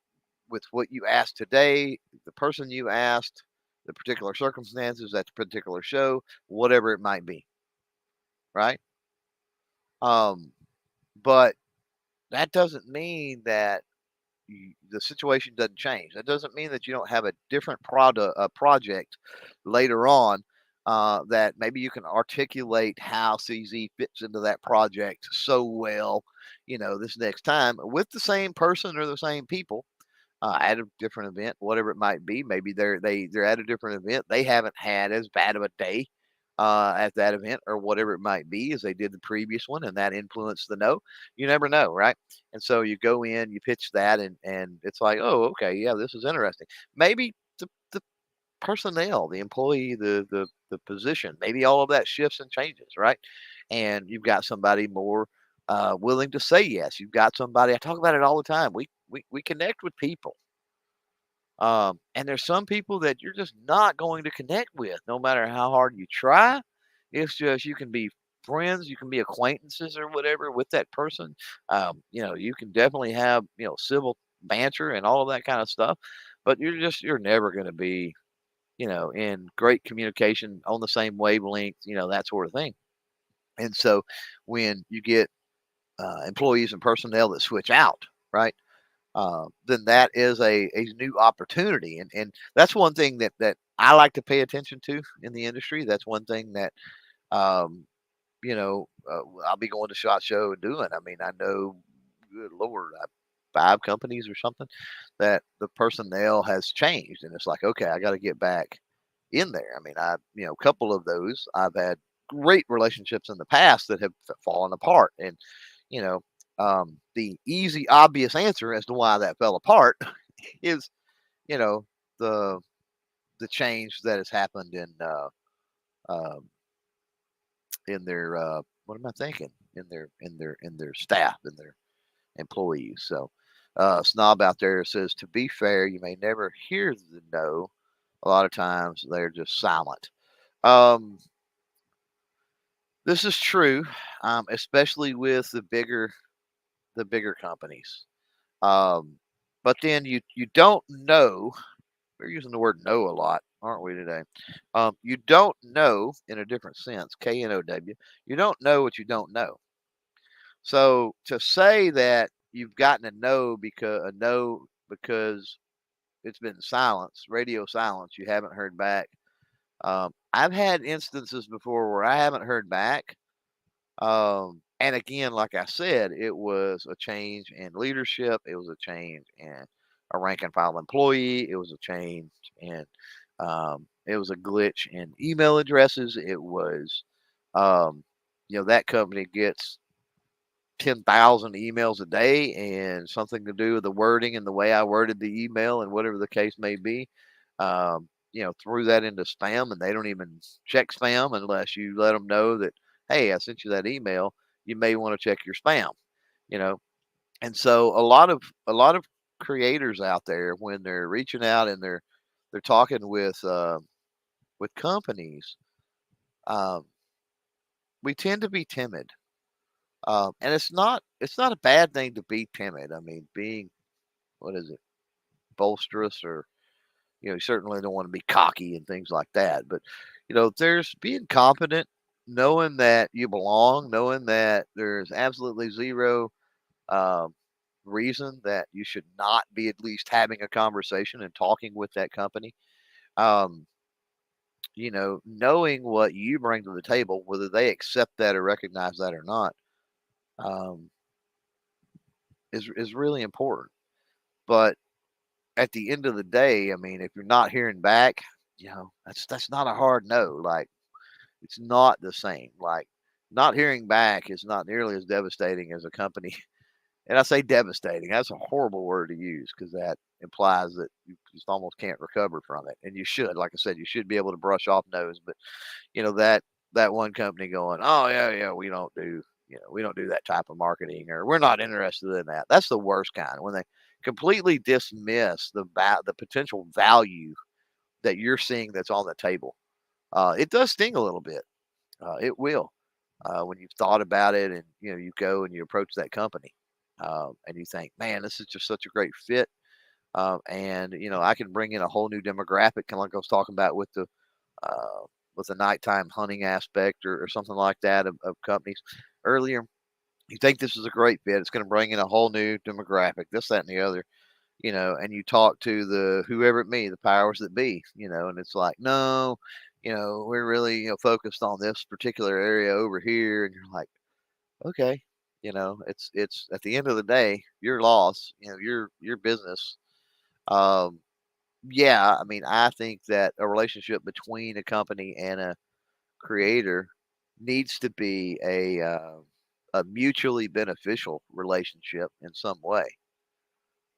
with what you asked today, the person you asked, the particular circumstances at the particular show, whatever it might be. Right? But that doesn't mean that the situation doesn't change. That doesn't mean that you don't have a different project later on that maybe you can articulate how CZ fits into that project so well, this next time with the same person or the same people at a different event, whatever it might be. Maybe they're at a different event. They haven't had as bad of a day at that event or whatever it might be as they did the previous one, and that influenced the no. You never know, right? And so you go in, you pitch that, and it's like, oh, okay, yeah, this is interesting. Maybe the personnel, the employee, the position, maybe all of that shifts and changes, right? And you've got somebody more willing to say yes. You've got somebody. I talk about it all the time. We connect with people, and there's some people that you're just not going to connect with, no matter how hard you try. It's just you can be friends, you can be acquaintances or whatever with that person. You can definitely have civil banter and all of that kind of stuff, but you're never going to be in great communication on the same wavelength, that sort of thing. And so when you get employees and personnel that switch out, right, then that is a new opportunity. And that's one thing that I like to pay attention to in the industry. That's one thing that, um, I'll be going to SHOT Show and doing. I mean, I know, good Lord, 5 companies or something that the personnel has changed. And it's like, okay, I got to get back in there. I mean, a couple of those I've had great relationships in the past that have fallen apart. And, you know, the easy, obvious answer as to why that fell apart is, you know, the change that has happened um, in their what am I thinking? In their staff, in their employees. So Snob out there says, to be fair, you may never hear the no. A lot of times they're just silent. Um, this is true, especially with the bigger companies. Um, but then you don't know. We're using the word know a lot, aren't we today? You don't know in a different sense. KNOW. You don't know what you don't know. So to say that you've gotten a no because it's been silence, radio silence, you haven't heard back. I've had instances before where I haven't heard back. And again, like I said, it was a change in leadership. It was a change in a rank and file employee. It was a change in, it was a glitch in email addresses. It was, um, that company gets 10,000 emails a day and something to do with the wording and the way I worded the email and whatever the case may be. Threw that into spam and they don't even check spam unless you let them know that, hey, I sent you that email. You may want to check your spam, you know. And so a lot of creators out there, when they're reaching out and they're talking with companies, um, we tend to be timid. And it's not a bad thing to be timid. I mean, being, what is it, boisterous, or you certainly don't want to be cocky and things like that. But there's being confident, knowing that you belong, knowing that there's absolutely zero um, reason that you should not be at least having a conversation and talking with that company. Um, knowing what you bring to the table, whether they accept that or recognize that or not, um, is really important. But at the end of the day, I mean, if you're not hearing back, that's not a hard no. Like, it's not the same. Like, not hearing back is not nearly as devastating as a company. And I say devastating. That's a horrible word to use because that implies that you just almost can't recover from it. And you should, like I said, you should be able to brush off no's. But that one company going, oh yeah, we don't do that type of marketing, or we're not interested in that. That's the worst kind, when they completely dismiss the potential value that you're seeing that's on the table. It does sting a little bit. It will, when you've thought about it, and you go and you approach that company, and you think, man, this is just such a great fit, and I can bring in a whole new demographic, kind of like I was talking about with the nighttime hunting aspect, or something like that, of companies earlier. You think this is a great fit. It's going to bring in a whole new demographic, this, that, and the other, and you talk to the whoever it may, the powers that be, and it's like, no, we're really, focused on this particular area over here. And you're like, okay, it's at the end of the day, your loss, your business. Um, yeah, I mean, I think that a relationship between a company and a creator needs to be a mutually beneficial relationship in some way.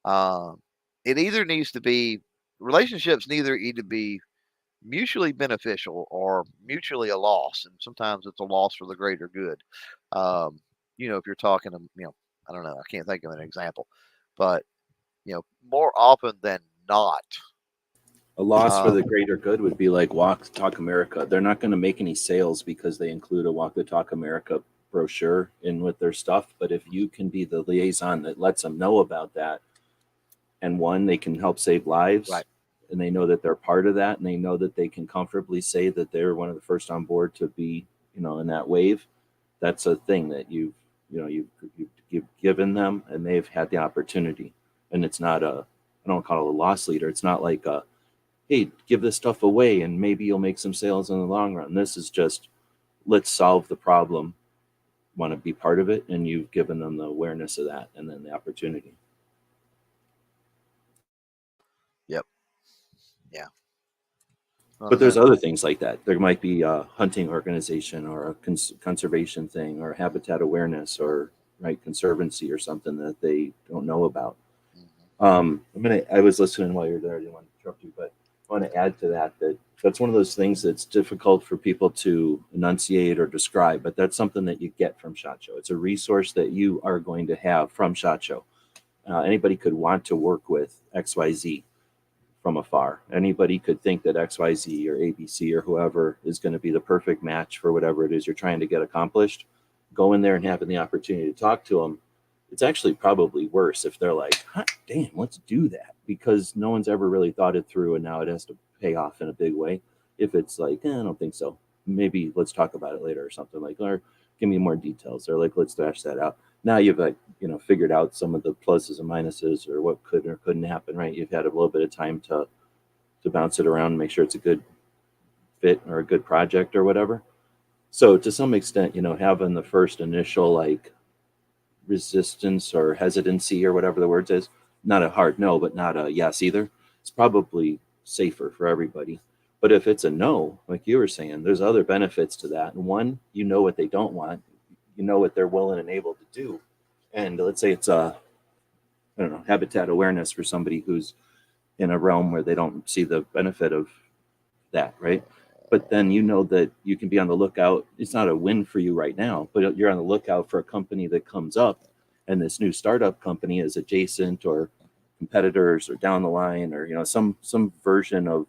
Um, it either needs to be relationships neither need to be mutually beneficial or mutually a loss, and sometimes it's a loss for the greater good. Um, if you're talking, I don't know, I can't think of an example, but more often than not, A loss for um, the greater good would be like Walk the Talk America. They're not going to make any sales because they include a Walk the Talk America brochure in with their stuff. But if you can be the liaison that lets them know about that, and one, they can help save lives, right, and they know that they're part of that, and they know that they can comfortably say that they're one of the first on board to be, in that wave. That's a thing that you've given them, and they've had the opportunity. And it's not I don't call it a loss leader. It's not like hey, give this stuff away and maybe you'll make some sales in the long run. This is just, let's solve the problem, want to be part of it, and you've given them the awareness of that and then the opportunity. yep, yeah. But there's Then, other things like that. There might be a hunting organization or a conservation thing or habitat awareness or right conservancy or something that they don't know about. mhm, I was listening while you're there. I didn't want to interrupt you, but I want to add to that that's one of those things that's difficult for people to enunciate or describe, but that's something that you get from SHOT Show. It's a resource that you are going to have from SHOT Show. Anybody could want to work with XYZ from afar. Anybody could think that XYZ or ABC or whoever is going to be the perfect match for whatever it is you're trying to get accomplished. Go in there and having the opportunity to talk to them. It's actually probably worse if they're like, hot damn, let's do that, because no one's ever really thought it through and now it has to pay off in a big way. If it's like, I don't think so, maybe let's talk about it later or something, like, or give me more details, or like, let's thrash that out. Now you've figured out some of the pluses and minuses or what could or couldn't happen, right? You've had a little bit of time to bounce it around and make sure it's a good fit or a good project or whatever. So to some extent, having the first initial like resistance or hesitancy or whatever the word is, not a hard no, but not a yes either, it's probably safer for everybody. But if it's a no, like you were saying, there's other benefits to that. And one, you know what they don't want, you know what they're willing and able to do. And let's say it's a, I don't know, habitat awareness for somebody who's in a realm where they don't see the benefit of that, right? But then you know that you can be on the lookout. It's not a win for you right now, but you're on the lookout for a company that comes up, and this new startup company is adjacent or competitors or down the line, or some version of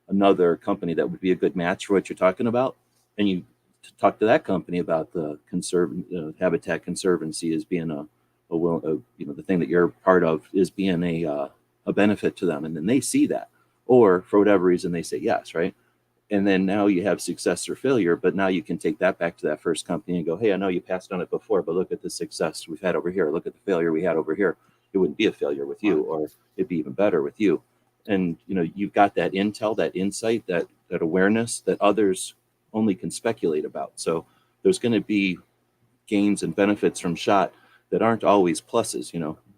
another company that would be a good match for what you're talking about. And you talk to that company about the habitat conservancy as being the thing that you're part of is being a benefit to them, and then they see that, or for whatever reason they say yes, right? And then now you have success or failure, but now you can take that back to that first company and go, hey, I know you passed on it before, but look at the success we've had over here. Look at the failure we had over here. It wouldn't be a failure with you, or it'd be even better with you. And you've got that intel, that insight, that awareness that others only can speculate about. So there's going to be gains and benefits from SHOT that aren't always pluses.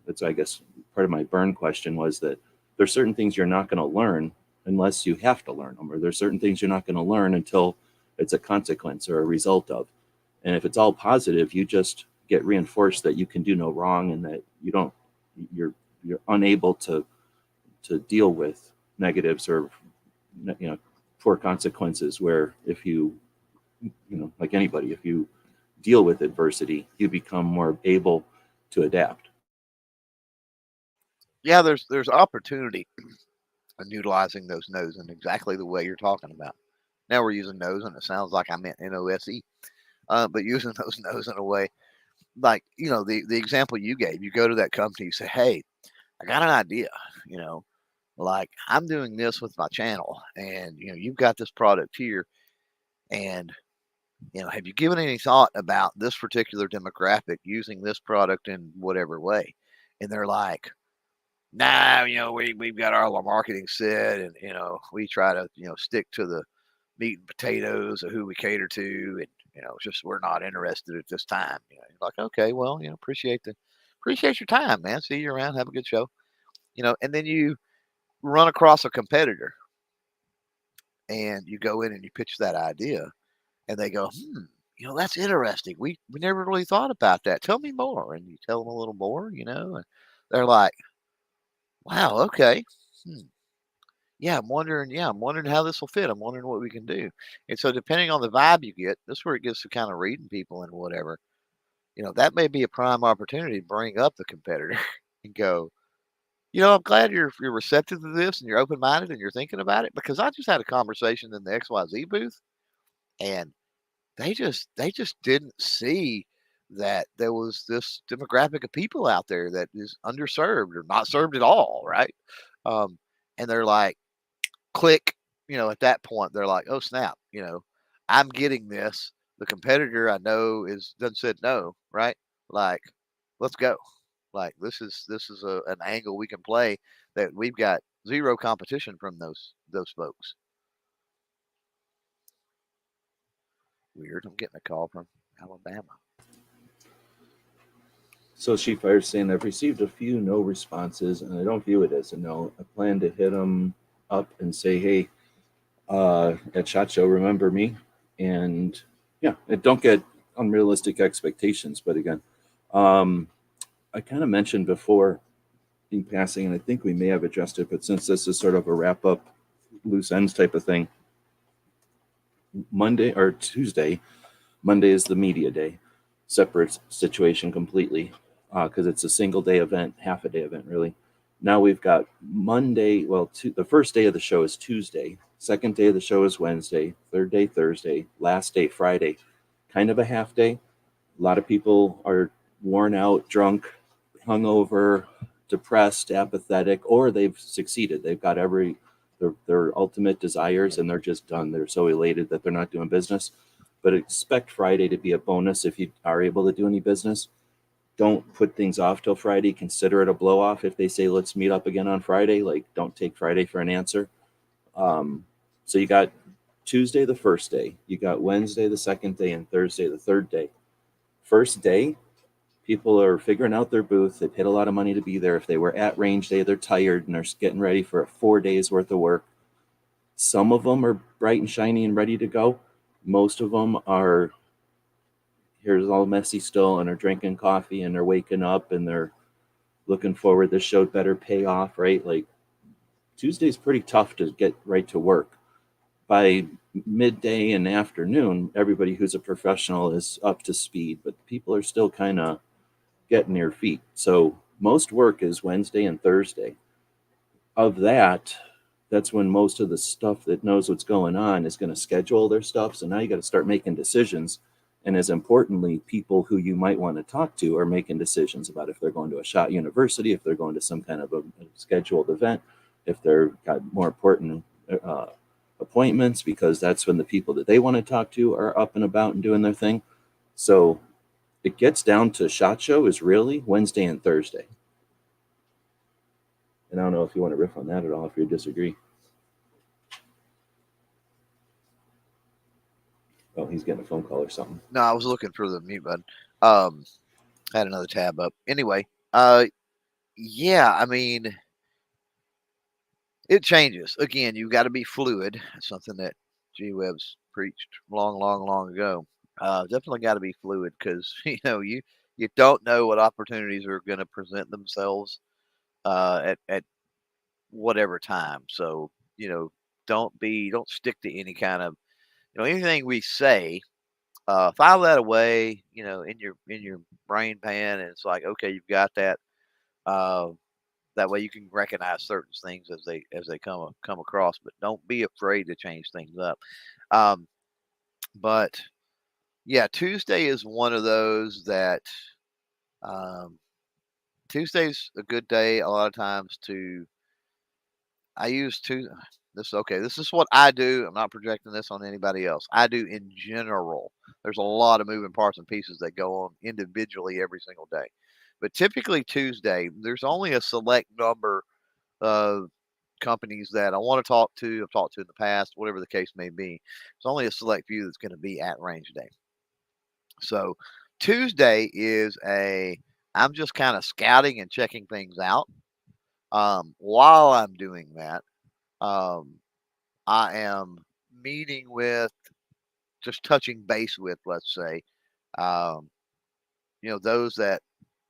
That's, I guess, part of my burn question was that there's certain things you're not going to learn unless you have to learn them, or there's certain things you're not going to learn until it's a consequence or a result of. And if it's all positive, you just get reinforced that you can do no wrong, and that you're unable to deal with negatives or poor consequences, where if you like anybody, if you deal with adversity, you become more able to adapt. yeah, there's opportunity in utilizing those no's in exactly the way you're talking about. Now we're using no's, and it sounds like I meant NOSE, but using those no's in a way like the example you gave. You go to that company, you say, "Hey, I got an idea. You know, like I'm doing this with my channel, and you've got this product here, and have you given any thought about this particular demographic using this product in whatever way?" And they're like, "Nah, we've got our marketing set, and we try to stick to the meat and potatoes of who we cater to, and it's just we're not interested at this time. You're like, okay, well, appreciate your time, man. See you around. Have a good show. And then you run across a competitor, and you go in and you pitch that idea, and they go, that's interesting. We never really thought about that. Tell me more. And you tell them a little more, and they're like, wow, okay. I'm wondering how this will fit. I'm wondering what we can do. And so depending on the vibe you get, that's where it gets to kind of reading people and whatever. That may be a prime opportunity to bring up the competitor and go, I'm glad you're receptive to this and you're open minded and you're thinking about it, because I just had a conversation in the XYZ booth, and they just didn't see that there was this demographic of people out there that is underserved or not served at all, right? And they're like, click, at that point, they're like, oh snap, I'm getting this. The competitor I know done said no, right? Like, let's go. Like, this is an angle we can play that we've got zero competition from those folks. Weird. I'm getting a call from Alabama. So Sheepfire's saying, I've received a few no responses, and I don't view it as a no. I plan to hit them up and say, hey, at SHOT Show, remember me? And don't get unrealistic expectations. But again, I kind of mentioned before in passing, and I think we may have addressed it, but since this is sort of a wrap up, loose ends type of thing, Monday or Tuesday, Monday is the media day, separate situation completely, because it's a single day event, half a day event really. Now we've got Monday. Well, the first day of the show is Tuesday. Second day of the show is Wednesday. Third day, Thursday. Last day, Friday. Kind of a half day. A lot of people are worn out, drunk, hungover, depressed, apathetic, or they've succeeded. They've got their ultimate desires, and they're just done. They're so elated that they're not doing business. But expect Friday to be a bonus if you are able to do any business. Don't put things off till Friday. Consider it a blow off. If they say, let's meet up again on Friday, like, don't take Friday for an answer. So you got Tuesday, the first day, you got Wednesday, the second day, and Thursday, the third day. First day, people are figuring out their booth. They paid a lot of money to be there. If they were at range day, they're tired and they're getting ready for 4 days worth of work. Some of them are bright and shiny and ready to go. Most of them are, here's all messy still, and are drinking coffee and they're waking up and they're looking forward. This show better pay off, right? Like, Tuesday's pretty tough to get right to work. By midday and afternoon, everybody who's a professional is up to speed, but people are still kind of getting their feet. So most work is Wednesday and Thursday. Of that, that's when most of the stuff that knows what's going on is going to schedule their stuff. So now you got to start making decisions. And as importantly, people who you might want to talk to are making decisions about if they're going to a SHOT University, if they're going to some kind of a scheduled event, if they're got more important appointments, because that's when the people that they want to talk to are up and about and doing their thing. So it gets down to SHOT Show is really Wednesday and Thursday. And I don't know if you want to riff on that at all, if you disagree. Oh, he's getting a phone call or something. No, I was looking for the mute button. Had another tab up. Anyway, yeah, I mean, it changes. Again, you've got to be fluid. It's something that G Webb's preached long ago. Definitely got to be fluid, because you don't know what opportunities are going to present themselves at whatever time. So don't stick to any kind of anything we say. File that away, in your brain pan, and it's like, okay, you've got that. That way you can recognize certain things as they come across, but don't be afraid to change things up. But yeah, Tuesday is one of those that Tuesday's a good day a lot of times I use this is what I do. I'm not projecting this on anybody else. I do in general. There's a lot of moving parts and pieces that go on individually every single day. But typically Tuesday, there's only a select number of companies that I want to talk to, I've talked to in the past, whatever the case may be. It's only a select few that's going to be at range day. So Tuesday is I'm just kind of scouting and checking things out. While I'm doing that, um, I am meeting with, just touching base with, let's say, um, those that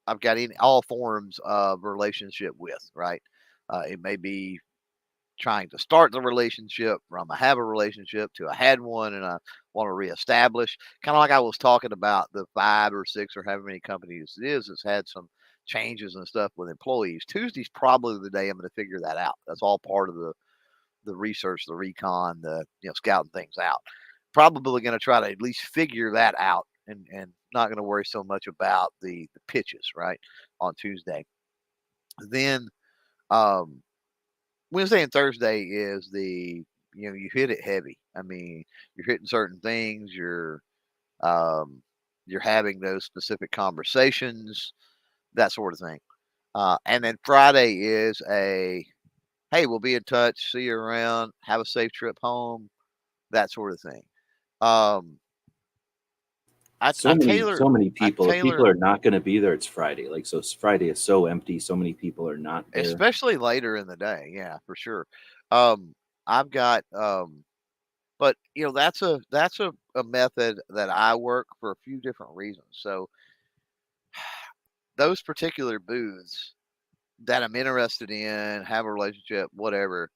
I've got in all forms of relationship with, right? It may be trying to start the relationship from I have a relationship to I had one and I want to reestablish. Kind of like I was talking about the 5 or 6 or however many companies it is that's had some changes and stuff with employees. Tuesday's probably the day I'm going to figure that out. That's all part of the research, the recon, the scouting things out. Probably going to try to at least figure that out and not going to worry so much about the pitches, right, on Tuesday. Then um Wednesday and Thursday is you hit it heavy. I mean, you're hitting certain things, um you're having those specific conversations, that sort of thing. And then Friday is hey, we'll be in touch, see you around, have a safe trip home, that sort of thing. Um I, So I many, tailor so many I people. If people tailor are not going to be there, it's Friday. Like, so Friday is so empty. So many people are not there. especially later in the day, yeah, for sure. Um I've got But, that's a method that I work for a few different reasons. So those particular booths that I'm interested in, have a relationship, whatever,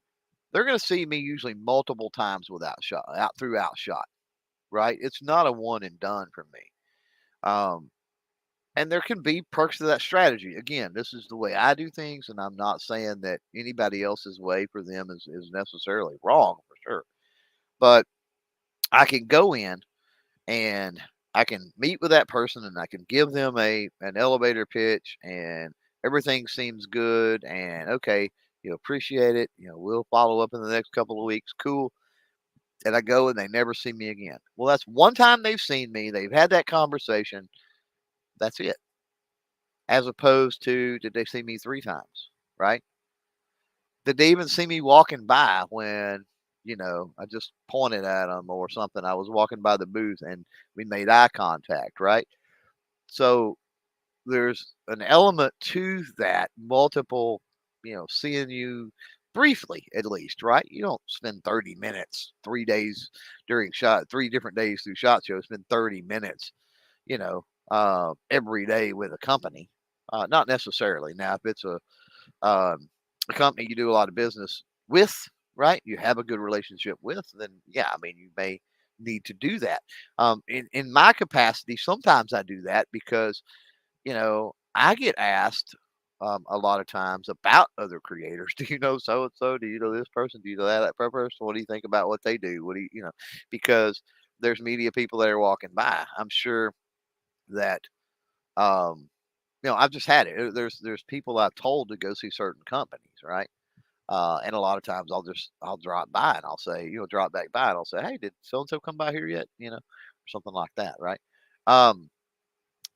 they're going to see me usually multiple times throughout shot, right? It's not a one and done for me. Um, and there can be perks to that strategy. Again, this is the way I do things, and I'm not saying that anybody else's way for them is necessarily wrong for sure. But I can go in and I can meet with that person and I can give them an elevator pitch and everything seems good and okay, appreciate it. We'll follow up in the next couple of weeks. Cool. And I go and they never see me again. Well, that's one time they've seen me, they've had that conversation. That's it. As opposed to, did they see me 3 times? Right? Did they even see me walking by when, I just pointed at them or something? I was walking by the booth and we made eye contact, right? So there's an element to that multiple, seeing you briefly at least, right? You don't spend 30 minutes, 3 days during shot, 3 different days through shot show, spend 30 minutes, every day with a company. Not necessarily. Now, if it's a company you do a lot of business with, right? You have a good relationship with, then yeah, I mean, you may need to do that. In my capacity, sometimes I do that because I get asked a lot of times about other creators. Do you know so and so? Do you know this person? Do you know that person? What do you think about what they do? What do you? Because there's media people that are walking by. I'm sure that um, I've just had it. There's people I've told to go see certain companies, right? And a lot of times I'll drop by and I'll say, drop back by and I'll say, hey, did so and so come by here yet? Or something like that, right? Um,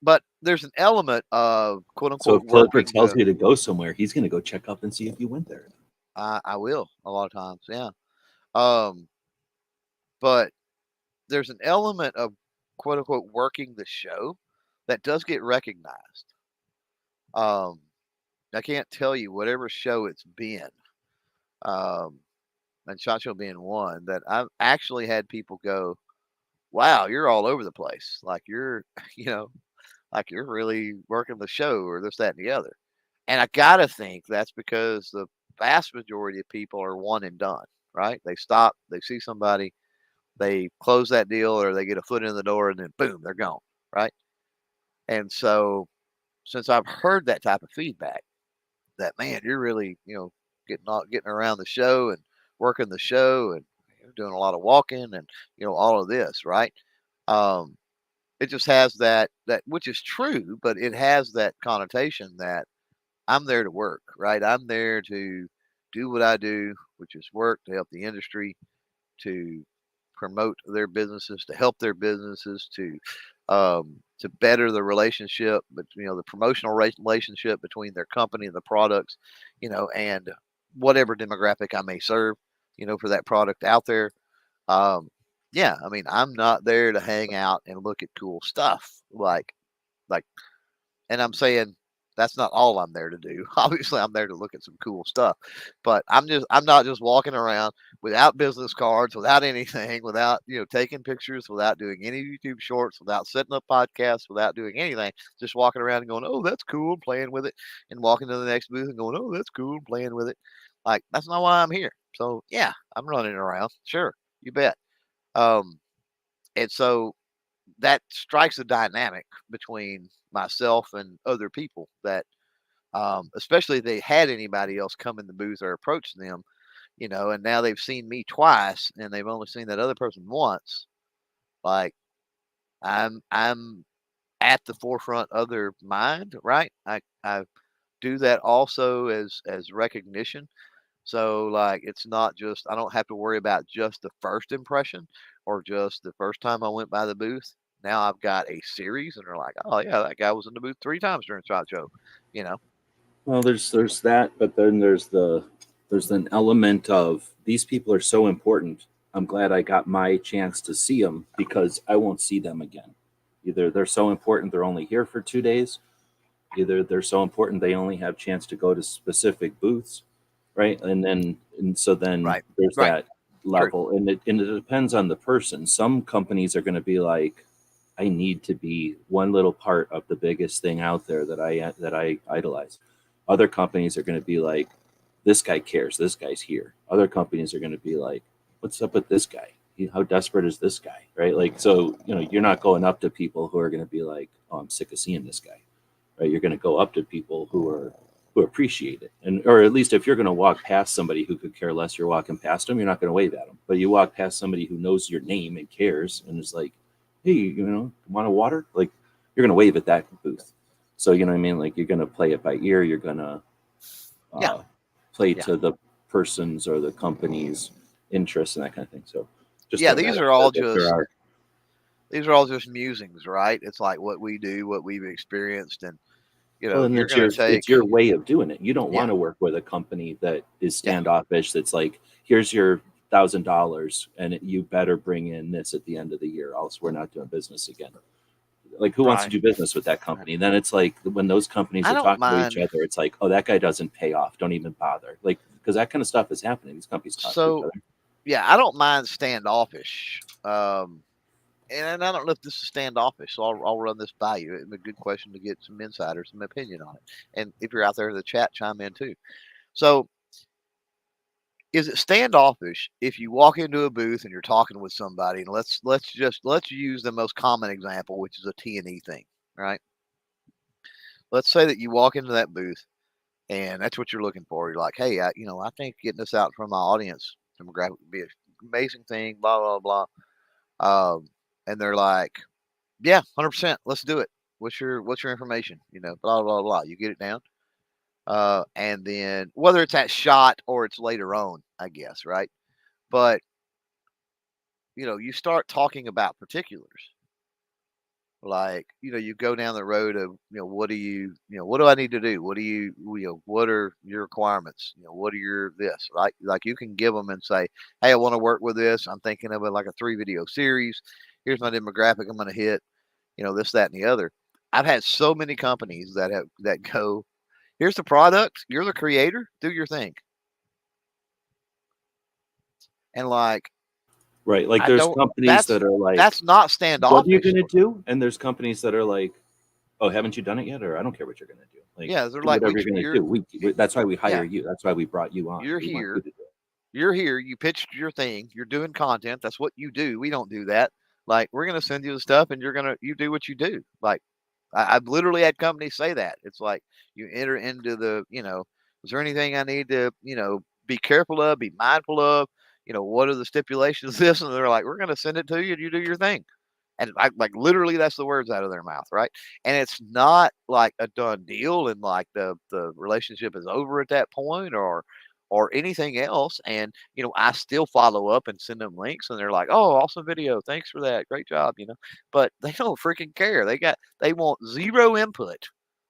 but there's an element of quote So unquote if Clipper working tells you to go somewhere, he's going to go check up and see if you went there. I will a lot of times, yeah. Um, but there's an element of quote unquote working the show that does get recognized. Um, I can't tell you whatever show it's been, um, and SHOT Show being one, that I've actually had people go, "Wow, you're all over the place. Like you're, you know, like you're really working the show, or this, that, and the other." And I gotta think that's because the vast majority of people are one and done, right? They stop, they see somebody, they close that deal, or they get a foot in the door, and then boom, they're gone, right? And so, since I've heard that type of feedback, that man, you're really, getting around the show and working the show, and you're doing a lot of walking, and all of this, right? Um, it just has that which is true, but it has that connotation that I'm there to work, right? I'm there to do what I do, which is work to help the industry, to promote their businesses, to help their businesses, to better the relationship, but the promotional relationship between their company and the products, and whatever demographic I may serve, for that product out there. Um, yeah, I mean, I'm not there to hang out and look at cool stuff. Like, and I'm saying that's not all I'm there to do. Obviously, I'm there to look at some cool stuff, but I'm not just walking around without business cards, without anything, without taking pictures, without doing any YouTube shorts, without setting up podcasts, without doing anything. Just walking around and going, "Oh, that's cool," and playing with it, and walking to the next booth and going, "Oh, that's cool," and playing with it. Like that's not why I'm here. So yeah, I'm running around. Sure, you bet. Um, and so that strikes a dynamic between myself and other people that especially if they had anybody else come in the booth or approach them, and now they've seen me twice and they've only seen that other person once. Like I'm at the forefront of their mind, right? I do that also as recognition. So like it's not just I don't have to worry about just the first impression or just the first time I went by the booth. Now I've got a series and they're like, "Oh yeah, that guy was in the booth 3 times during SHOT Show." You know. Well, there's that, but then there's an element of these people are so important. I'm glad I got my chance to see them because I won't see them again. Either they're so important they're only here for 2 days, either they're so important they only have chance to go to specific booths, right? And so then Right. there's Right. that level, and it depends on the person. Some companies are going to be like, I need to be one little part of the biggest thing out there that I idolize. Other companies are going to be like, this guy cares. This guy's here. Other companies are going to be like, what's up with this guy? How desperate is this guy? Right? Like, so, you're not going up to people who are going to be like, oh, I'm sick of seeing this guy. Right? You're going to go up to people who appreciate it. And, or at least if you're going to walk past somebody who could care less, you're walking past them, you're not going to wave at them. But you walk past somebody who knows your name and cares and is like, hey, want a water? Like, you're going to wave at that booth. So, you know what I mean? Like, you're going to play it by ear. You're going to play Yeah. to the person's or the company's interests and that kind of thing. So, just Yeah, throwing these that are out all there, that just there are. these are all just musings, right? It's like what we do, what we've experienced, and Well, and you're gonna take it's your way of doing it. You don't yeah, want to work with a company that is yeah, standoffish. That's like, here's your $1,000, and you better bring in this at the end of the year, else we're not doing business again. Like, who wants to right. do business with that company? And then it's like when those companies I are don't talking to each mind. other, it's like, oh, that guy doesn't pay off. Don't even bother. Like, because that kind of stuff is happening. These companies talk to each So other. yeah, I don't mind standoffish. And I don't know if this is standoffish, so I'll run this by you. It's a good question to get some insider, some opinion on it. And if you're out there in the chat, chime in too. So is it standoffish if you walk into a booth and you're talking with somebody, and let's use the most common example, which is a T&E thing, right? Let's say that you walk into that booth and that's what you're looking for. You're like, hey, I think getting this out from my audience demographic would be an amazing thing, blah blah blah. And they're like, yeah, 100%, let's do it. What's your information? Blah blah blah. You get it down. And then whether it's at shot or it's later on, I guess, right? But you start talking about particulars. Like, you go down the road of, what do I need to do? What are your requirements? What are your this, right? Like you can give them and say, hey, I want to work with this. I'm thinking of it like a 3-video series. Here's my demographic. I'm going to hit, this, that, and the other. I've had so many companies that go, here's the product. You're the creator. Do your thing. And like, Right. Like, I there's don't, companies that's, that are like, that's not what are you standoffish. going to do? And there's companies that are like, oh, haven't you done it yet? Or I don't care what you're going to do. Like, Yeah. They're do like, whatever you're going to do. That's why we hire yeah, you. That's why we brought you on. you're We want you here. to do it. You're here, you pitched your thing, you're doing content, that's what you do. We don't do that. Like, we're gonna send you the stuff and you do what you do. Like, I've literally had companies say that. It's like you enter into is there anything I need to, be careful of, be mindful of? What are the stipulations of this? And they're like, we're gonna send it to you and you do your thing. And like literally that's the words out of their mouth, right? And it's not like a done deal and like the relationship is over at that point or anything else. And I still follow up and send them links and they're like, oh, awesome video. Thanks for that. Great job, But they don't freaking care. They want zero input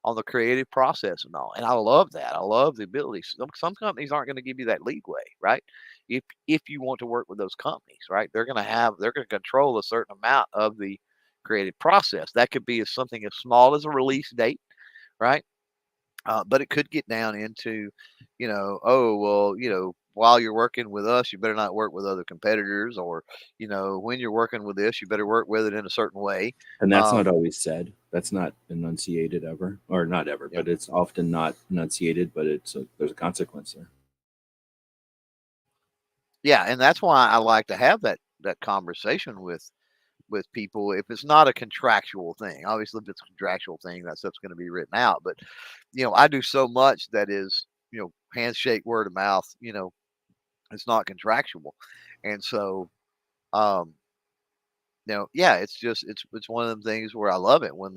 on the creative process and all. And I love that. I love the ability. Some companies aren't going to give you that leeway, right? If you want to work with those companies, right? They're going to control a certain amount of the creative process. That could be something as small as a release date, right? But it could get down into, oh, well, while you're working with us, you better not work with other competitors, or, when you're working with this, you better work with it in a certain way. And that's not always said. That's not enunciated ever, or not ever, Yeah. but it's often not enunciated, but there's a consequence there. Yeah, and that's why I like to have that conversation with people if it's not a contractual thing. Obviously, if it's a contractual thing, that stuff's going to be written out. But I do so much that is handshake, word of mouth. It's not contractual, and so yeah, it's one of them things where I love it when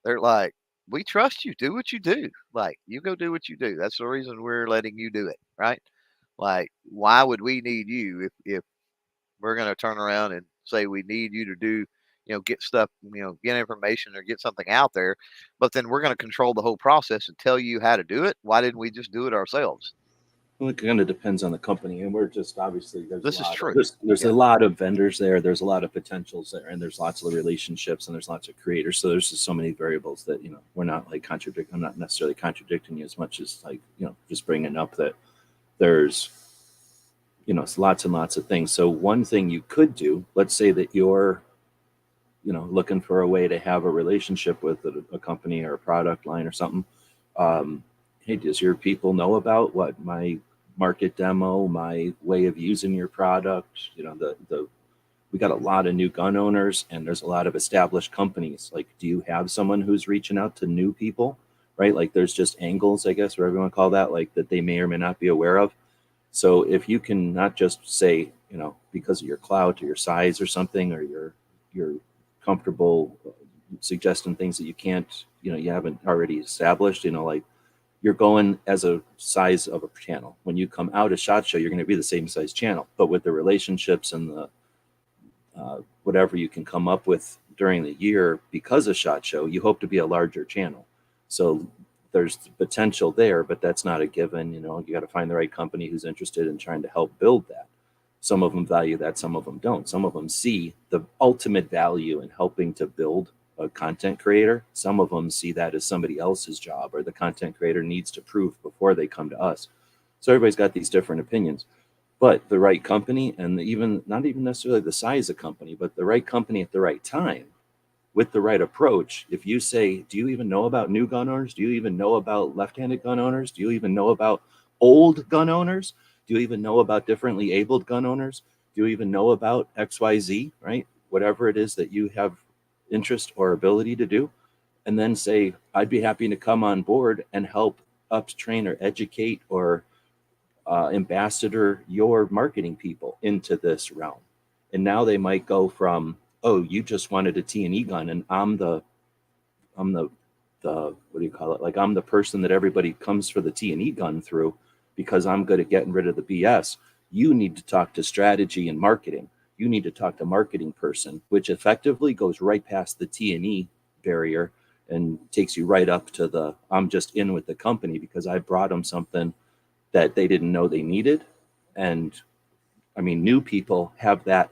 they're like, we trust you, do what you do. Like, you go do what you do. That's the reason we're letting you do it, right? Like, why would we need you if we're going to turn around and say we need you to do, get stuff, get information or get something out there, but then we're going to control the whole process and tell you how to do it? Why didn't we just do it ourselves? Well, it kind of depends on the company, and we're just obviously This is true. There's Yeah. a lot of vendors there. There's a lot of potentials there, and there's lots of relationships, and there's lots of creators. So there's just so many variables that we're not like contradicting. I'm not necessarily contradicting you as much as like just bringing up that there's lots and lots of things. So one thing you could do, let's say that you're looking for a way to have a relationship with a company or a product line or something. Hey, does your people know about what my market demo, my way of using your product? We got a lot of new gun owners, and there's a lot of established companies. Like, do you have someone who's reaching out to new people, right? Like, there's just angles, I guess, whatever you want to call that, like that they may or may not be aware of. So if you can not just say, because of your clout or your size or something, or you're comfortable suggesting things that you can't, you haven't already established, like you're going as a size of a channel. When you come out of SHOT Show, you're going to be the same size channel, but with the relationships and the whatever you can come up with during the year because of SHOT Show, you hope to be a larger channel. So there's potential there, but that's not a given. You got to find the right company who's interested in trying to help build that. Some of them value that, some of them don't. Some of them see the ultimate value in helping to build a content creator. Some of them see that as somebody else's job, or the content creator needs to prove before they come to us. So everybody's got these different opinions. But the right company, and not even necessarily the size of company, but the right company at the right time with the right approach. If you say, do you even know about new gun owners? Do you even know about left-handed gun owners? Do you even know about old gun owners? Do you even know about differently abled gun owners? Do you even know about XYZ, right? Whatever it is that you have interest or ability to do. And then say, I'd be happy to come on board and help up train or educate or ambassador your marketing people into this realm. And now they might go from, oh, you just wanted a T&E gun, and I'm the what do you call it? Like, I'm the person that everybody comes for the T&E gun through because I'm good at getting rid of the BS. You need to talk to strategy and marketing. You need to talk to marketing person, which effectively goes right past the T&E barrier and takes you right up to the, I'm just in with the company because I brought them something that they didn't know they needed. And I mean, new people have that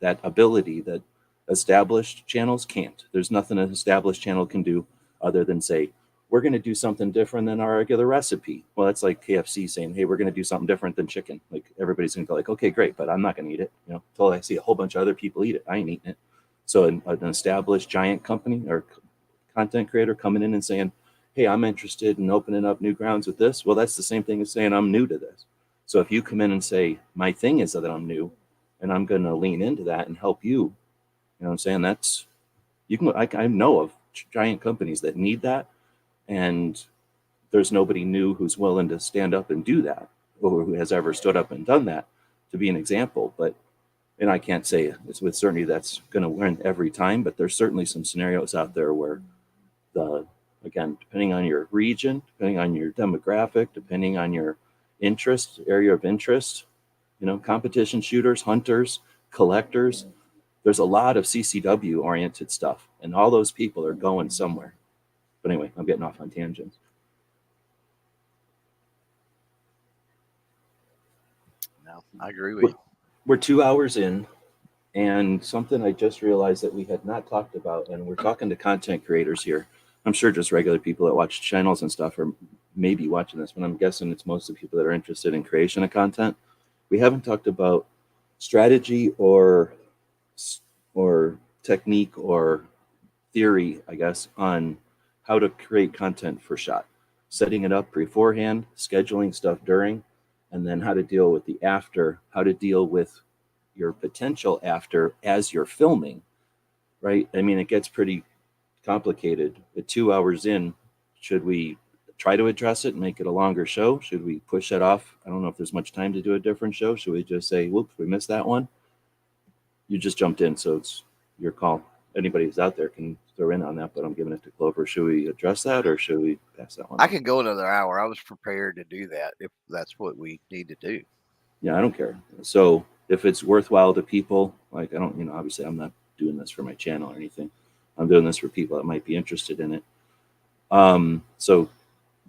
ability that established channels can't. There's nothing an established channel can do other than say, we're going to do something different than our regular recipe. Well, that's like KFC saying, hey, we're going to do something different than chicken. Like, everybody's going to go like, okay, great, but I'm not going to eat it. Until I see a whole bunch of other people eat it, I ain't eating it. So an established giant company or content creator coming in and saying, hey, I'm interested in opening up new grounds with this. Well, that's the same thing as saying I'm new to this. So if you come in and say, my thing is that I'm new and I'm going to lean into that and help you, what I'm saying? That's, you can, I know of giant companies that need that. And there's nobody new who's willing to stand up and do that, or who has ever stood up and done that to be an example. But, and I can't say it's with certainty that's going to win every time, but there's certainly some scenarios out there where again, depending on your region, depending on your demographic, depending on your interest, area of interest, competition shooters, hunters, collectors, there's a lot of CCW oriented stuff, and all those people are going somewhere. But anyway, I'm getting off on tangents. No, I agree with you. We're 2 hours in, and something I just realized that we had not talked about, and we're talking to content creators here. I'm sure just regular people that watch channels and stuff are maybe watching this, but I'm guessing it's mostly people that are interested in creation of content. We haven't talked about strategy or technique or theory, I guess, on how to create content for SHOT. Setting it up beforehand, scheduling stuff during, and then how to deal with the after, how to deal with your potential after as you're filming, right? I mean, it gets pretty complicated. At 2 hours in, should we try to address it and make it a longer show? Should we push that off? I don't know if there's much time to do a different show. Should we just say, whoops, we missed that one? You just jumped in, so it's your call. Anybody who's out there can throw in on that, but I'm giving it to Clover. Should we address that, or should we pass that one? I can go another hour. I was prepared to do that if that's what we need to do. Yeah, I don't care. So if it's worthwhile to people, like, I don't, obviously I'm not doing this for my channel or anything. I'm doing this for people that might be interested in it. So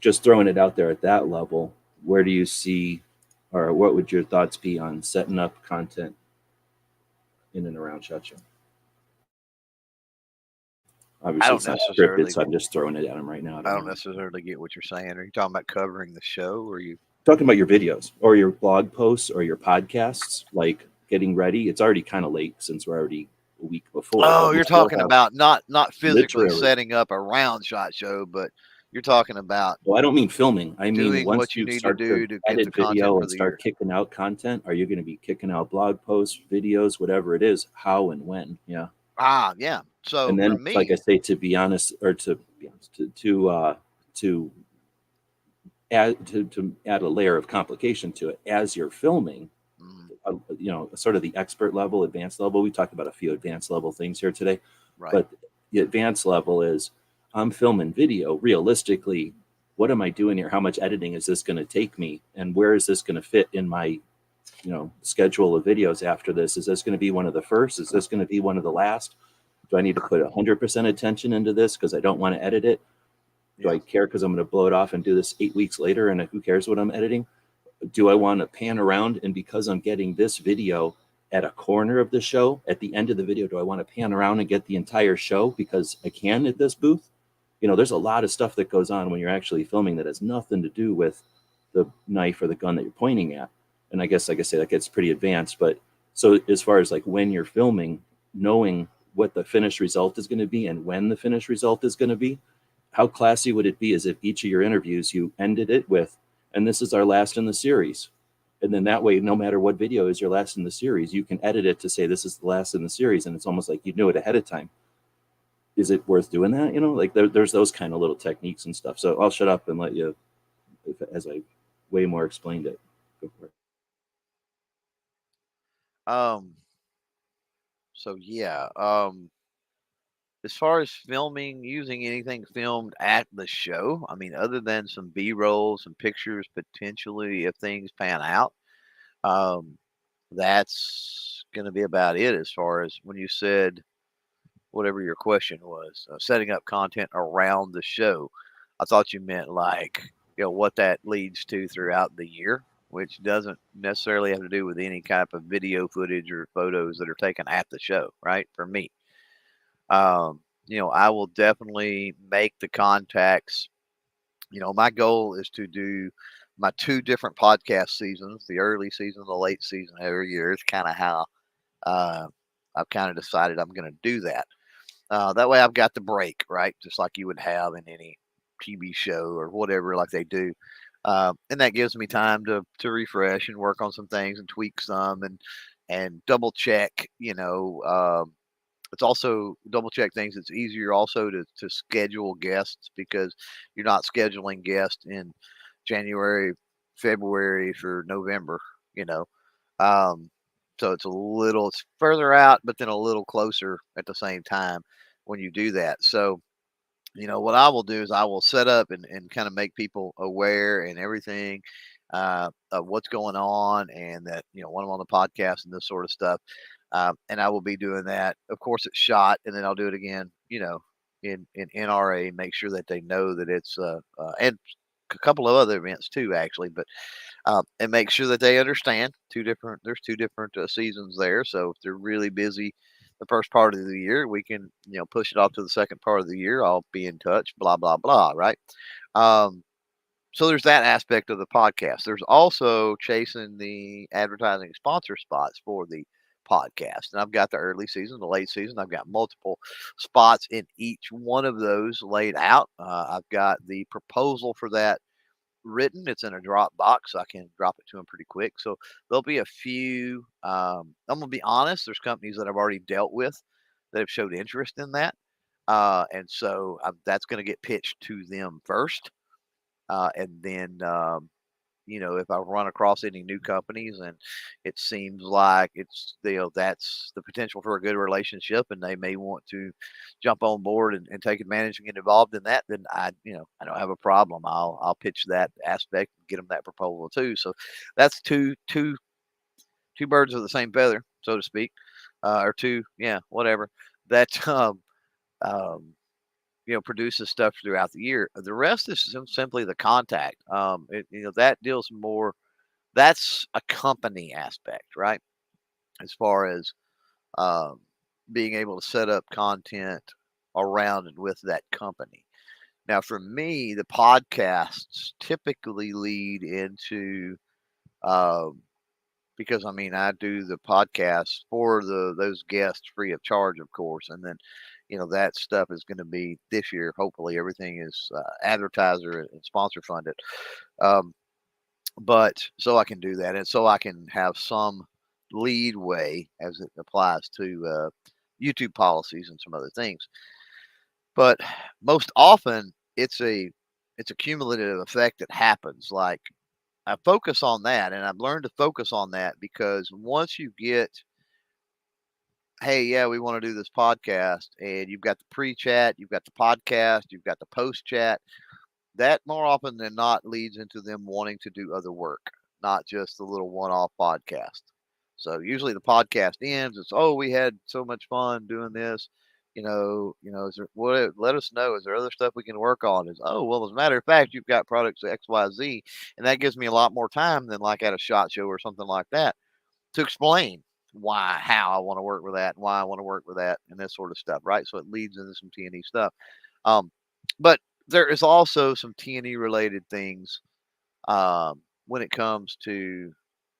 just throwing it out there at that level, where do you see, or what would your thoughts be on setting up content in and around SHOT Show? Obviously, it's not scripted, so I'm just throwing it at him right now. I don't necessarily get what you're saying. Are you talking about covering the show, or are you talking about your videos or your blog posts or your podcasts, like getting ready? It's already kind of late since we're already a week before. Oh, you're talking about not physically setting up around SHOT Show, but you're talking about. Well, I don't mean filming. I mean once what you need to do to edit video and start kicking out content. Are you going to be kicking out blog posts, videos, whatever it is? How and when? Yeah. Yeah. So and then, for me, like I say, to be honest, or to add a layer of complication to it as you're filming, sort of the expert level, advanced level. We talked about a few advanced level things here today, right? But the advanced level is I'm filming video. Realistically, what am I doing here? How much editing is this going to take me? And where is this going to fit in my, schedule of videos after this? Is this going to be one of the first? Is this going to be one of the last? Do I need to put 100% attention into this because I don't want to edit it? Do I care because I'm going to blow it off and do this 8 weeks later and who cares what I'm editing? Do I want to pan around, and because I'm getting this video at a corner of the show, at the end of the video, do I want to pan around and get the entire show because I can at this booth? There's a lot of stuff that goes on when you're actually filming that has nothing to do with the knife or the gun that you're pointing at. And I guess, like I say, that gets pretty advanced. But so as far as like when you're filming, knowing what the finished result is going to be and when the finished result is going to be, how classy would it be as if each of your interviews you ended it with, and this is our last in the series. And then that way, no matter what video is your last in the series, you can edit it to say this is the last in the series. And it's almost like you knew it ahead of time. Is it worth doing that? Like there's those kind of little techniques and stuff. So I'll shut up and let you, as I way more explained it. Go for it. So yeah. As far as filming, using anything filmed at the show, I mean, other than some B-rolls and pictures potentially if things pan out, that's going to be about it as far as when you said whatever your question was, setting up content around the show. I thought you meant like, what that leads to throughout the year, which doesn't necessarily have to do with any type of video footage or photos that are taken at the show, right? For me. I will definitely make the contacts. My goal is to do my 2 different podcast seasons, the early season, the late season every year. It's kind of how I've kind of decided I'm going to do that. That way I've got the break, right? Just like you would have in any TV show or whatever like they do. And that gives me time to refresh and work on some things and tweak some and double check, it's also double check things. It's easier also to schedule guests because you're not scheduling guests in January, February for November, so it's further out, but then a little closer at the same time when you do that. So, what I will do is I will set up and kind of make people aware and everything of what's going on and that, when I'm on the podcast and this sort of stuff. And I will be doing that. Of course, it's SHOT, and then I'll do it again, in NRA, make sure that they know that it's and a couple of other events too, actually, but and make sure that they understand there's two different seasons there. So if they're really busy the first part of the year, we can, push it off to the second part of the year. I'll be in touch, blah, blah, blah. Right. Um, so there's that aspect of the podcast. There's also chasing the advertising sponsor spots for the podcast. And I've got the early season, the late season. I've got multiple spots in each one of those laid out. I've got the proposal for that written. It's in a Dropbox. So I can drop it to them pretty quick. So there'll be a few. I'm going to be honest. There's companies that I've already dealt with that have showed interest in that. And so that's going to get pitched to them first. And then, if I run across any new companies and it seems like that's the potential for a good relationship and they may want to jump on board and take advantage and get involved in that, then I don't have a problem. I'll pitch that aspect and get them that proposal too. So that's two birds of the same feather, so to speak, or two, yeah, whatever. That um, produces stuff throughout the year. The rest is simply the contact. That deals more. That's a company aspect, right? As far as um, being able to set up content around and with that company. Now, for me, the podcasts typically lead into um, because I do the podcast for those guests free of charge, of course, and then that stuff is going to be this year. Hopefully, everything is advertiser and sponsor funded, but so I can do that, and so I can have some leadway as it applies to YouTube policies and some other things. But most often, it's a cumulative effect that happens. Like I focus on that, and I've learned to focus on that because once you get, hey, yeah, we want to do this podcast, and you've got the pre-chat, you've got the podcast, you've got the post-chat, that more often than not leads into them wanting to do other work, not just the little one-off podcast. So usually the podcast ends. It's, oh, we had so much fun doing this. Is there what? Let us know. Is there other stuff we can work on? Is, oh, well, as a matter of fact, you've got products X, Y, Z, and that gives me a lot more time than like at a SHOT Show or something like that to explain how I want to work with that, and why I want to work with that, and this sort of stuff, right? So it leads into some T&E stuff. But there is also some T&E related things when it comes to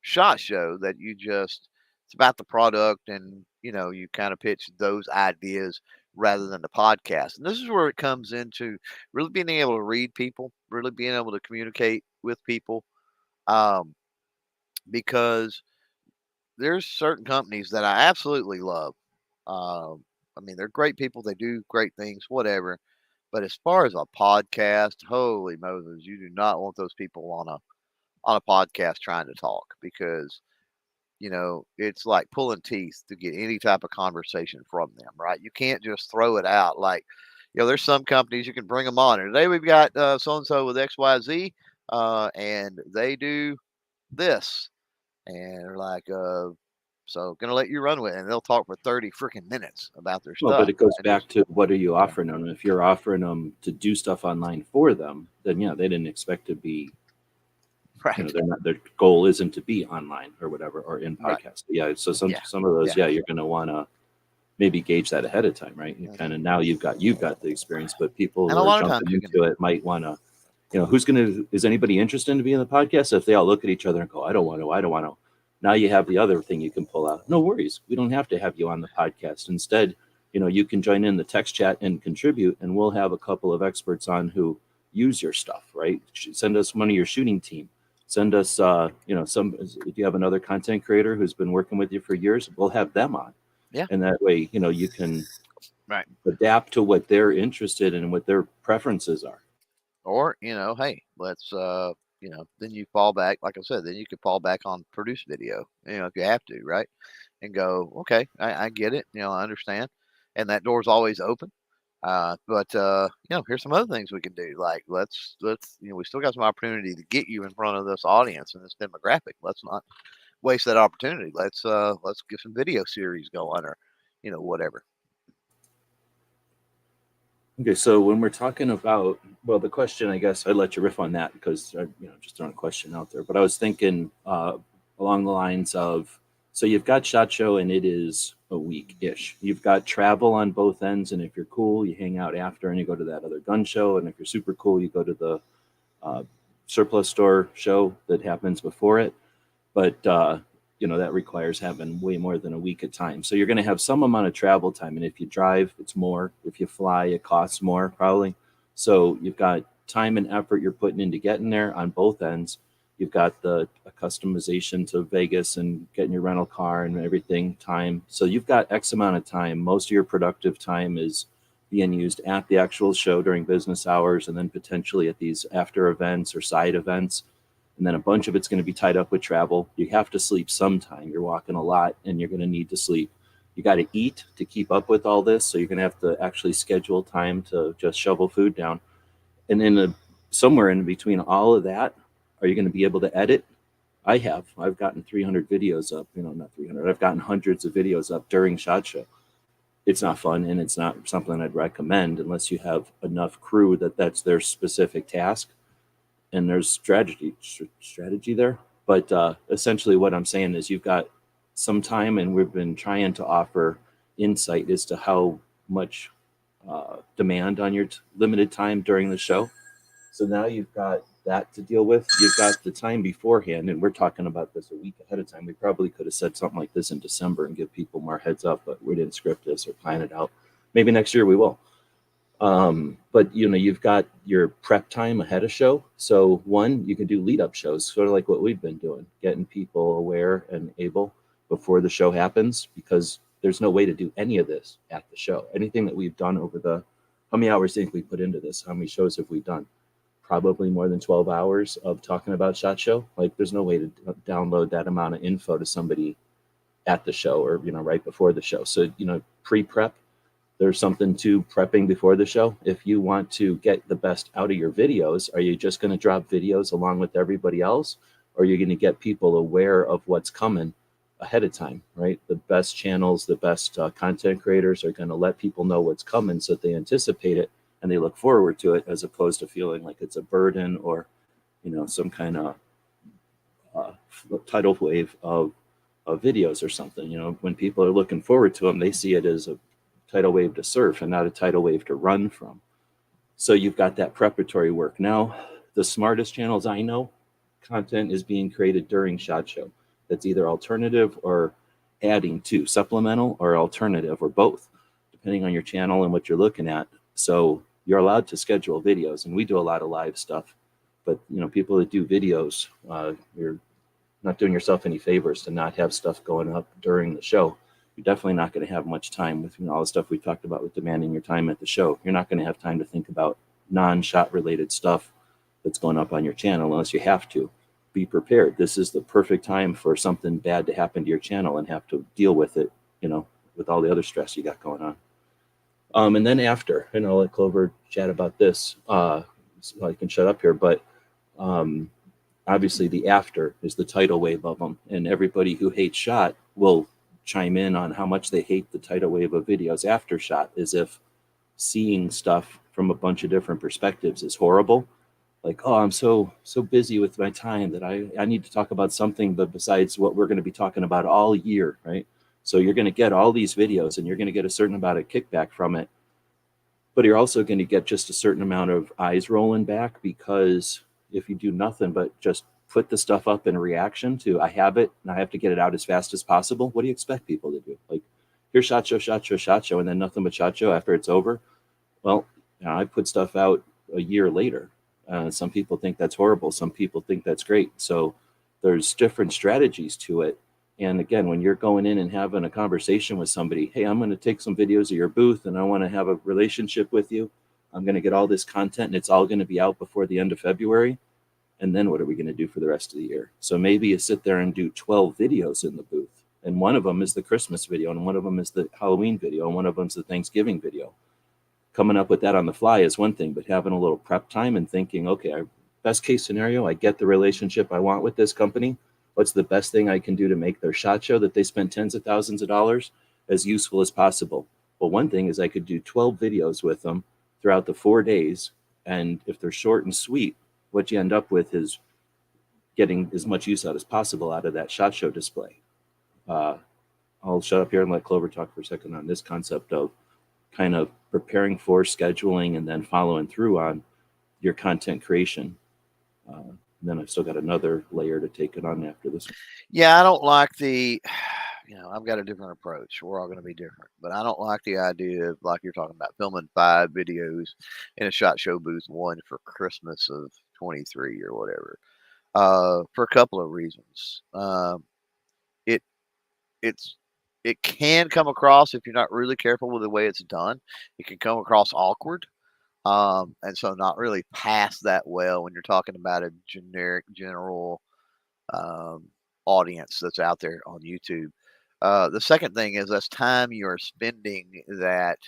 SHOT Show that it's about the product, and you kind of pitch those ideas rather than the podcast. And this is where it comes into really being able to read people, really being able to communicate with people, because there's certain companies that I absolutely love. They're great people. They do great things, whatever. But as far as a podcast, holy Moses, you do not want those people on a podcast trying to talk because it's like pulling teeth to get any type of conversation from them, right? You can't just throw it out like, there's some companies you can bring them on. And today we've got so and so with XYZ, and they do this, and they're like, so gonna let you run with it, and they'll talk for 30 freaking minutes about their Well, but stuff. it goes And back just, to what are you offering them? If you're offering them to do stuff online for them, then yeah, they didn't expect to be, right, they're not, their goal isn't to be online or whatever, or in right, podcast. Yeah. So some yeah, of those, yeah. you're going to want to maybe gauge that ahead of time, right? You kind of, now you've got the experience, but people And who a are lot of times jumping you can into it might want to, is anybody interested in being in the podcast? If they all look at each other and go, I don't want to. Now you have the other thing you can pull out. No worries. We don't have to have you on the podcast. Instead, you can join in the text chat and contribute, and we'll have a couple of experts on who use your stuff, right? Send us one of your shooting team. Send us, if you have another content creator who's been working with you for years, we'll have them on. Yeah. And that way, you can Right. adapt to what they're interested in and what their preferences are. Or, hey, let's, then you fall back, like I said, then you could fall back on produce video, if you have to, right? And go, okay, I get it, I understand. And that door's always open. But here's some other things we can do. Like let's, we still got some opportunity to get you in front of this audience and this demographic. Let's not waste that opportunity. Let's get some video series going or, whatever. Okay, so when we're talking about, well, the question, I guess I'd let you riff on that because I, just throwing a question out there. But I was thinking along the lines of, so you've got SHOT Show and it is a week-ish. You've got travel on both ends, and if you're cool, you hang out after and you go to that other gun show, and if you're super cool, you go to the uh, surplus store show that happens before it. But that requires having way more than a week at time. So you're going to have some amount of travel time, and if you drive, it's more. If you fly, it costs more probably. So you've got time and effort you're putting into getting there on both ends. You've got the customization to Vegas and getting your rental car and everything time. So you've got X amount of time. Most of your productive time is being used at the actual show during business hours, and then potentially at these after events or side events. And then a bunch of it's going to be tied up with travel. You have to sleep sometime. You're walking a lot and you're going to need to sleep. You got to eat to keep up with all this. So you're going to have to actually schedule time to just shovel food down. And then somewhere in between all of that, are you going to be able to edit? I've gotten 300 videos up, not 300. I've gotten hundreds of videos up during SHOT Show. It's not fun, and it's not something I'd recommend unless you have enough crew that's their specific task. And there's strategy there. But essentially what I'm saying is you've got some time, and we've been trying to offer insight as to how much demand on your limited time during the show. So now you've got that to deal with. You've got the time beforehand, and we're talking about this a week ahead of time. We probably could have said something like this in December and give people more heads up, but we didn't script this or plan it out. Maybe next year we will. But you've got your prep time ahead of show. So one, you can do lead up shows, sort of like what we've been doing, getting people aware and able before the show happens, because there's no way to do any of this at the show. Anything that we've done how many hours do you think we put into this? How many shows have we done? Probably more than 12 hours of talking about SHOT Show. Like there's no way to download that amount of info to somebody at the show or, right before the show. So, pre-prep, there's something to prepping before the show. If you want to get the best out of your videos, are you just going to drop videos along with everybody else? Or are you going to get people aware of what's coming ahead of time, right? The best channels, the best content creators are going to let people know what's coming so that they anticipate it and they look forward to it, as opposed to feeling like it's a burden or, some kind of tidal wave of videos or something. When people are looking forward to them, they see it as a tidal wave to surf and not a tidal wave to run from. So you've got that preparatory work. Now, the smartest channels I know, content is being created during SHOT Show. That's either alternative or adding to, supplemental or alternative, or both, depending on your channel and what you're looking at. So you're allowed to schedule videos, and we do a lot of live stuff. But people that do videos, you're not doing yourself any favors to not have stuff going up during the show. You're definitely not going to have much time with all the stuff we talked about with demanding your time at the show. You're not going to have time to think about non-shot related stuff that's going up on your channel unless you have to. Be prepared. This is the perfect time for something bad to happen to your channel and have to deal with it, with all the other stress you got going on. And then after, and I'll let Clover chat about this. So I can shut up here, but obviously the after is the tidal wave of them, and everybody who hates SHOT will chime in on how much they hate the tidal wave of videos after SHOT, as if seeing stuff from a bunch of different perspectives is horrible. Like, oh, I'm so busy with my time that I need to talk about something but besides what we're going to be talking about all year, right? So you're going to get all these videos and you're going to get a certain amount of kickback from it, but you're also going to get just a certain amount of eyes rolling back, because if you do nothing but just put the stuff up in reaction to, I have it and I have to get it out as fast as possible, what do you expect people to do? Like, here's SHOT Show, SHOT Show, SHOT Show, and then nothing but SHOT Show after it's over. Well, I put stuff out a year later. Some people think that's horrible. Some people think that's great. So there's different strategies to it. And again, when you're going in and having a conversation with somebody, hey, I'm going to take some videos of your booth and I want to have a relationship with you. I'm going to get all this content and it's all going to be out before the end of February. And then what are we going to do for the rest of the year? So maybe you sit there and do 12 videos in the booth. And one of them is the Christmas video, and one of them is the Halloween video, and one of them is the Thanksgiving video. Coming up with that on the fly is one thing, but having a little prep time and thinking, okay, best case scenario, I get the relationship I want with this company. What's the best thing I can do to make their SHOT Show that they spend tens of thousands of dollars as useful as possible? Well, one thing is I could do 12 videos with them throughout the 4 days. And if they're short and sweet, what you end up with is getting as much use out as possible out of that SHOT Show display. I'll shut up here and let Clover talk for a second on this concept of kind of preparing for, scheduling, and then following through on your content creation. Then I've still got another layer to take it on after this one. Yeah, I don't like the, I've got a different approach. We're all going to be different, but I don't like the idea of, like you're talking about, filming 5 videos in a SHOT Show booth, one for Christmas of 23 or whatever, for a couple of reasons. It it's it can come across, if you're not really careful with the way it's done, it can come across awkward. And so not really pass that well when you're talking about a general um, audience that's out there on YouTube. The second thing is that's time you're spending that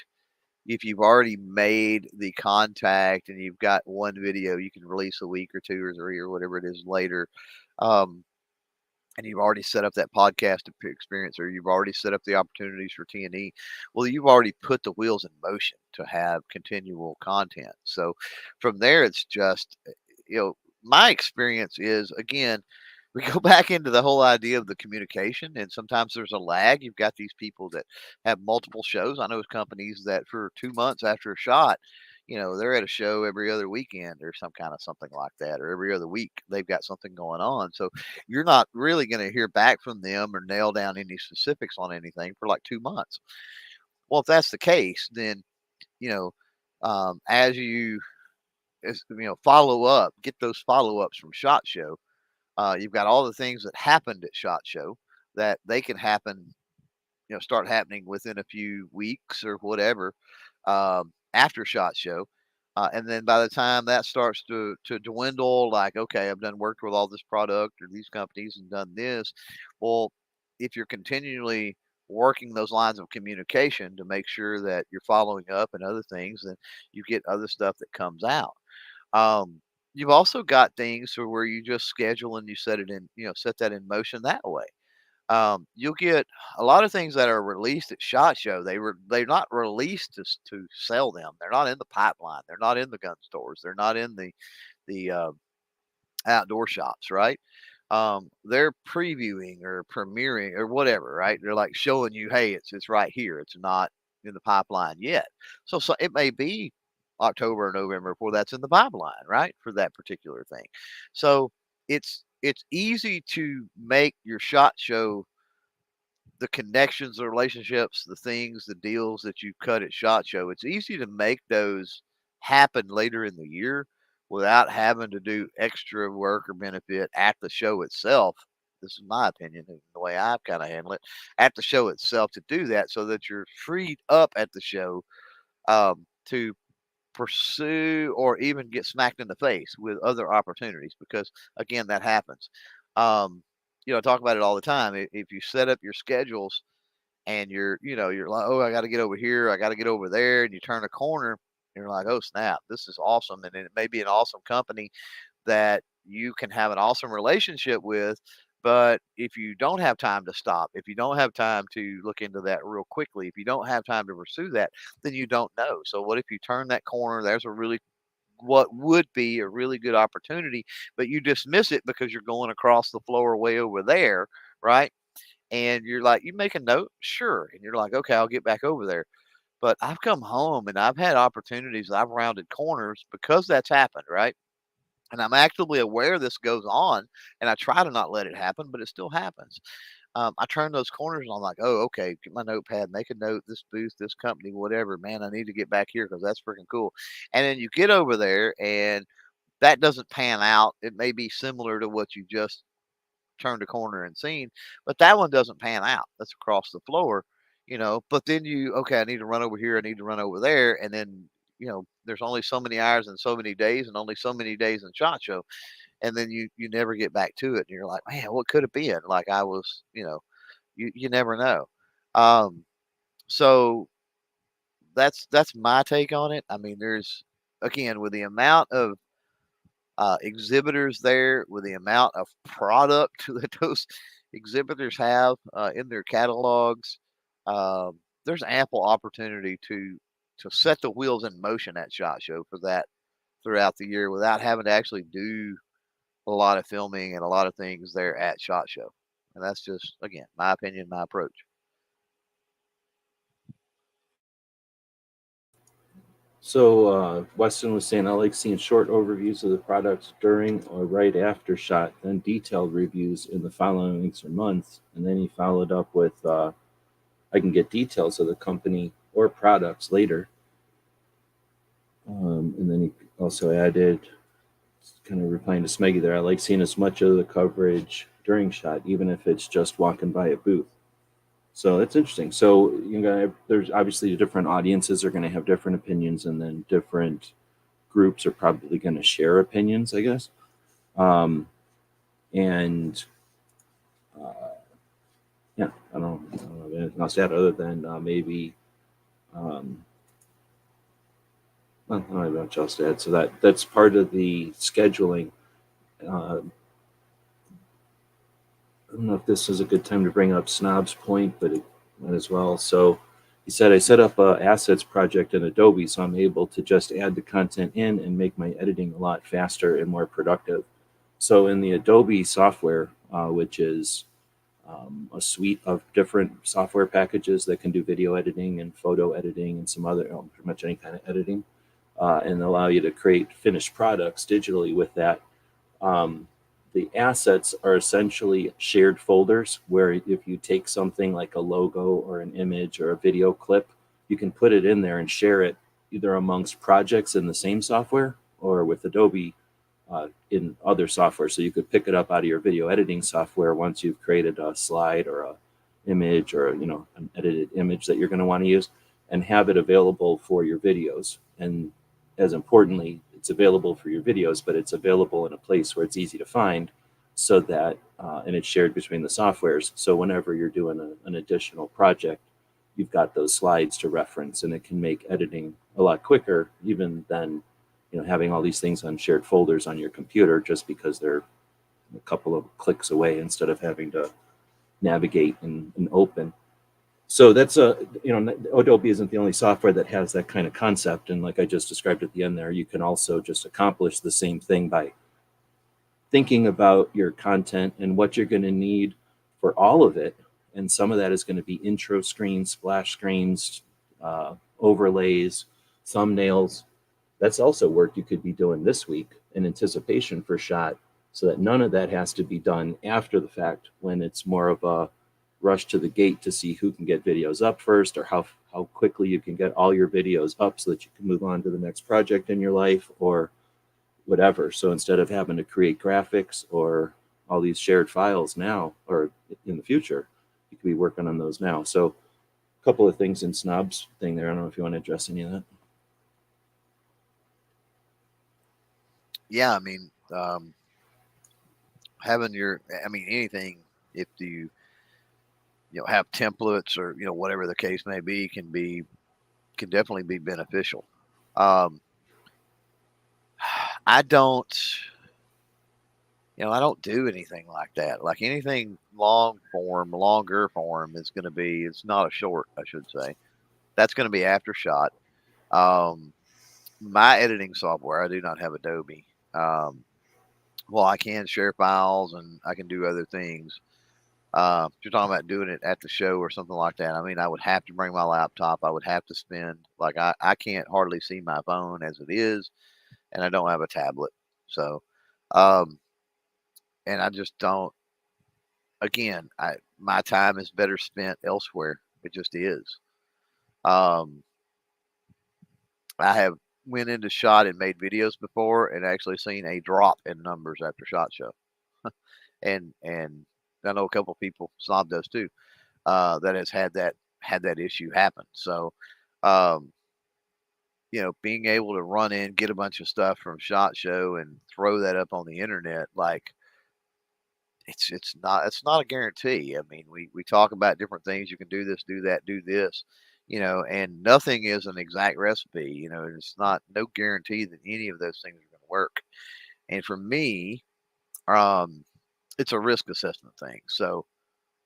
if you've already made the contact and you've got one video you can release a week or 2 or 3 or whatever it is later, um, and you've already set up that podcast experience, or you've already set up the opportunities for T&E, well, you've already put the wheels in motion to have continual content. So from there, it's just, my experience is, again, we go back into the whole idea of the communication, and sometimes there's a lag. You've got these people that have multiple shows. I know companies that for 2 months after a shot, they're at a show every other weekend or some kind of something like that, or every other week they've got something going on. So you're not really going to hear back from them or nail down any specifics on anything for like 2 months. Well, if that's the case, then, you know, as follow up, get those follow ups from SHOT Show. You've got all the things that happened at SHOT Show that they can happen, start happening within a few weeks or whatever, after SHOT Show. And then by the time that starts to dwindle, like, okay, I've done worked with all this product or these companies and done this. Well, if you're continually working those lines of communication to make sure that you're following up and other things, then you get other stuff that comes out. Um, you've also got things where you just schedule and you set it in, set that in motion that way. You'll get a lot of things that are released at SHOT Show. They're not released to sell them. They're not in the pipeline. They're not in the gun stores. They're not in the outdoor shops, right? They're previewing or premiering or whatever, right? They're like showing you, hey, it's right here. It's not in the pipeline yet. So it may be October or November before that's in the pipeline, right? For that particular thing. So it's easy to make your SHOT Show, the connections, the relationships, the things, the deals that you cut at SHOT Show. It's easy to make those happen later in the year without having to do extra work or benefit at the show itself. This is my opinion and the way I've kind of handled it at the show itself, to do that so that you're freed up at the show, to pursue or even get smacked in the face with other opportunities, because again, that happens. Um, I talk about it all the time. If you set up your schedules and you're like, oh, I got to get over here, I got to get over there, and you turn a corner, and you're like, oh snap, this is awesome, and it may be an awesome company that you can have an awesome relationship with. But if you don't have time to stop, if you don't have time to look into that real quickly, if you don't have time to pursue that, then you don't know. So what if you turn that corner? There's what would be a really good opportunity, but you dismiss it because you're going across the floor way over there, right? And you're like, you make a note, sure, and you're like, okay, I'll get back over there. But I've come home and I've had opportunities. I've rounded corners because that's happened, right? And I'm actively aware this goes on, and I try to not let it happen, but it still happens. I turn those corners and I'm like, oh, okay, get my notepad, make a note, this booth, this company, whatever, man, I need to get back here because that's freaking cool. And then you get over there and that doesn't pan out. It may be similar to what you just turned a corner and seen, but that one doesn't pan out. That's across the floor, but then okay, I need to run over here, I need to run over there. And then, there's only so many hours and so many days and only so many days in SHOT Show. And then you never get back to it. And you're like, man, what could it be? And like I was, you never know. Um, so that's my take on it. I mean, there's, again, with the amount of exhibitors there, with the amount of product that those exhibitors have in their catalogs, there's ample opportunity set the wheels in motion at SHOT Show for that throughout the year without having to actually do a lot of filming and a lot of things there at SHOT Show. And that's just, again, my opinion, my approach. So Weston was saying, I like seeing short overviews of the products during or right after shot, then detailed reviews in the following weeks or months. And then he followed up with, I can get details of the company or products later. And then he also added, kind of replying to Smeggy there, I like seeing as much of the coverage during shot, even if it's just walking by a booth. So that's interesting. So there's obviously different audiences are going to have different opinions, and then different groups are probably going to share opinions, I guess. And yeah, I don't know anything else to add other than maybe. Well, I don't have much else to add. So that's part of the scheduling. I don't know if this is a good time to bring up Snob's point, but it might as well. So he said, I set up a assets project in Adobe, so I'm able to just add the content in and make my editing a lot faster and more productive. So in the Adobe software, which is a suite of different software packages that can do video editing and photo editing and some other, pretty much any kind of editing, and allow you to create finished products digitally with that. The assets are essentially shared folders where if you take something like a logo or an image or a video clip, you can put it in there and share it either amongst projects in the same software or with Adobe in other software. So you could pick it up out of your video editing software once you've created a slide or a image or an edited image that you're going to want to use, and have it available for your videos. And as importantly, it's available for your videos, but it's available in a place where it's easy to find, so that and it's shared between the softwares. So whenever you're doing an additional project, you've got those slides to reference, and it can make editing a lot quicker, even than having all these things on shared folders on your computer, just because they're a couple of clicks away instead of having to navigate and open. So that's Adobe isn't the only software that has that kind of concept. And like I just described at the end there, you can also just accomplish the same thing by thinking about your content and what you're going to need for all of it. And some of that is going to be intro screens, splash screens, overlays, thumbnails. That's also work you could be doing this week in anticipation for shot, so that none of that has to be done after the fact, when it's more of a rush to the gate to see who can get videos up first, or how quickly you can get all your videos up so that you can move on to the next project in your life or whatever. So instead of having to create graphics or all these shared files now or in the future, you could be working on those now. So a couple of things in Snob's thing there. I don't know if you want to address any of that. Yeah, I mean, having anything, if you have templates or whatever the case may be, can definitely be beneficial. I don't do anything like that. Like anything longer form is going to be, it's not a short, I should say. That's going to be after shot. My editing software, I do not have Adobe. Well, I can share files and I can do other things. If you're talking about doing it at the show or something like that, I mean, I would have to bring my laptop. I would have to spend, like, I can't hardly see my phone as it is, and I don't have a tablet. So, and I just don't, again, my time is better spent elsewhere. It just is. I have went into shot and made videos before and actually seen a drop in numbers after shot show. and I know a couple of people, Snob does too, that has had that issue happen. So, being able to run in, get a bunch of stuff from SHOT Show and throw that up on the internet, like it's not a guarantee. I mean, we talk about different things. You can do this, do that, do this, and nothing is an exact recipe. It's not no guarantee that any of those things are going to work. And for me, it's a risk assessment thing. So,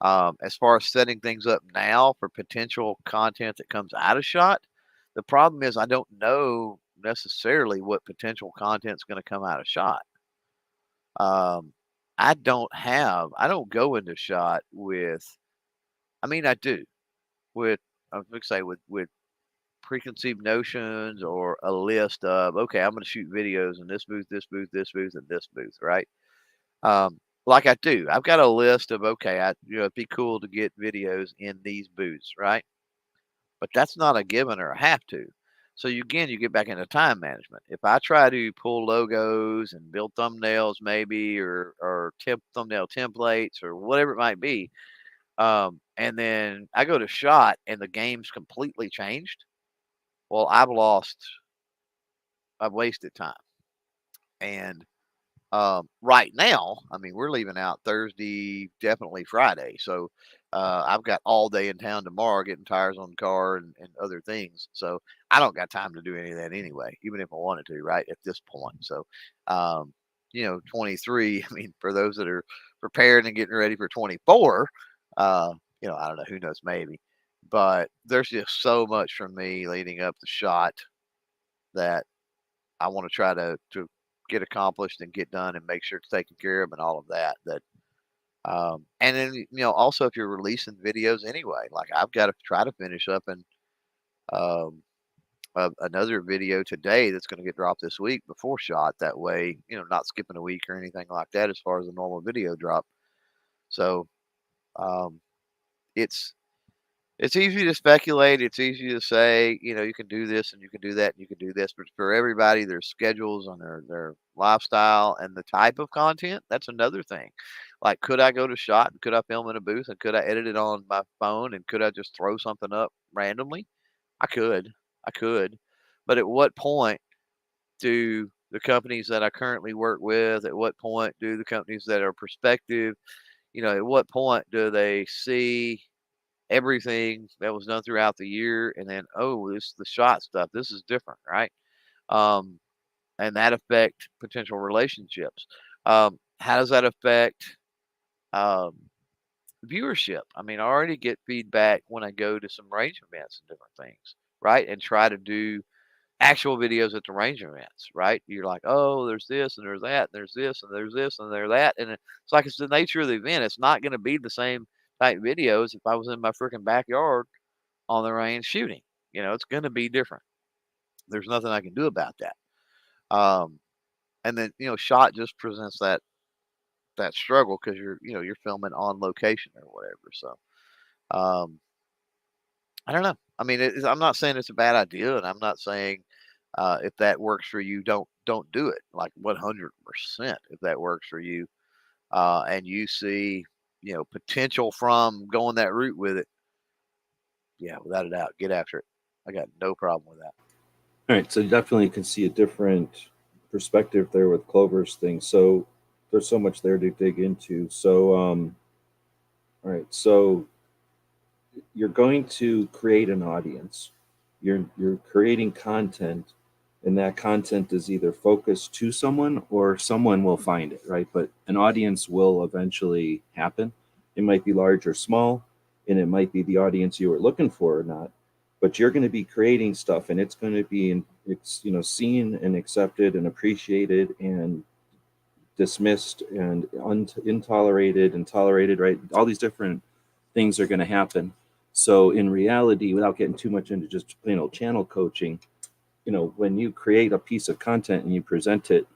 as far as setting things up now for potential content that comes out of shot, The problem is I don't know necessarily what potential content's going to come out of shot. Um, I don't go into shot with, I mean, I do with, I was going to say with preconceived notions or a list of, okay, I'm going to shoot videos in this booth, this booth, this booth, and this booth, right? Like I do. I've got a list of, okay, it'd be cool to get videos in these booths, right? But that's not a given or a have to. So you get back into time management. If I try to pull logos and build thumbnails maybe or thumbnail templates or whatever it might be, and then I go to shot and the game's completely changed, well, I've wasted time. And right now, I mean, we're leaving out Thursday, definitely Friday. So I've got all day in town tomorrow getting tires on the car and other things. So I don't got time to do any of that anyway, even if I wanted to, right, at this point. So, 23, I mean, for those that are prepared and getting ready for 24, I don't know, who knows, maybe. But there's just so much from me leading up the shot that I want to try to get accomplished and get done and make sure it's taken care of and all of that. And then also if you're releasing videos anyway, like I've got to try to finish up and another video today that's going to get dropped this week before shot. That way, not skipping a week or anything like that as far as the normal video drop. So it's easy to speculate. It's easy to say, you can do this and you can do that and you can do this. But for everybody, their schedules and their lifestyle and the type of content, that's another thing. Like, could I go to shot and could I film in a booth and could I edit it on my phone and could I just throw something up randomly? I could. But at what point do the companies that I currently work with, at what point do the companies that are prospective, at what point do they see everything that was done throughout the year and then, oh, this the shot stuff, this is different, right? And that affect potential relationships. How does that affect viewership? I mean, I already get feedback when I go to some range events and different things, right? And try to do actual videos at the range events, right? You're like, oh, there's this and there's that, and there's this and there's this and there's that. And it's like, it's the nature of the event. It's not going to be the same type videos if I was in my freaking backyard on the range shooting. It's going to be different. There's nothing I can do about that. And then, shot just presents that struggle because you're filming on location or whatever. So, I don't know. I mean, I'm not saying it's a bad idea, and I'm not saying if that works for you, don't do it. Like 100%, if that works for you, and you see potential from going that route with it, yeah, without a doubt, get after it. I got no problem with that. All right, so you definitely can see a different perspective there with Clover's thing. So there's so much there to dig into. So, all right, so you're going to create an audience. You're creating content, and that content is either focused to someone or someone will find it, right? But an audience will eventually happen. It might be large or small, and it might be the audience you were looking for or not. But you're going to be creating stuff, and it's going to be, seen and accepted and appreciated and dismissed and intolerated and tolerated, right? All these different things are going to happen. So in reality, without getting too much into just plain old channel coaching, when you create a piece of content and you present it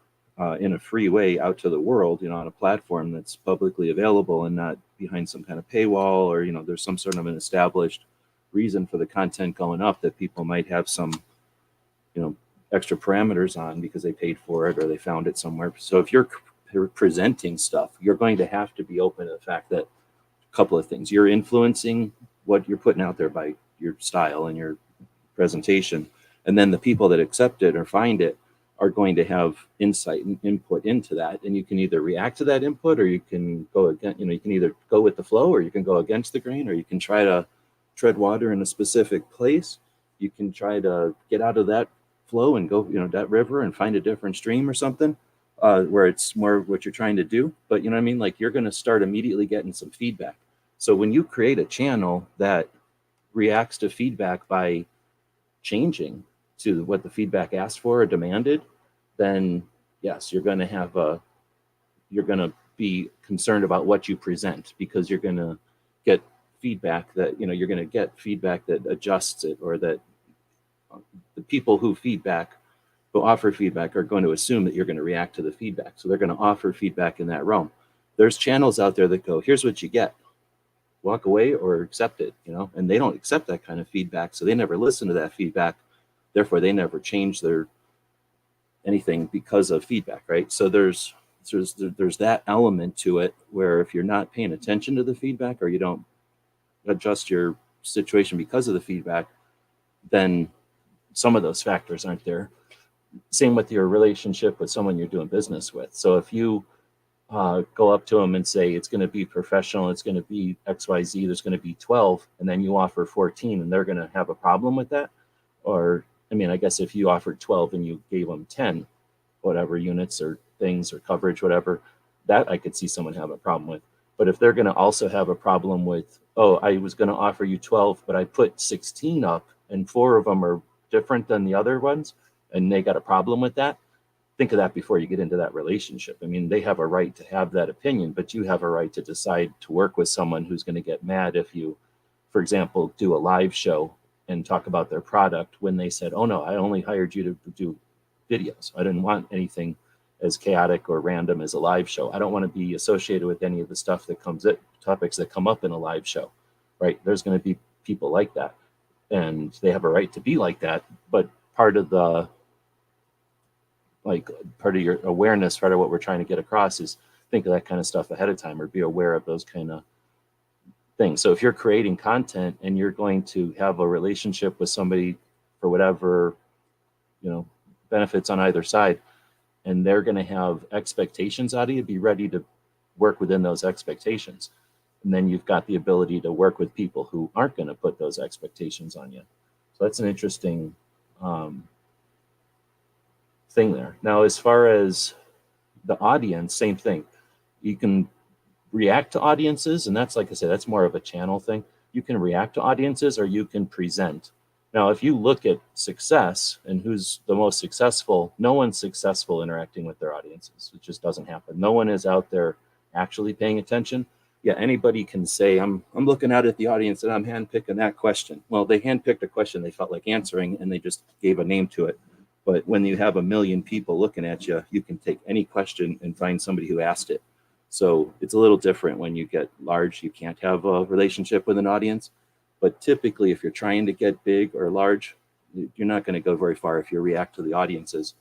in a free way out to the world, on a platform that's publicly available and not behind some kind of paywall, or, there's some sort of an established reason for the content going up that people might have some, extra parameters on because they paid for it or they found it somewhere. So if you're presenting stuff, you're going to have to be open to the fact that a couple of things: you're influencing what you're putting out there by your style and your presentation. And then the people that accept it or find it are going to have insight and input into that. And you can either react to that input, or you can go against, you can either go with the flow, or you can go against the grain, or you can try to tread water in a specific place. You can try to get out of that flow and go, that river and find a different stream or something where it's more what you're trying to do. But like you're going to start immediately getting some feedback. So when you create a channel that reacts to feedback by changing to what the feedback asked for or demanded, then yes, you're going to be concerned about what you present, because you're going to get feedback that, you're going to get feedback that adjusts it, or that the people who offer feedback are going to assume that you're going to react to the feedback. So they're going to offer feedback in that realm. There's channels out there that go, here's what you get, walk away or accept it, and they don't accept that kind of feedback. So they never listen to that feedback. Therefore, they never change their anything because of feedback, right? So there's that element to it, where if you're not paying attention to the feedback, or you don't adjust your situation because of the feedback, then some of those factors aren't there. Same with your relationship with someone you're doing business with. So if you go up to them and say it's going to be professional, it's going to be XYZ, there's going to be 12, and then you offer 14, and they're going to have a problem with that. Or, I guess if you offered 12 and you gave them 10, whatever units or things or coverage, whatever, that I could see someone have a problem with. But if they're going to also have a problem with, oh, I was going to offer you 12, but I put 16 up and 4 of them are different than the other ones, and they got a problem with that, think of that before you get into that relationship. They have a right to have that opinion, but you have a right to decide to work with someone who's going to get mad if you, for example, do a live show and talk about their product when they said, oh no, I only hired you to do videos. I didn't want anything as chaotic or random as a live show. I don't want to be associated with any of the stuff that topics that come up in a live show, right? There's going to be people like that, and they have a right to be like that. But part of your awareness, part of what we're trying to get across is think of that kind of stuff ahead of time, or be aware of those kind of things. So if you're creating content and you're going to have a relationship with somebody for whatever, benefits on either side, and they're going to have expectations out of you, be ready to work within those expectations. And then you've got the ability to work with people who aren't going to put those expectations on you. So that's an interesting thing there. Now, as far as the audience, same thing. You can react to audiences, and that's, like I said, that's more of a channel thing. You can react to audiences, or you can present. Now, if you look at success and who's the most successful, no one's successful interacting with their audiences. It just doesn't happen. No one is out there actually paying attention. Yeah, anybody can say, I'm looking out at the audience and I'm handpicking that question. Well, they handpicked a question they felt like answering, and they just gave a name to it. But when you have 1 million people looking at you, you can take any question and find somebody who asked it. So it's a little different when you get large. You can't have a relationship with an audience. But typically, if you're trying to get big or large, you're not going to go very far if you react to the audiences,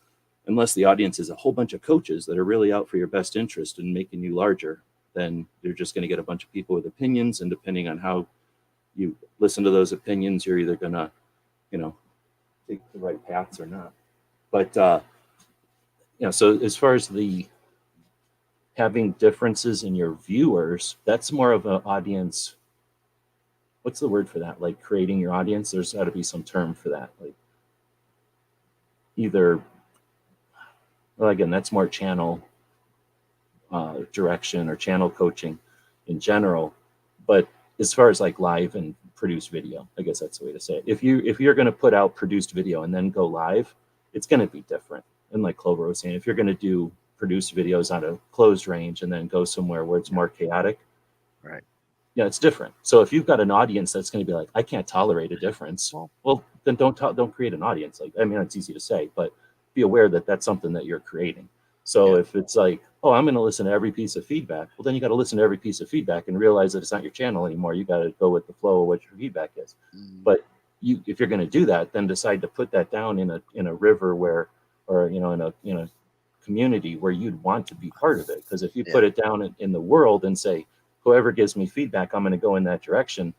unless the audience is a whole bunch of coaches that are really out for your best interest and making you larger. Then you're just going to get a bunch of people with opinions, and depending on how you listen to those opinions, you're either going to, take the right paths or not. But so as far as the having differences in your viewers, that's more of an audience. What's the word for that? Like creating your audience? There's got to be some term for that. Like either, well, again, that's more channel direction or channel coaching in general. But as far as like live and produced video, I guess that's the way to say it. If you're going to put out produced video and then go live, it's going to be different. And like Clover was saying, if you're going to do produced videos on a closed range and then go somewhere where it's more chaotic, right? Yeah, it's different. So if you've got an audience that's going to be like, I can't tolerate a difference, well, then don't create an audience. Like, it's easy to say, but be aware that that's something that you're creating. So if it's like, oh, I'm going to listen to every piece of feedback, well, then you got to listen to every piece of feedback and realize that it's not your channel anymore. You got to go with the flow of what your feedback is. But if you're going to do that, then decide to put that down in a river where, or in a community where you'd want to be part of it. Because if you put it down in the world and say, whoever gives me feedback, I'm going to go in that direction,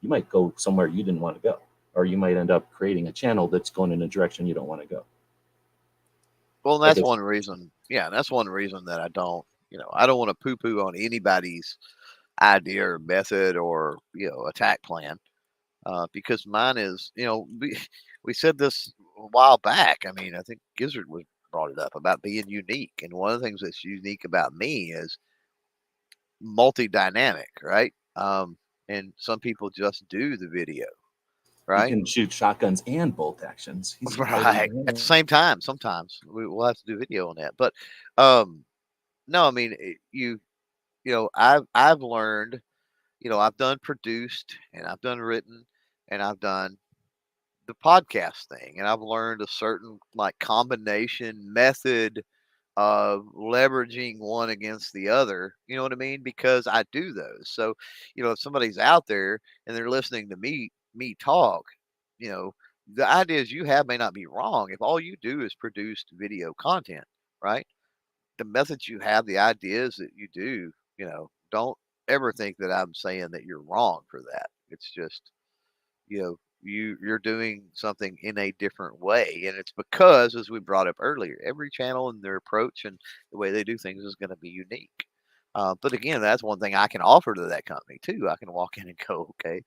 you might go somewhere you didn't want to go, or you might end up creating a channel that's going in a direction you don't want to go. Well, that's one reason. Yeah, that's one reason that I don't want to poo-poo on anybody's idea or method or attack plan, because mine is we said this a while back. I think Gizzard brought it up about being unique, and one of the things that's unique about me is multi-dynamic, right? And some people just do the video. He right? can shoot shotguns and bolt actions. He's Right. At the same time, sometimes we'll have to do video on that. But um, no, I mean I've learned, I've done produced and I've done written and I've done the podcast thing, and I've learned a certain like combination method of leveraging one against the other. You know what I mean? Because I do those. So, if somebody's out there and they're listening to me talk, you know, the ideas you have may not be wrong if all you do is produce video content, right? The methods you have, the ideas that you do, don't ever think that I'm saying that you're wrong for that. It's just, you're doing something in a different way, and it's because, as we brought up earlier, every channel and their approach and the way they do things is going to be unique. But again, that's one thing I can offer to that company too. I can walk in and go, okay,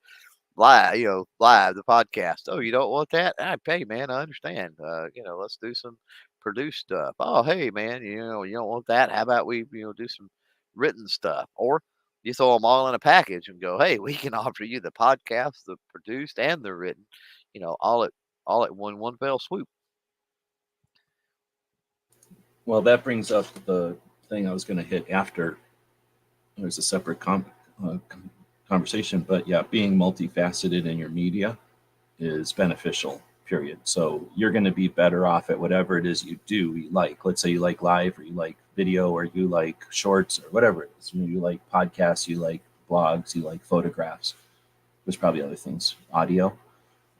live the podcast. Oh, you don't want that? I pay, man. I understand. Let's do some produced stuff. Oh, hey, man, you don't want that? How about we, do some written stuff? Or you throw them all in a package and go, hey, we can offer you the podcast, the produced, and the written, all at one fell swoop. Well, that brings up the thing I was going to hit after. There's a separate conversation, but yeah, being multifaceted in your media is beneficial, period. So you're going to be better off at whatever it is you do. You like, let's say you like live, or you like video, or you like shorts, or whatever it is. You like podcasts, you like blogs, you like photographs. There's probably other things, audio.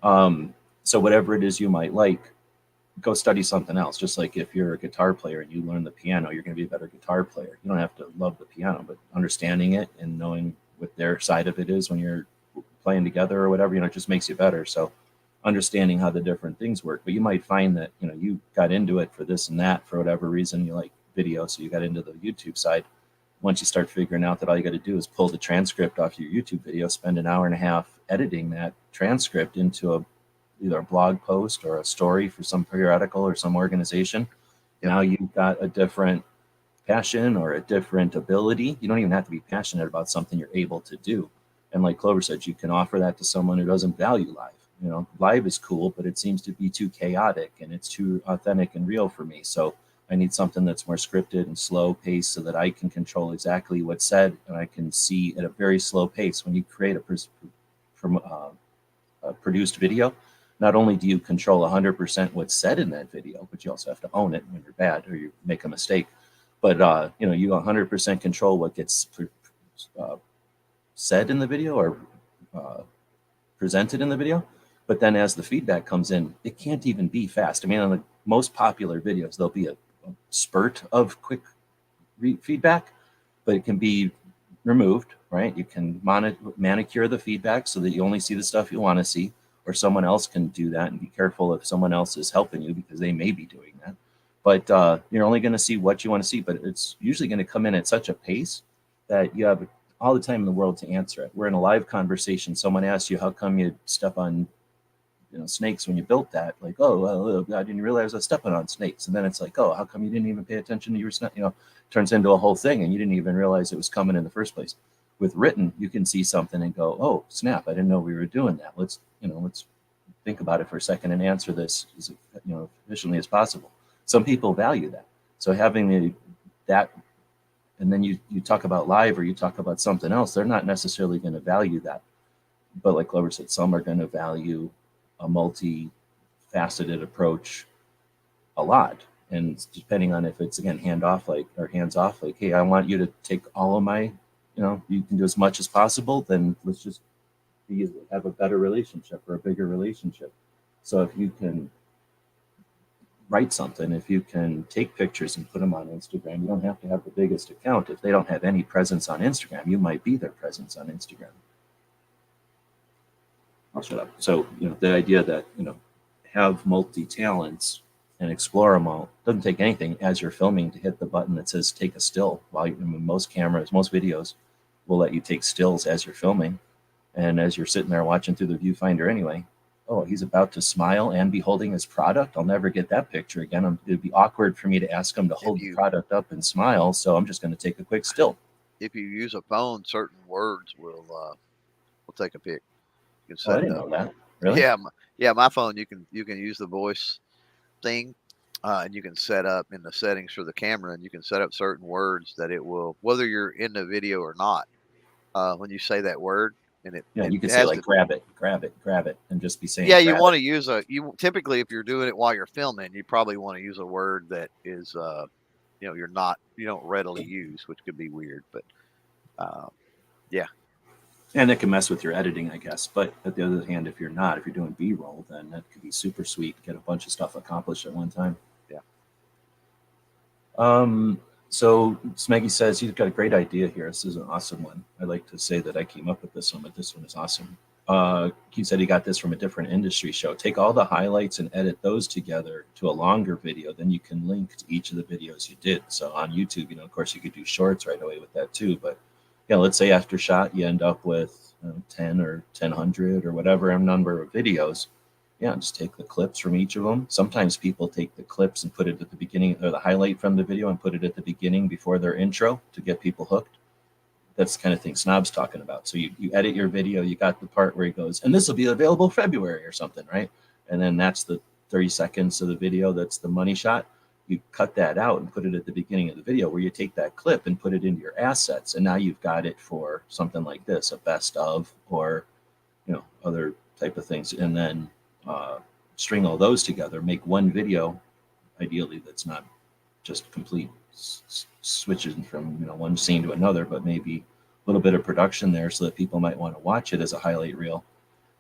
So whatever it is you might like, go study something else. Just like if you're a guitar player and you learn the piano, you're going to be a better guitar player. You don't have to love the piano, but understanding it and knowing what their side of it is when you're playing together or whatever, it just makes you better. So understanding how the different things work. But you might find that, you got into it for this and that for whatever reason. You like video, so you got into the YouTube side. Once you start figuring out that all you got to do is pull the transcript off your YouTube video, spend an hour and a half editing that transcript into either a blog post or a story for some periodical or some organization. Now you've got a different passion or a different ability. You don't even have to be passionate about something you're able to do. And like Clover said, you can offer that to someone who doesn't value live. Live is cool, but it seems to be too chaotic and it's too authentic and real for me. So I need something that's more scripted and slow paced so that I can control exactly what's said, and I can see at a very slow pace. When you create a produced video, not only do you control 100% what's said in that video, but you also have to own it when you're bad or you make a mistake. But you 100% control what gets said in the video or presented in the video. But then as the feedback comes in, it can't even be fast. I mean, on the most popular videos, there'll be a spurt of quick feedback, but it can be removed, right? You can manicure the feedback so that you only see the stuff you want to see, or someone else can do that, and be careful if someone else is helping you because they may be doing that. But you're only going to see what you want to see, but it's usually going to come in at such a pace that you have all the time in the world to answer it. We're in a live conversation. Someone asks you, how come you step on snakes when you built that? Like, oh, well, I didn't realize I was stepping on snakes. And then it's like, oh, how come you didn't even pay attention to your snake? Turns into a whole thing and you didn't even realize it was coming in the first place. With written, you can see something and go, oh, snap, I didn't know we were doing that. Let's think about it for a second and answer this as efficiently as possible. Some people value that. So having that, and then you talk about live or you talk about something else, they're not necessarily going to value that. But like Clover said, some are going to value a multi-faceted approach a lot. And depending on if it's, again, hands off, like, hey, I want you to take all of my, you can do as much as possible, then let's just have a better relationship or a bigger relationship. So if you can write something, if you can take pictures and put them on Instagram, you don't have to have the biggest account. If they don't have any presence on Instagram, you might be their presence on Instagram. I'll shut up. So, the idea that, have multi-talents and explore them all. Doesn't take anything as you're filming to hit the button that says take a still. While most cameras, most videos will let you take stills as you're filming. And as you're sitting there watching through the viewfinder anyway, oh, he's about to smile and be holding his product. I'll never get that picture again. It'd be awkward for me to ask him to hold the product up and smile. So I'm just going to take a quick still. If you use a phone, certain words will take a pic. I didn't know that. Really? Yeah, my phone you can use the voice thing, and you can set up in the settings for the camera, and you can set up certain words that it will, whether you're in the video or not. When you say that word, and Yeah, it you could say has like to. grab it, grab it, grab it, and just be saying Yeah, you grab want it. to use you typically if you're doing it while you're filming, you probably want to use a word that is you don't readily use, which could be weird, but uh, yeah. And it can mess with your editing, I guess. But at the other hand, if you're doing B-roll, then that could be super sweet. Get a bunch of stuff accomplished at one time. Yeah. So Smeggy says you've got a great idea here. This is an awesome one. I like to say that I came up with this one, but this one is awesome. He said he got this from a different industry show. Take all the highlights and edit those together to a longer video. Then you can link to each of the videos you did. So on YouTube, of course, you could do shorts right away with that too. But yeah, let's say after shot, you end up with 10 or 1000 or whatever number of videos. Yeah, just take the clips from each of them. Sometimes people take the clips and put it at the beginning, or the highlight from the video and put it at the beginning before their intro to get people hooked. That's the kind of thing Snob's talking about. So you edit your video, you got the part where he goes, and this will be available February or something, right? And then that's the 30 seconds of the video, that's the money shot. You cut that out and put it at the beginning of the video, where you take that clip and put it into your assets. And now you've got it for something like this, a best of, or other type of things. And then string all those together, make one video, ideally that's not just complete switching from one scene to another, but maybe a little bit of production there so that people might want to watch it as a highlight reel,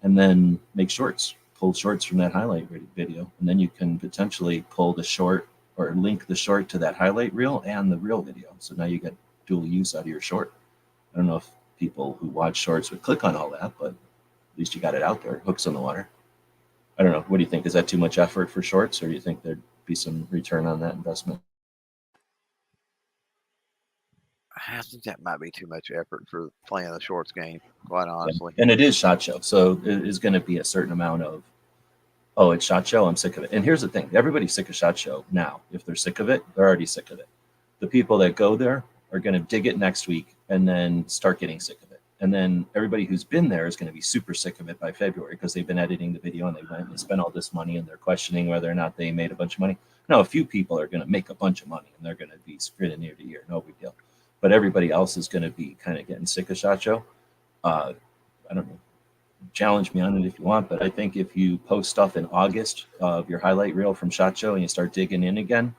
and then make shorts, pull shorts from that highlight video, and then you can potentially pull the short or link the short to that highlight reel and the real video. So now you get dual use out of your short. I don't know if people who watch shorts would click on all that, but at least you got it out there, hooks in the water. I don't know. What do you think? Is that too much effort for shorts, or do you think there'd be some return on that investment? I think that might be too much effort for playing the shorts game, quite honestly. And it is SHOT Show, so it is going to be a certain amount of, oh, it's SHOT Show, I'm sick of it. And here's the thing: everybody's sick of SHOT Show now. If they're sick of it, they're already sick of it. The people that go there are going to dig it next week and then start getting sick of it. And then everybody who's been there is going to be super sick of it by February because they've been editing the video and they went and spent all this money and they're questioning whether or not they made a bunch of money. No, a few people are going to make a bunch of money and they're going to be sprinting year to year, no big deal. But everybody else is going to be kind of getting sick of SHOT Show. I don't know. Challenge me on it if you want, but I think if you post stuff in August of your highlight reel from SHOT Show and you start digging in again,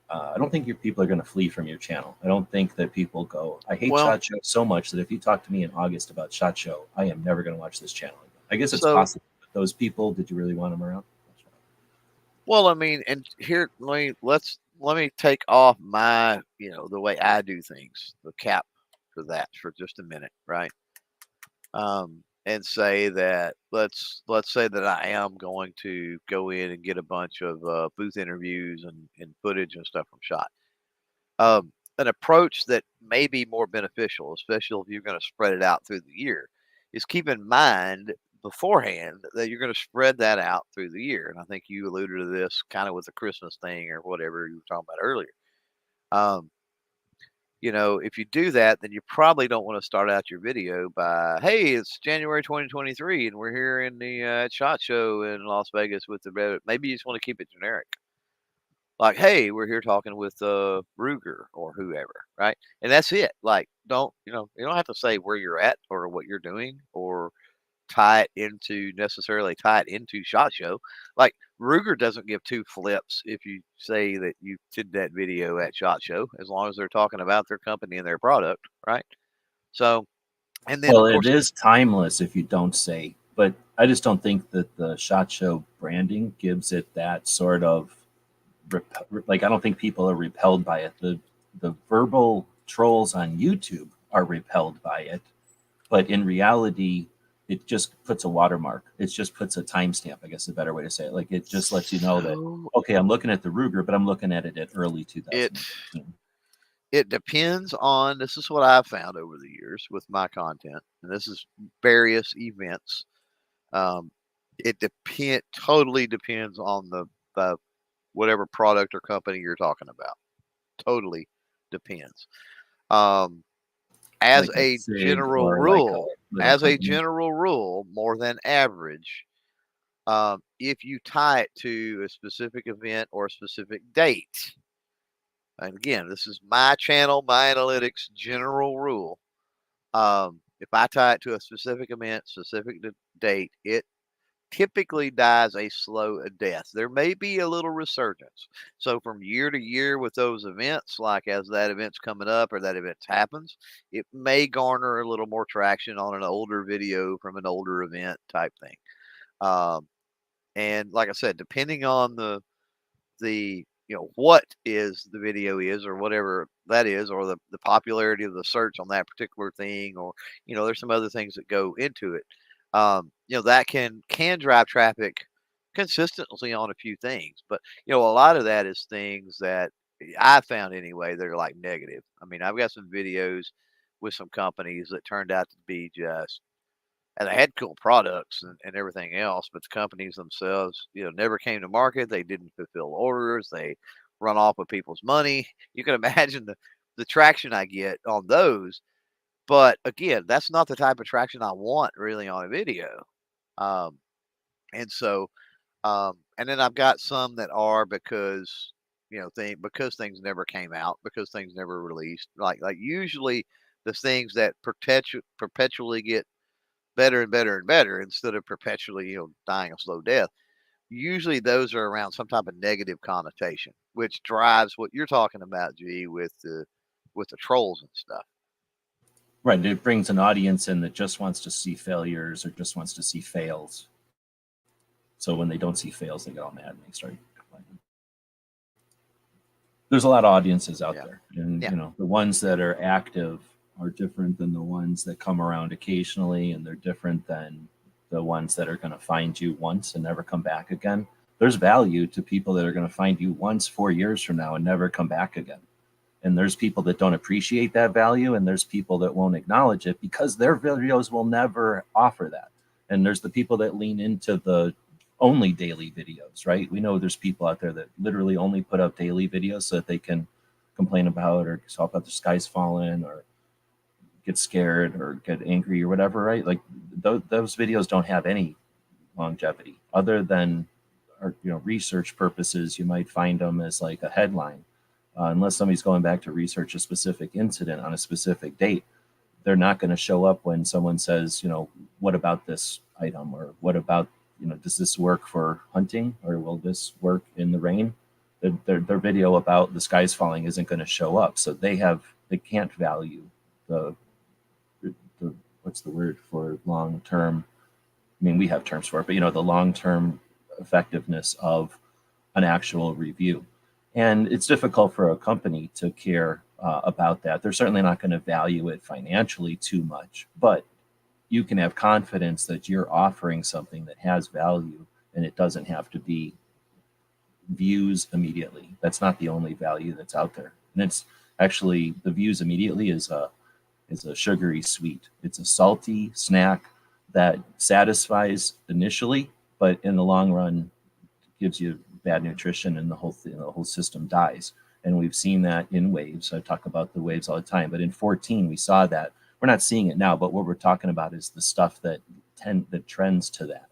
I don't think your people are going to flee from your channel. I don't think that people go, I hate SHOT Show so much that if you talk to me in August about SHOT Show, I am never going to watch this channel again. I guess it's possible. But those people, did you really want them around? Well, I mean, and here, let me take off my, the way I do things, the cap for that for just a minute, right? And say that let's say that I am going to go in and get a bunch of booth interviews and footage and stuff from SHOT. An approach that may be more beneficial, especially if you're going to spread it out through the year, is keep in mind beforehand that you're going to spread that out through the year. And I think you alluded to this kind of with the Christmas thing or whatever you were talking about earlier. If you do that, then you probably don't want to start out your video by, hey, it's January 2023 and we're here in the SHOT Show in Las Vegas with the, maybe you just want to keep it generic. Like, hey, we're here talking with Ruger or whoever, right? And that's it. Like, you don't have to say where you're at or what you're doing or necessarily tie it into SHOT Show. Like, Ruger doesn't give two flips if you say that you did that video at SHOT Show, as long as they're talking about their company and their product, right? So, and then well, of course, it is timeless if you don't say, but I just don't think that the SHOT Show branding gives it that sort of like, I don't think people are repelled by it. The verbal trolls on YouTube are repelled by it, but in reality, it just puts a watermark. It just puts a timestamp, I guess is a better way to say it. Like, it just lets you know that, okay, I'm looking at the Ruger, but I'm looking at it at early 2015. It depends on, this is what I've found over the years with my content, and this is various events. It totally depends on the whatever product or company you're talking about. Totally depends. As Like a SIG general or rule, like a little company. more than average, if you tie it to a specific event or a specific date. And again, this is my channel, my analytics general rule. If I tie it to a specific event, specific date, it typically dies a slow death. There may be a little resurgence. So from year to year with those events, like as that event's coming up or that event happens, it may garner a little more traction on an older video from an older event type thing. And like I said, depending on the what is the video is or whatever that is, or the popularity of the search on that particular thing, or there's some other things that go into it. That can drive traffic consistently on a few things, but a lot of that is things that I found anyway that are like negative. I mean, I've got some videos with some companies that turned out to be just, and they had cool products and everything else, but the companies themselves, never came to market. They didn't fulfill orders. They run off with people's money. You can imagine the traction I get on those. But again, that's not the type of traction I want really on a video. Um, and so, and then I've got some that are because, because things never came out, because things never released. Like usually the things that perpetually get better and better and better instead of perpetually, dying a slow death. Usually those are around some type of negative connotation, which drives what you're talking about, G, with the trolls and stuff. Right. It brings an audience in that just wants to see failures or just wants to see fails. So when they don't see fails, they get all mad and they start complaining. There's a lot of audiences out there, and the ones that are active are different than the ones that come around occasionally, and they're different than the ones that are going to find you once and never come back again. There's value to people that are going to find you once 4 years from now and never come back again. And there's people that don't appreciate that value, and there's people that won't acknowledge it because their videos will never offer that. And there's the people that lean into the only daily videos, right? We know there's people out there that literally only put up daily videos so that they can complain about or talk about the sky's falling or get scared or get angry or whatever, right? Like those videos don't have any longevity other than, research purposes. You might find them as like a headline. Unless somebody's going back to research a specific incident on a specific date, they're not going to show up when someone says, what about this item, or what about, does this work for hunting, or will this work in the rain? Their video about the skies falling isn't going to show up. So they can't value the what's the word for long-term? I mean, we have terms for it, but the long-term effectiveness of an actual review. And it's difficult for a company to care about that. They're certainly not going to value it financially too much, but you can have confidence that you're offering something that has value, and it doesn't have to be views immediately. That's not the only value that's out there. And it's actually, the views immediately is a sugary sweet. It's a salty snack that satisfies initially, but in the long run gives you bad nutrition, and the whole system dies. And we've seen that in waves. I talk about the waves all the time, but in 14 we saw that. We're not seeing it now, but what we're talking about is the stuff that trends to that.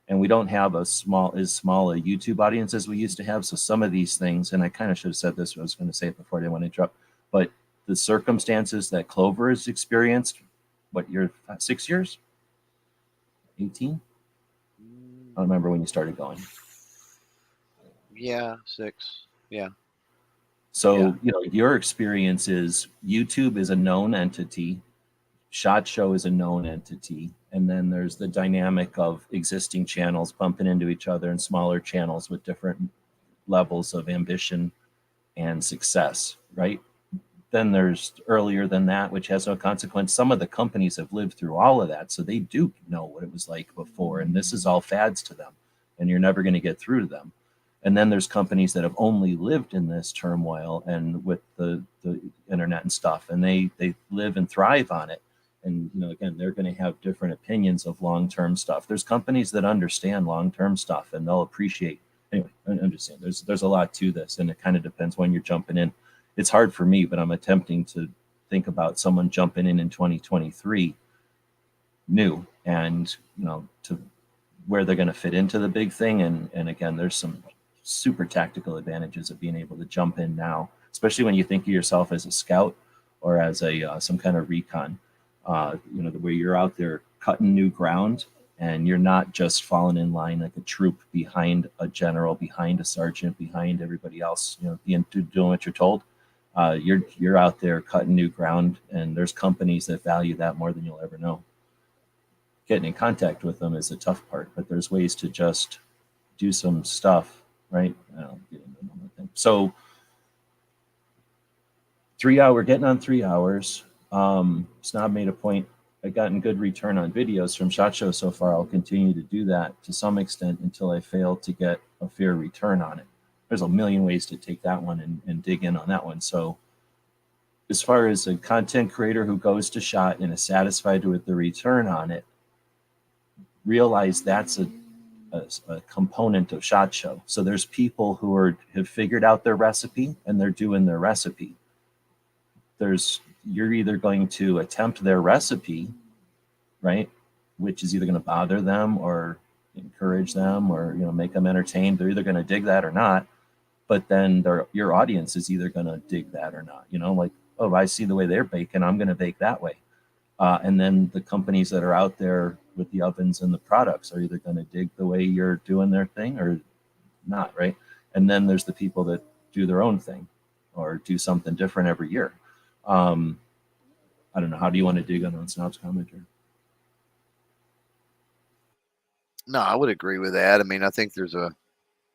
And we don't have as small a YouTube audience as we used to have. So some of these things, and I kind of should have said this, I was going to say it before, I didn't want to interrupt, but the circumstances that Clover has experienced, what year, 6 years? 18? I don't remember when you started going. Yeah, 6. Yeah. So, your experience is YouTube is a known entity. SHOT Show is a known entity. And then there's the dynamic of existing channels bumping into each other and smaller channels with different levels of ambition and success, right? Then there's earlier than that, which has no consequence. Some of the companies have lived through all of that, so they do know what it was like before. And this is all fads to them, and you're never going to get through to them. And then there's companies that have only lived in this turmoil and with the internet and stuff, and they live and thrive on it. And, again, they're going to have different opinions of long-term stuff. There's companies that understand long-term stuff, and they'll appreciate. Anyway, I'm just saying there's a lot to this, and it kind of depends when you're jumping in. It's hard for me, but I'm attempting to think about someone jumping in 2023 new, and, to where they're going to fit into the big thing. And again, there's some super tactical advantages of being able to jump in now, especially when you think of yourself as a scout or as a some kind of recon. The way you're out there cutting new ground, and you're not just falling in line like a troop behind a general, behind a sergeant, behind everybody else. Doing what you're told. You're out there cutting new ground, and there's companies that value that more than you'll ever know. Getting in contact with them is the tough part, but there's ways to just do some stuff, right? I'll get into another thing. So 3 hour, getting on 3 hours. Snob made a point. I've gotten good return on videos from SHOT Show so far. I'll continue to do that to some extent until I fail to get a fair return on it. There's a million ways to take that one and dig in on that one. So as far as a content creator who goes to SHOT and is satisfied with the return on it, realize that's a component of SHOT Show. So there's people who have figured out their recipe and they're doing their recipe. You're either going to attempt their recipe, right, which is either going to bother them or encourage them or make them entertained. They're either going to dig that or not. But then your audience is either going to dig that or not. Like, oh, I see the way they're baking, I'm going to bake that way. And then the companies that are out there with the ovens and the products are either going to dig the way you're doing their thing or not, right? And then there's the people that do their own thing or do something different every year. I don't know. How do you want to dig on Snob's commentary? No, I would agree with that. I mean, I think there's a,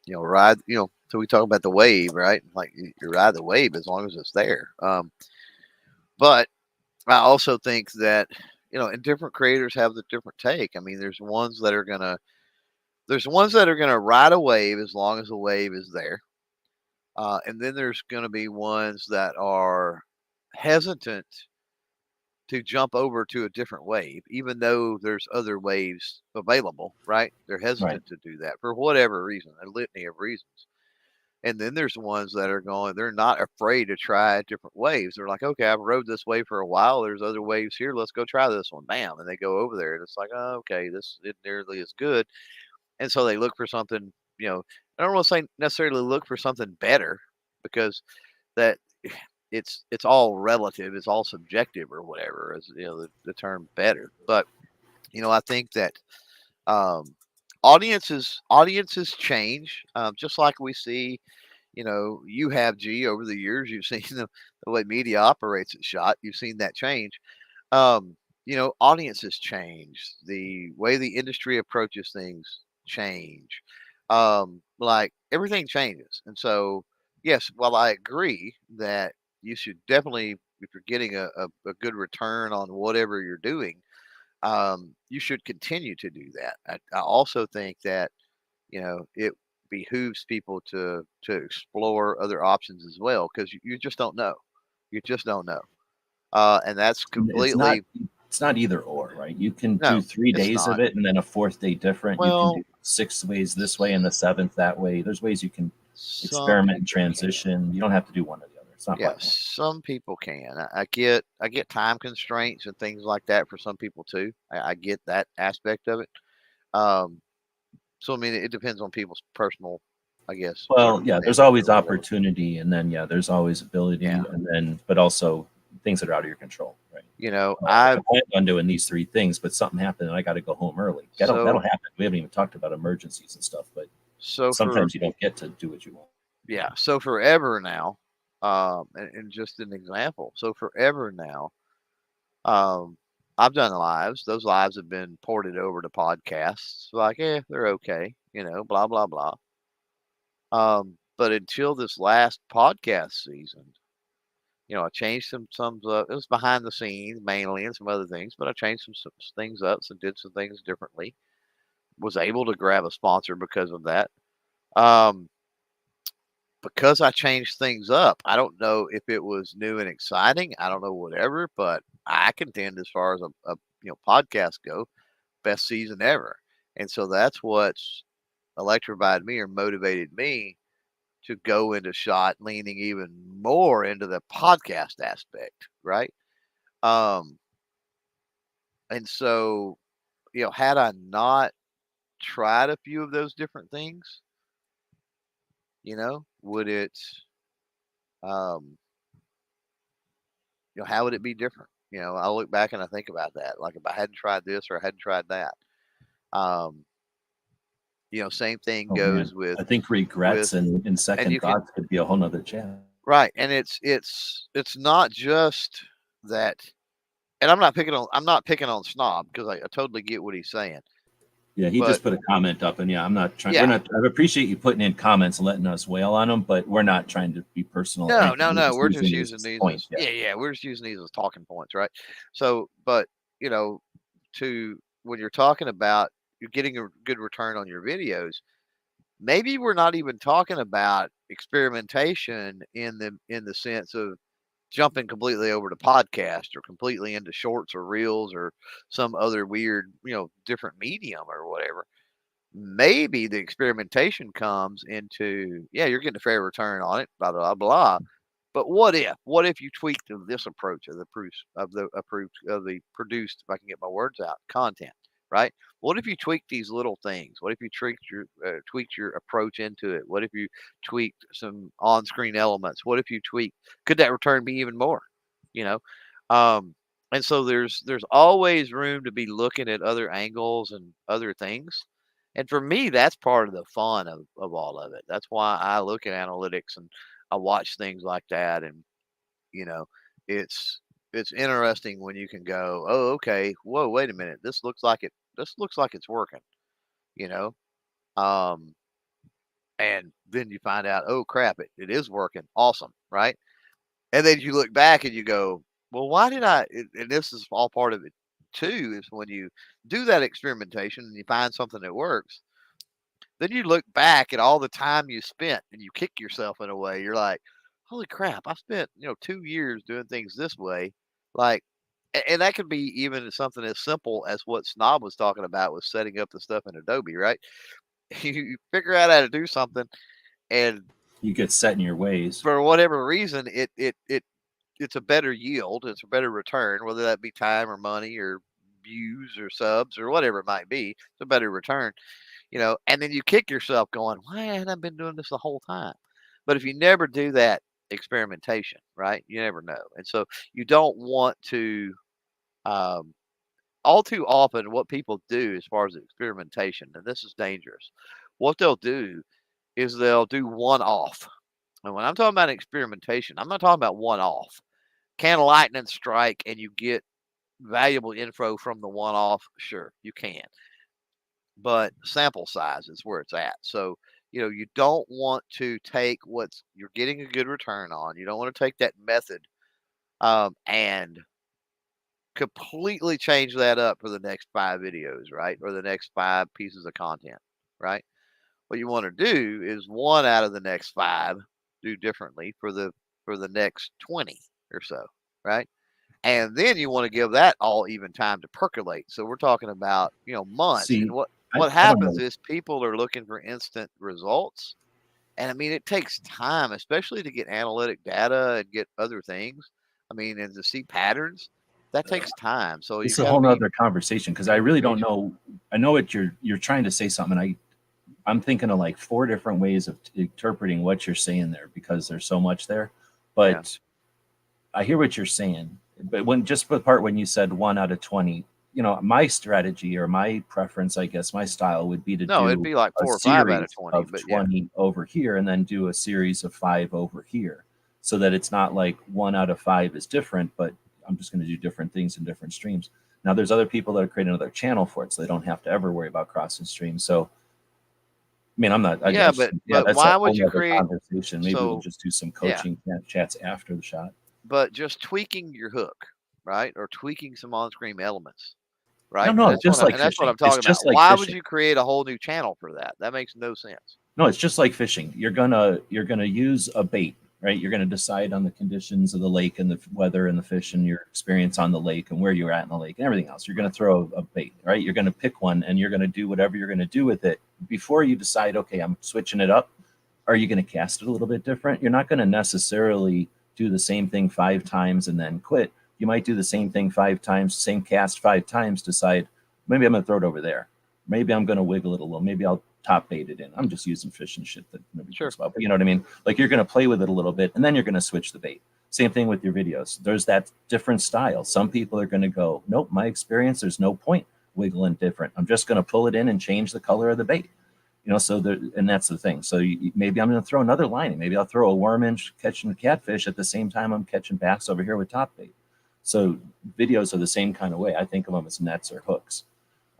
ride, so we talk about the wave, right? Like you ride the wave as long as it's there. But I also think that, and different creators have the different take. I mean, there's ones that are going to ride a wave as long as the wave is there. And then there's going to be ones that are hesitant to jump over to a different wave, even though there's other waves available, right? They're hesitant to do that for whatever reason, a litany of reasons. And then there's ones that are they're not afraid to try different waves. They're like, okay, I've rode this wave for a while. There's other waves here. Let's go try this one. Bam. And they go over there and it's like, oh, okay, this isn't nearly as good. And so they look for something, I don't want to say necessarily look for something better because that it's all relative. It's all subjective or whatever, as the term better. But, I think that audiences change, just like we see, you have G over the years, you've seen the way media operates at SHOT. You've seen that change. Audiences change. The way the industry approaches things change. Like everything changes. And so, yes, while I agree that you should definitely, if you're getting a good return on whatever you're doing, you should continue to do that. I also think that, it behooves people to explore other options as well, because you just don't know. You just don't know. And that's completely. It's not either or, right? You can No, do 3 it's days of not. it and then a fourth day different. You Well, can do 6 ways this way and the 7th that way. There's ways you can some experiment and people can. transition. You don't have to do one or the other. It's not Yeah, vital. some people can. I get time constraints and things like that for some people too. I get that aspect of it. So I mean, it depends on people's personal, I guess, Well, yeah, there's circumstances always or whatever. opportunity, and then there's always ability, Yeah. and then but also things that are out of your control, right? I I planned on doing these 3 things, but something happened and I got to go home early. That'll happen. We haven't even talked about emergencies and stuff, but sometimes you don't get to do what you want. Yeah. So forever now, and just an example. So forever now, I've done lives. Those lives have been ported over to podcasts. Like, they're okay, blah blah blah. But until this last podcast season, I changed some it was behind the scenes mainly and some other things, but I changed some things up, so did some things differently. Was able to grab a sponsor because of that. Because I changed things up. I don't know if it was new and exciting. I don't know whatever, but I contend as far as a podcast go, best season ever. And so that's what's electrified me or motivated me to go into SHOT, leaning even more into the podcast aspect, right? And so, had I not tried a few of those different things, would it, um, how would it be different? I look back and I think about that. Like if I hadn't tried this or I hadn't tried that. Um, same thing Oh goes man, with I think regrets and and second you can thoughts could be a whole nother chat. right, and it's not just that, and I'm not picking on Snob because I totally get what he's saying. Yeah, he But just put a comment up, and yeah, I'm not trying. We're yeah, not. I appreciate you putting in comments and letting us wail on them, but we're not trying to be personal or no, anything. no, We're no, just we're just using it using as a these point. as Yeah. yeah, we're just using these as talking points, right? So, but you know, to when you're talking about you're getting a good return on your videos, maybe we're not even talking about experimentation in the sense of jumping completely over to podcast or completely into shorts or reels or some other weird, different medium or whatever. Maybe the experimentation comes into, yeah, you're getting a fair return on it, blah blah blah. But what if? What if you tweaked this approach of the proofs of the approved of the produced, if I can get my words out, content, right? What if you tweaked these little things? What if you tweaked your approach into it? What if you tweaked some on-screen elements? What if you tweaked? Could that return be even more? You know, um, and so there's always room to be looking at other angles and other things. And for me, that's part of the fun of all of it. That's why I look at analytics and I watch things like that, and you know, it's it's interesting when you can go, oh, okay, whoa, wait a minute, this looks like it. This looks like it's working, you know, um, and then you find out, oh crap, it is working, awesome, right? And then you look back and you go, well, why did I? And this is all part of it too. Is when you do that experimentation and you find something that works, then you look back at all the time you spent and you kick yourself in a way. You're like, holy crap, I spent, 2 years doing things this way. Like, and that could be even something as simple as what Snob was talking about with setting up the stuff in Adobe, right? You figure out how to do something, and You get set in your ways. for whatever reason, it's a better yield, it's a better return, whether that be time or money or views or subs or whatever it might be. It's a better return. And then you kick yourself going, why haven't I been doing this the whole time? But if you never do that experimentation, right, you never know. And so you don't want to, um, all too often, what people do as far as experimentation, and this is dangerous, what they'll do is they'll do one off. And when I'm talking about experimentation, I'm not talking about one off. Can a lightning strike and you get valuable info from the one off? Sure, you can, but sample size is where it's at. So, you don't want to take what's you're getting a good return on. You don't want to take that method and completely change that up for the next 5 videos, right? Or the next 5 pieces of content, right? What you want to do is one out of the next 5 do differently for the next 20 or so, right? And then you want to give that all even time to percolate. So we're talking about, months. See, And what I don't happens know. is people are looking for instant results. And I mean, it takes time, especially to get analytic data and get other things. I mean, and to see patterns, that takes time. So It's you've a got to whole be nother conversation because I really don't patient. know. I know what you're trying to say something. I'm thinking of like 4 different ways of interpreting what you're saying there because there's so much there. Yeah. But I hear what you're saying. But when just the part when you said 1 out of 20, my strategy or my preference, I guess, my style would be to No, it'd do be like a 4 or 5 out of series 20, of but yeah. 20 over here and then do a series of 5 over here so that it's not like 1 out of 5 is different, but I'm just going to do different things in different streams. Now, there's other people that are creating another channel for it, so they don't have to ever worry about crossing streams. So, I mean, I'm not, I Yeah, guess, but that's a why whole would you other create conversation. Maybe we'll so just do some yeah, coaching chats after the shot. but just tweaking your hook, right? Or tweaking some on-screen elements, No, right? no, it's just like And that's what I'm fishing. It's talking just about. like Why would fishing. you create a whole new channel for that? That makes no sense. No, it's just like fishing. You're gonna use a bait, right? You're gonna decide on the conditions of the lake and the weather and the fish and your experience on the lake and where you're at in the lake and everything else. You're gonna throw a bait, right? You're gonna pick one and you're gonna do whatever you're gonna do with it before you decide, okay, I'm switching it up. Are you gonna cast it a little bit different? You're not gonna necessarily do the same thing 5 times and then quit. You might do the same thing 5 times, same cast 5 times, decide maybe I'm gonna throw it over there. Maybe I'm going to wiggle it a little. Maybe I'll top bait it in. I'm just using fish and shit that nobody Sure. cares about. But you know what I mean? Like you're going to play with it a little bit, and then you're going to switch the bait. Same thing with your videos. There's that different style. Some people are going to go, nope, my experience, there's no point wiggling different. I'm just going to pull it in and change the color of the bait. You know, so there, and that's the thing. So maybe I'm going to throw another line in. Maybe I'll throw a worm in catching catfish at the same time I'm catching bass over here with top bait. So videos are the same kind of way. I think of them as nets or hooks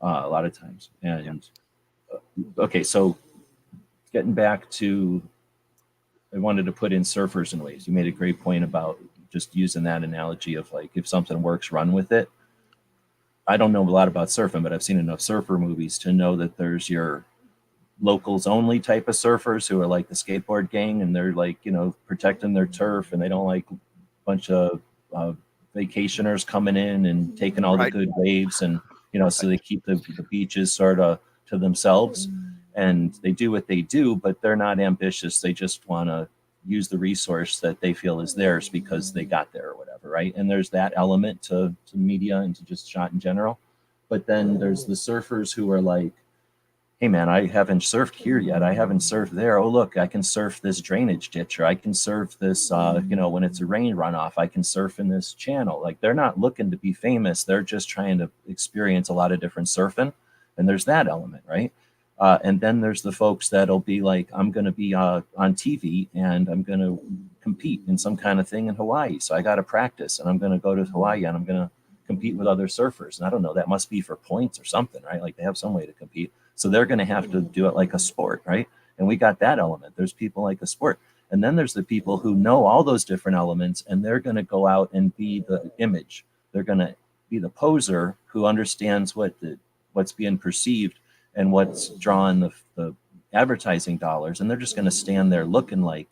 a lot of times. And okay, so getting back to, I wanted to put in surfers and waves. You made a great point about just using that analogy of like, if something works, run with it. I don't know a lot about surfing, but I've seen enough surfer movies to know that there's your locals only type of surfers who are like the skateboard gang, and they're like, you know, protecting their turf, and they don't like a bunch of vacationers coming in and taking all the good waves, and you know, so they keep the beaches sort of to themselves, and they do what they do, but they're not ambitious. They just want to use the resource that they feel is theirs because they got there or whatever, right? And there's that element to media and to just shot in general. But then there's the surfers who are like, hey man, I haven't surfed here yet. I haven't surfed there. Oh, look, I can surf this drainage ditch, or I can surf this, you know, when it's a rain runoff, I can surf in this channel. Like they're not looking to be famous. They're just trying to experience a lot of different surfing. And there's that element, right? And then there's the folks that'll be like, I'm going to be on TV and I'm going to compete in some kind of thing in Hawaii. So I got to practice, and I'm going to go to Hawaii and I'm going to compete with other surfers. And I don't know, that must be for points or something, right? Like they have some way to compete. So they're going to have to do it like a sport, right? And we got that element. There's people like a sport. And then there's the people who know all those different elements, and they're going to go out and be the image. They're going to be the poser who understands what's being perceived and what's drawing the advertising dollars. And they're just going to stand there looking like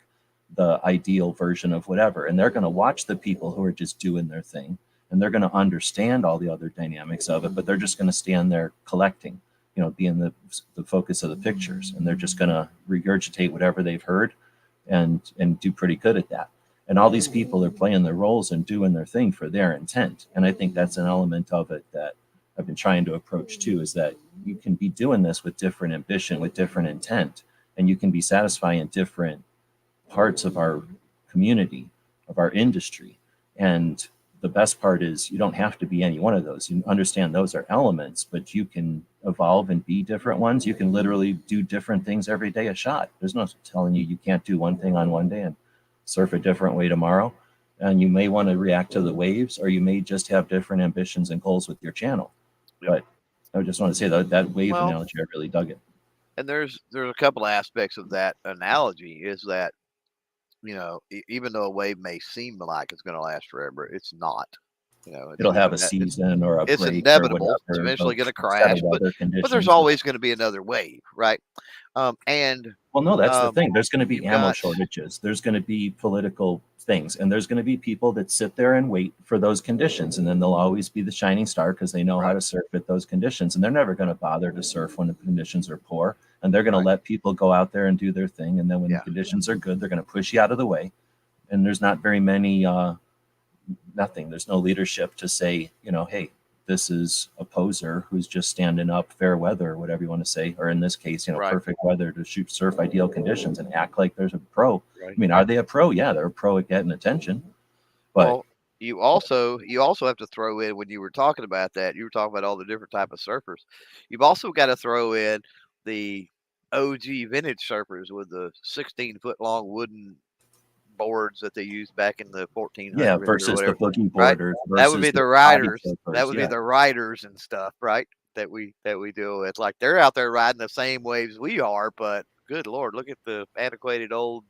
the ideal version of whatever. And they're going to watch the people who are just doing their thing, and they're going to understand all the other dynamics of it, but they're just going to stand there collecting, you know, being the focus of the pictures, and they're just going to regurgitate whatever they've heard and do pretty good at that. And all these people are playing their roles and doing their thing for their intent. And I think that's an element of it that I've been trying to approach too, is that you can be doing this with different ambition, with different intent, and you can be satisfying different parts of our community, of our industry. And the best part is you don't have to be any one of those. You understand those are elements, but you can evolve and be different ones. You can literally do different things every day a shot. There's no telling you can't do one thing on one day and surf a different way tomorrow. And you may want to react to the waves, or you may just have different ambitions and goals with your channel. But I just want to say that wave analogy, I really dug it. And there's a couple aspects of that analogy, is that, you know, even though a wave may seem like it's going to last forever, it's not. You know, it'll have a season or a it's break inevitable. or whatever, it's eventually going to crash, but there's always going to be another wave, right? And well, no, that's the thing. There's going to be ammo shortages. There's going to be political things, and there's going to be people that sit there and wait for those conditions, and then they'll always be the shining star because they know how to surf at those conditions, and they're never going to bother to surf when the conditions are poor, and they're going to let people go out there and do their thing, and then when the conditions are good, they're going to push you out of the way. And there's not very many nothing. There's no leadership to say, you know, hey, this is a poser who's just standing up, fair weather, or whatever you want to say, or in this case, you know, perfect weather to shoot surf ideal conditions and act like there's a pro. I mean, are they a pro? Yeah, they're a pro at getting attention. But well, you also have to throw in, when you were talking about that, you were talking about all the different type of surfers. You've also got to throw in the OG vintage surfers with the 16-foot long wooden boards that they used back in the 1400s. Versus the boogie boarders. Right? That would be the riders. That would be the riders and stuff, right? That we deal with. Like, they're out there riding the same waves we are, but good Lord, look at the antiquated old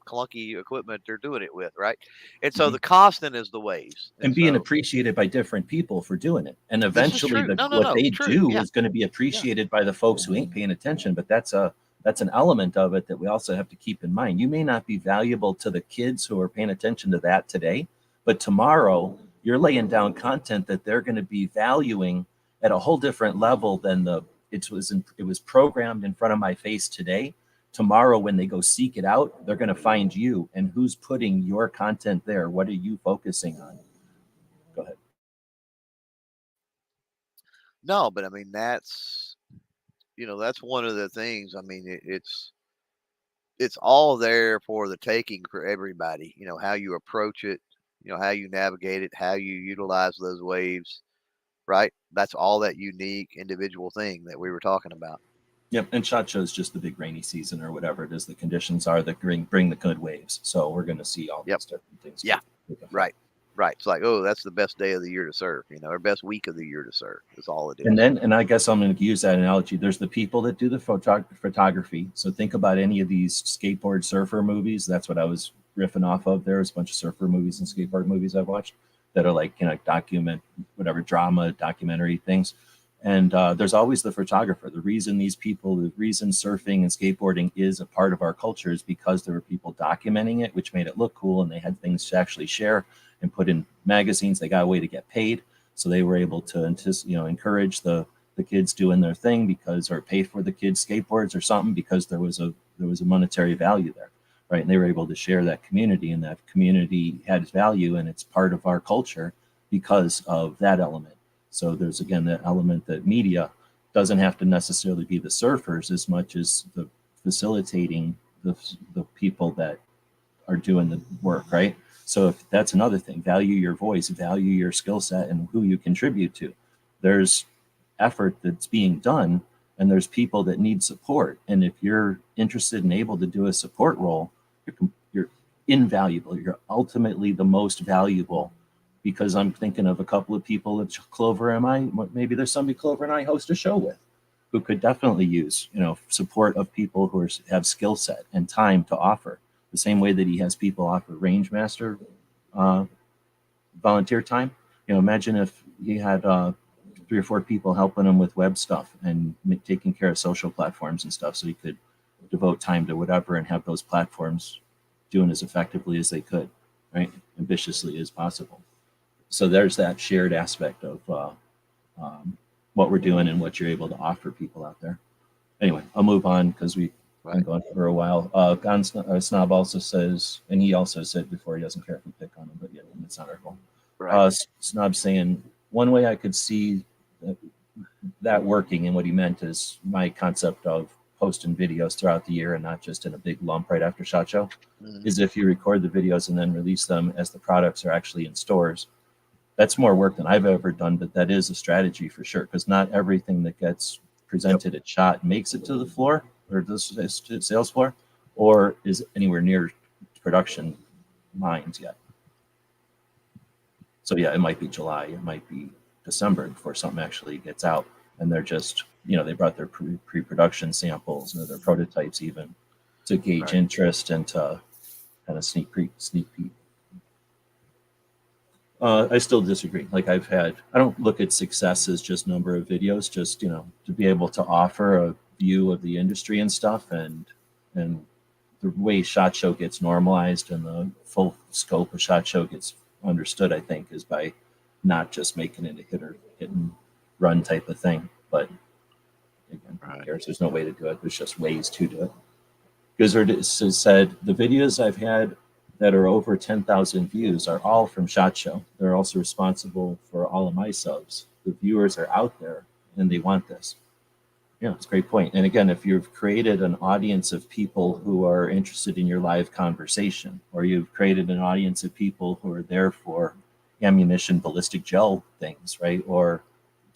clunky equipment they're doing it with, right? And so the constant is the waves. And being appreciated by different people for doing it. And eventually what they do is going to be appreciated by the folks who ain't paying attention, but that's an element of it that we also have to keep in mind. You may not be valuable to the kids who are paying attention to that today, but tomorrow you're laying down content that they're going to be valuing at a whole different level than it was programmed in front of my face today. Tomorrow, when they go seek it out, they're going to find you, and who's putting your content there. What are you focusing on? Go ahead. No, but I mean, that's that's one of the things. I mean, it's all there for the taking for everybody. How you approach it, how you navigate it, how you utilize those waves, right? That's all that unique individual thing that we were talking about. Yep, and SHOT Show is just the big rainy season or whatever it is. The conditions are that bring the good waves. So we're going to see all Yep. these different things. Yeah. Right. It's like, oh, that's the best day of the year to surf, or best week of the year to surf. Is all it is. And I guess I'm going to use that analogy. There's the people that do the photography. So think about any of these skateboard surfer movies. That's what I was riffing off of. There's a bunch of surfer movies and skateboard movies I've watched that are like, document, whatever, drama, documentary things. And there's always the photographer. The reason surfing and skateboarding is a part of our culture is because there were people documenting it, which made it look cool, and they had things to actually share and put in magazines. They got a way to get paid, so they were able to encourage the kids doing their thing or pay for the kids' skateboards or something because there was a monetary value there, right? And they were able to share that community, and that community had value, and it's part of our culture because of that element. So there's, again, that element that media doesn't have to necessarily be the surfers as much as the facilitating the people that are doing the work, right? So if that's another thing, value your voice, value your skill set and who you contribute to. There's effort that's being done, and there's people that need support. And if you're interested and able to do a support role, you're invaluable. You're ultimately the most valuable. Because I'm thinking of a couple of people that Clover and I, maybe there's somebody Clover and I host a show with, who could definitely use, support of people who have skill set and time to offer. The same way that he has people offer range master volunteer time. Imagine if he had 3 or 4 people helping him with web stuff and taking care of social platforms and stuff, so he could devote time to whatever and have those platforms doing as effectively as they could, right? Ambitiously as possible. So there's that shared aspect of what we're doing and what you're able to offer people out there. Anyway, I'll move on because we've been going for a while. Snob also says, and he also said before, he doesn't care if we pick on him, but yeah, it's not our goal. Right. Snob saying, one way I could see that working, and what he meant is my concept of posting videos throughout the year and not just in a big lump right after SHOT Show, is if you record the videos and then release them as the products are actually in stores. That's more work than I've ever done, but that is a strategy for sure, because not everything that gets presented at SHOT makes it to the floor or the sales floor, or is anywhere near production lines yet. So yeah, it might be July, it might be December before something actually gets out, and they're just, they brought their pre-production samples or their prototypes even to gauge interest and to kind of sneak peek. I still disagree. Like I don't look at success as just number of videos, just, to be able to offer a view of the industry and stuff, and the way SHOT Show gets normalized and the full scope of SHOT Show gets understood, I think, is by not just making it a hit and run type of thing. But again, who cares? There's no way to do it. There's just ways to do it. Gizzard said, the videos I've had that are over 10,000 views are all from SHOT Show. They're also responsible for all of my subs. The viewers are out there and they want this. Yeah, it's a great point. And again, if you've created an audience of people who are interested in your live conversation, or you've created an audience of people who are there for ammunition, ballistic gel things, right? Or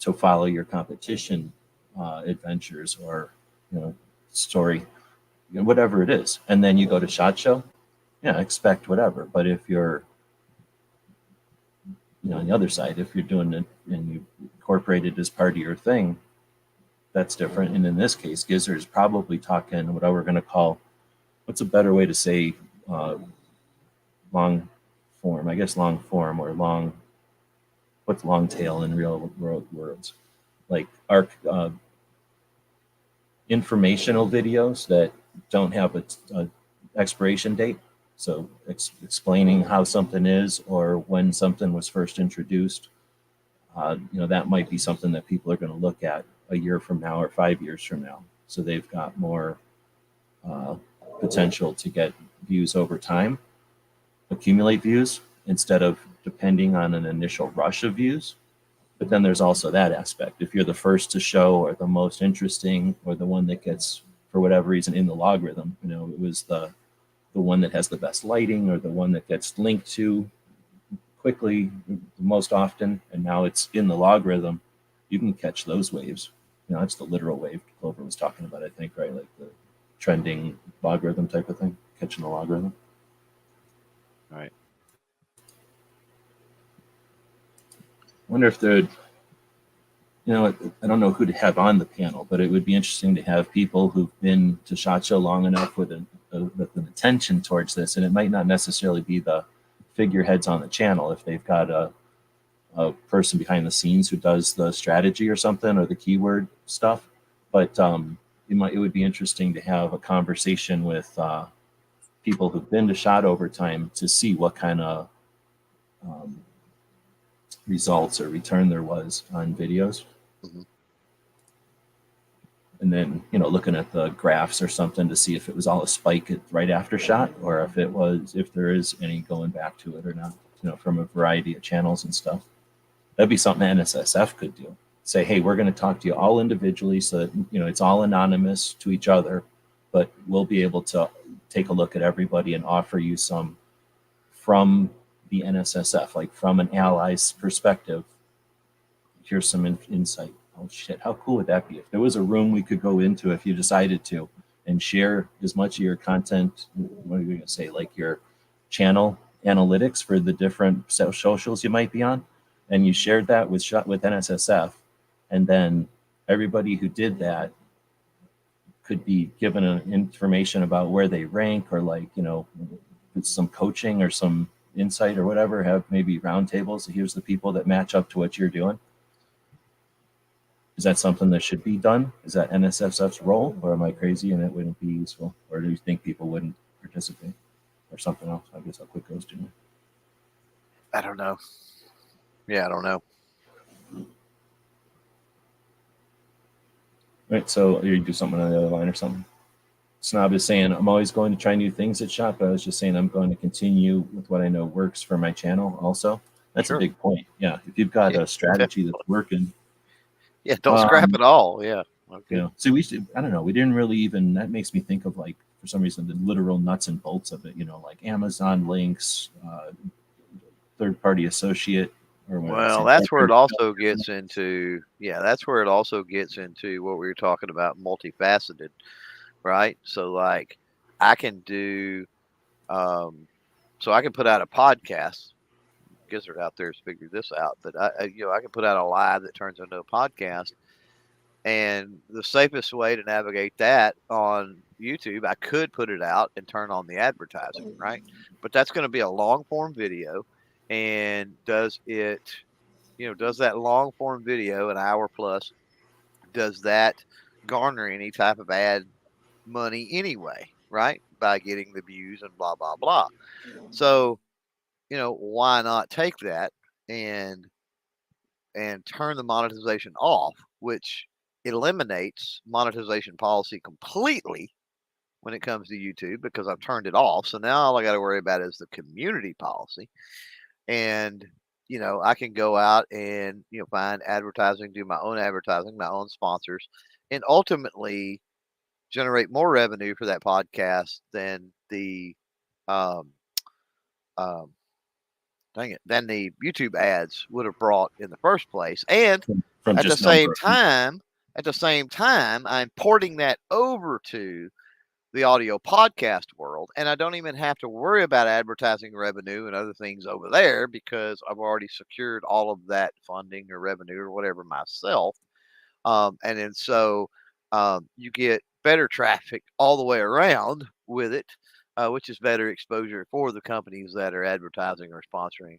to follow your competition adventures or, story, whatever it is. And then you go to SHOT Show, expect whatever. But if you're, on the other side, if you're doing it and you incorporate it as part of your thing, that's different. And in this case, Gizzard is probably talking what we're going to call, what's a better way to say long form? I guess long form or what's long tail in real world words? Like informational videos that don't have a expiration date. So explaining how something is or when something was first introduced, that might be something that people are going to look at a year from now or 5 years from now. So they've got more potential to get views over time, accumulate views instead of depending on an initial rush of views. But then there's also that aspect. If you're the first to show or the most interesting or the one that gets, for whatever reason, in the logarithm, it was the one that has the best lighting or the one that gets linked to quickly most often, and now it's in the logarithm, you can catch those waves. It's the literal wave Clover was talking about, I think, right? Like the trending logarithm type of thing, catching the logarithm. Right. Wonder if there'd, I don't know who to have on the panel, but it would be interesting to have people who've been to SHOT Show long enough with an attention towards this, and it might not necessarily be the figureheads on the channel if they've got a person behind the scenes who does the strategy or something or the keyword stuff, but it would be interesting to have a conversation with people who've been to SHOT over time to see what kind of results or return there was on videos. Mhm. And then, looking at the graphs or something to see if it was all a spike right after SHOT or if there is any going back to it or not, from a variety of channels and stuff. That'd be something NSSF could do. Say, hey, we're going to talk to you all individually so that, it's all anonymous to each other, but we'll be able to take a look at everybody and offer you some from the NSSF, like from an ally's perspective. Here's some insight. Oh shit, how cool would that be if there was a room we could go into if you decided to and share as much of your content, what are you going to say, like your channel analytics for the different socials you might be on, and you shared that with NSSF, and then everybody who did that could be given information about where they rank, or some coaching or some insight or whatever, have maybe roundtables. Here's the people that match up to what you're doing. Is that something that should be done? Is that NSSF's role, or am I crazy and it wouldn't be useful? Or do you think people wouldn't participate, or something else? I guess I'll quit those two. I don't know. Yeah, I don't know. Right, so you do something on the other line or something. Snob is saying, I'm always going to try new things at SHOT, but I was just saying I'm going to continue with what I know works for my channel also. That's Sure. a big point. Yeah, if you've got a strategy that's working. Yeah, don't scrap it all. Yeah. Okay. So I don't know, we didn't really even, that makes me think of, like, for some reason, the literal nuts and bolts of it, like Amazon links, third-party associate, or what. Well, that's where it also gets into, that's where it also gets into what we were talking about, multifaceted, right? So like I can do, so I can put out a podcast. Gizzard out there has figured this out, but I can put out a live that turns into a podcast, and the safest way to navigate that on YouTube, I could put it out and turn on the advertising, right? But that's going to be a long form video, and does that long form video, an hour plus, does that garner any type of ad money anyway, right? By getting the views and blah, blah, blah. So, why not take that and turn the monetization off, which eliminates monetization policy completely when it comes to YouTube, because I've turned it off. So now all I got to worry about is the community policy. And, I can go out and, find advertising, do my own advertising, my own sponsors, and ultimately generate more revenue for that podcast than the, than the YouTube ads would have brought in the first place. And from at the same time, I'm porting that over to the audio podcast world, and I don't even have to worry about advertising revenue and other things over there, because I've already secured all of that funding or revenue or whatever myself. And then so you get better traffic all the way around with it, which is better exposure for the companies that are advertising or sponsoring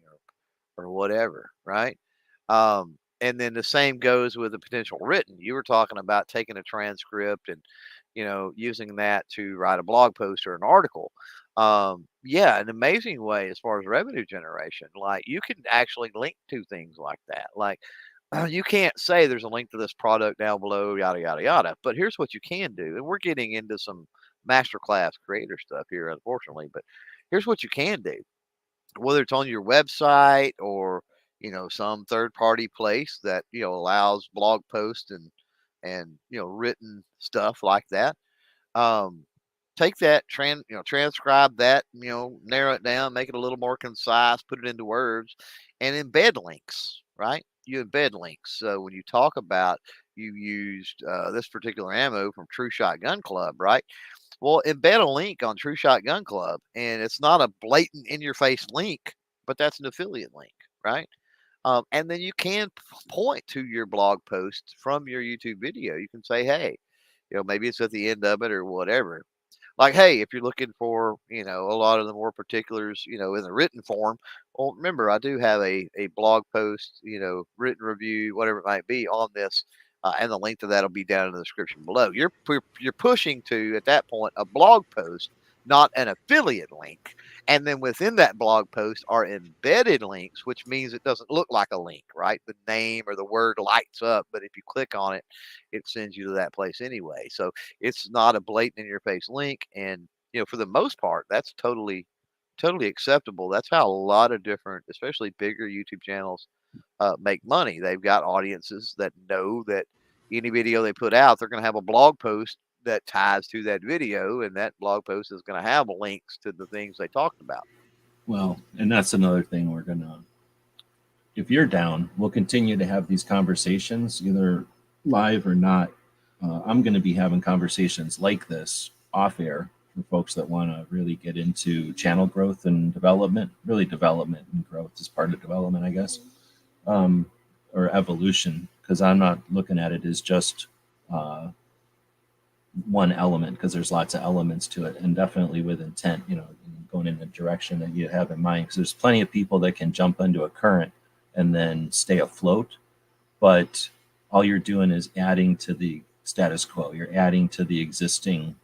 or whatever, right? And then the same goes with the potential written. You were talking about taking a transcript and using that to write a blog post or an article. An amazing way as far as revenue generation. Like, you can actually link to things like that. Like, you can't say there's a link to this product down below, yada, yada, yada. But here's what you can do. And we're getting into some masterclass creator stuff here, unfortunately. But here's what you can do. Whether it's on your website or, some third party place that, allows blog posts and written stuff like that. Um, Take that, transcribe that, narrow it down, make it a little more concise, put it into words, and embed links, right? You embed links. So when you talk about you used this particular ammo from True Shot Gun Club, right? Well, embed a link on True Shot Gun Club, and it's not a blatant in your face link, but that's an affiliate link, right? And then you can point to your blog post from your YouTube video. You can say, hey, maybe it's at the end of it or whatever. Like, hey, if you're looking for, a lot of the more particulars, in the written form, well, remember, I do have a blog post, written review, whatever it might be on this. And the link to that will be down in the description below. You're pushing to, at that point, a blog post, not an affiliate link. And then within that blog post are embedded links, which means it doesn't look like a link, right? The name or the word lights up, but if you click on it, it sends you to that place anyway. So it's not a blatant in your face link. And, for the most part, that's totally acceptable. That's how a lot of different, especially bigger YouTube channels, make money. They've got audiences that know that any video they put out, they're going to have a blog post that ties to that video, and that blog post is going to have links to the things they talked about. Well, and that's another thing we're gonna, if you're down, we'll continue to have these conversations, either live or not. I'm going to be having conversations like this off air for folks that want to really get into channel growth and development. Really, development and growth is part of development, I guess, or evolution, because I'm not looking at it as just one element, because there's lots of elements to it, and definitely with intent, going in the direction that you have in mind, because there's plenty of people that can jump into a current and then stay afloat, but all you're doing is adding to the status quo. You're adding to the existing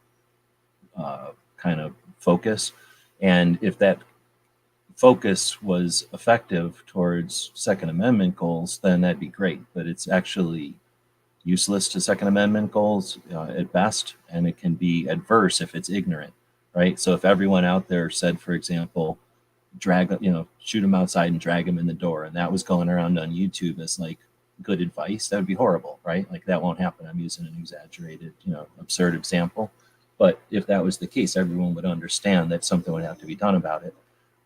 kind of focus. And if that focus was effective towards Second Amendment goals, then that'd be great, but it's actually useless to Second Amendment goals at best, and it can be adverse if it's ignorant, right? So if everyone out there said, for example, shoot them outside and drag them in the door, and that was going around on YouTube as like good advice, that would be horrible, right? Like, that won't happen. I'm using an exaggerated, absurd example. But if that was the case, everyone would understand that something would have to be done about it.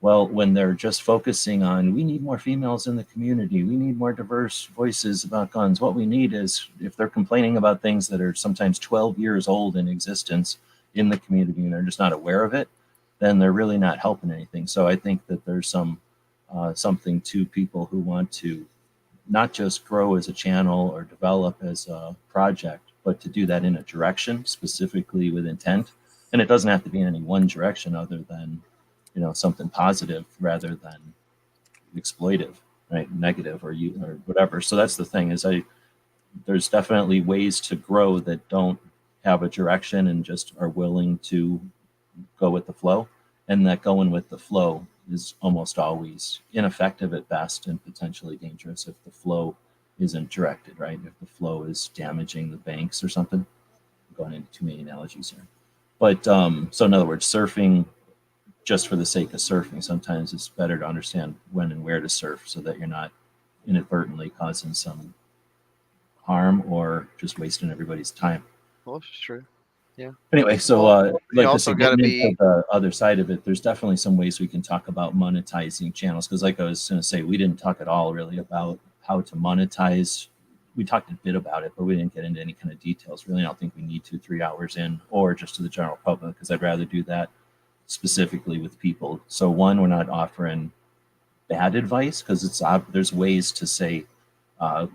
Well, when they're just focusing on, we need more females in the community, we need more diverse voices about guns, what we need is, if they're complaining about things that are sometimes 12 years old in existence in the community and they're just not aware of it, then they're really not helping anything. So I think that there's something to people who want to not just grow as a channel or develop as a project, but to do that in a direction, specifically with intent. And it doesn't have to be in any one direction other than, something positive rather than exploitive, right? Negative or whatever. So that's the thing, is there's definitely ways to grow that don't have a direction and just are willing to go with the flow. And that going with the flow is almost always ineffective at best and potentially dangerous if the flow isn't directed, right? If the flow is damaging the banks or something. I'm going into too many analogies here. But so in other words, surfing just for the sake of surfing, sometimes it's better to understand when and where to surf so that you're not inadvertently causing some harm or just wasting everybody's time. Well, it's true. Yeah. Anyway, so you also got to be the other side of it. There's definitely some ways we can talk about monetizing channels, because like I was going to say, we didn't talk at all really about how to monetize. We talked a bit about it, but we didn't get into any kind of details. Really, I don't think we need to 3 hours in, or just to the general public, because I'd rather do that specifically with people. So one, we're not offering bad advice, because there's ways to say,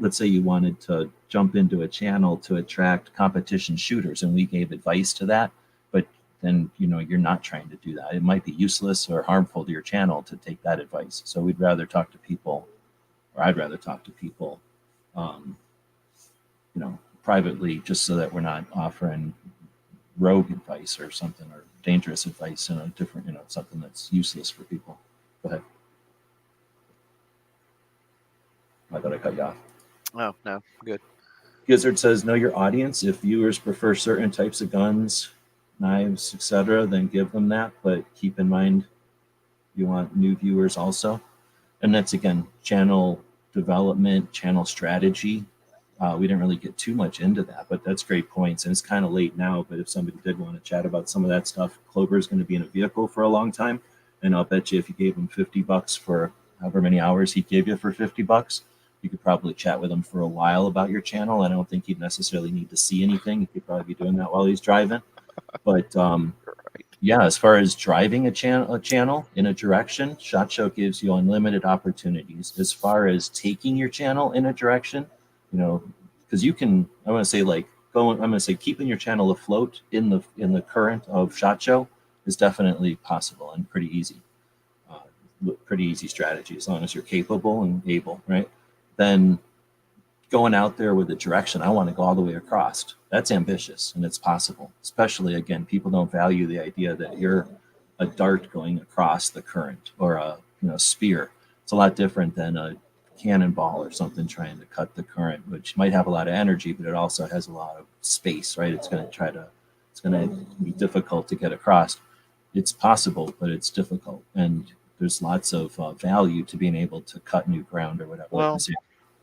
let's say you wanted to jump into a channel to attract competition shooters, and we gave advice to that, but then you're not trying to do that. It might be useless or harmful to your channel to take that advice. So we'd rather talk to people, or I'd rather talk to people privately, just so that we're not offering rogue advice or something, or dangerous advice in a different, something that's useless for people. Go ahead. I thought I cut you off. Oh, no, good. Gizzard says, know your audience. If viewers prefer certain types of guns, knives, etc., then give them that. But keep in mind, you want new viewers also. And that's, again, channel development, channel strategy. We didn't really get too much into that, but that's great points. And it's kind of late now, but if somebody did want to chat about some of that stuff, Clover is going to be in a vehicle for a long time. And I'll bet you if you gave him $50 for however many hours he gave you for $50, you could probably chat with him for a while about your channel. I don't think he'd necessarily need to see anything. He could probably be doing that while he's driving. But yeah, as far as driving a channel in a direction, SHOT Show gives you unlimited opportunities. As far as taking your channel in a direction, you know, because you can, I want to say like I'm going to say keeping your channel afloat in the current of SHOT Show is definitely possible and pretty easy. Pretty easy strategy as long as you're capable and able, right? Then going out there with a direction, I want to go all the way across. That's ambitious and it's possible. Especially again, people don't value the idea that you're a dart going across the current or a spear. It's a lot different than a cannonball or something trying to cut the current, which might have a lot of energy, but it also has a lot of space, right? It's going to be difficult to get across. It's possible, but it's difficult. And there's lots of value to being able to cut new ground or whatever. Well,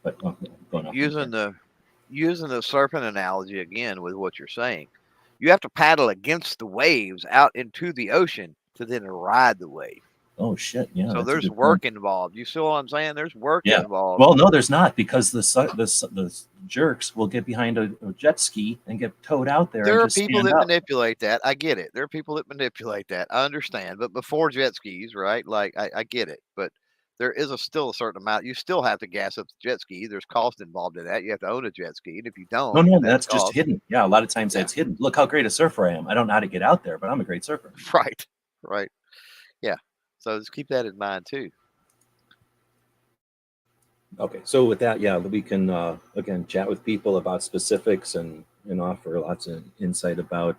but going off using the surfing analogy again with what you're saying, you have to paddle against the waves out into the ocean to then ride the wave. Oh shit! Yeah. So there's work involved. You see what I'm saying? There's work involved. Well, no, there's not, because the jerks will get behind a jet ski and get towed out there. There are people that manipulate that. I get it. There are people that manipulate that. I understand. But before jet skis, right? Like I get it. But there is still a certain amount. You still have to gas up the jet ski. There's cost involved in that. You have to own a jet ski, and if you don't, no, that's just hidden. Yeah, a lot of times that's hidden. Look how great a surfer I am. I don't know how to get out there, but I'm a great surfer. Right. Yeah. So just keep that in mind too. Okay, so with that, yeah, we can again chat with people about specifics and offer lots of insight about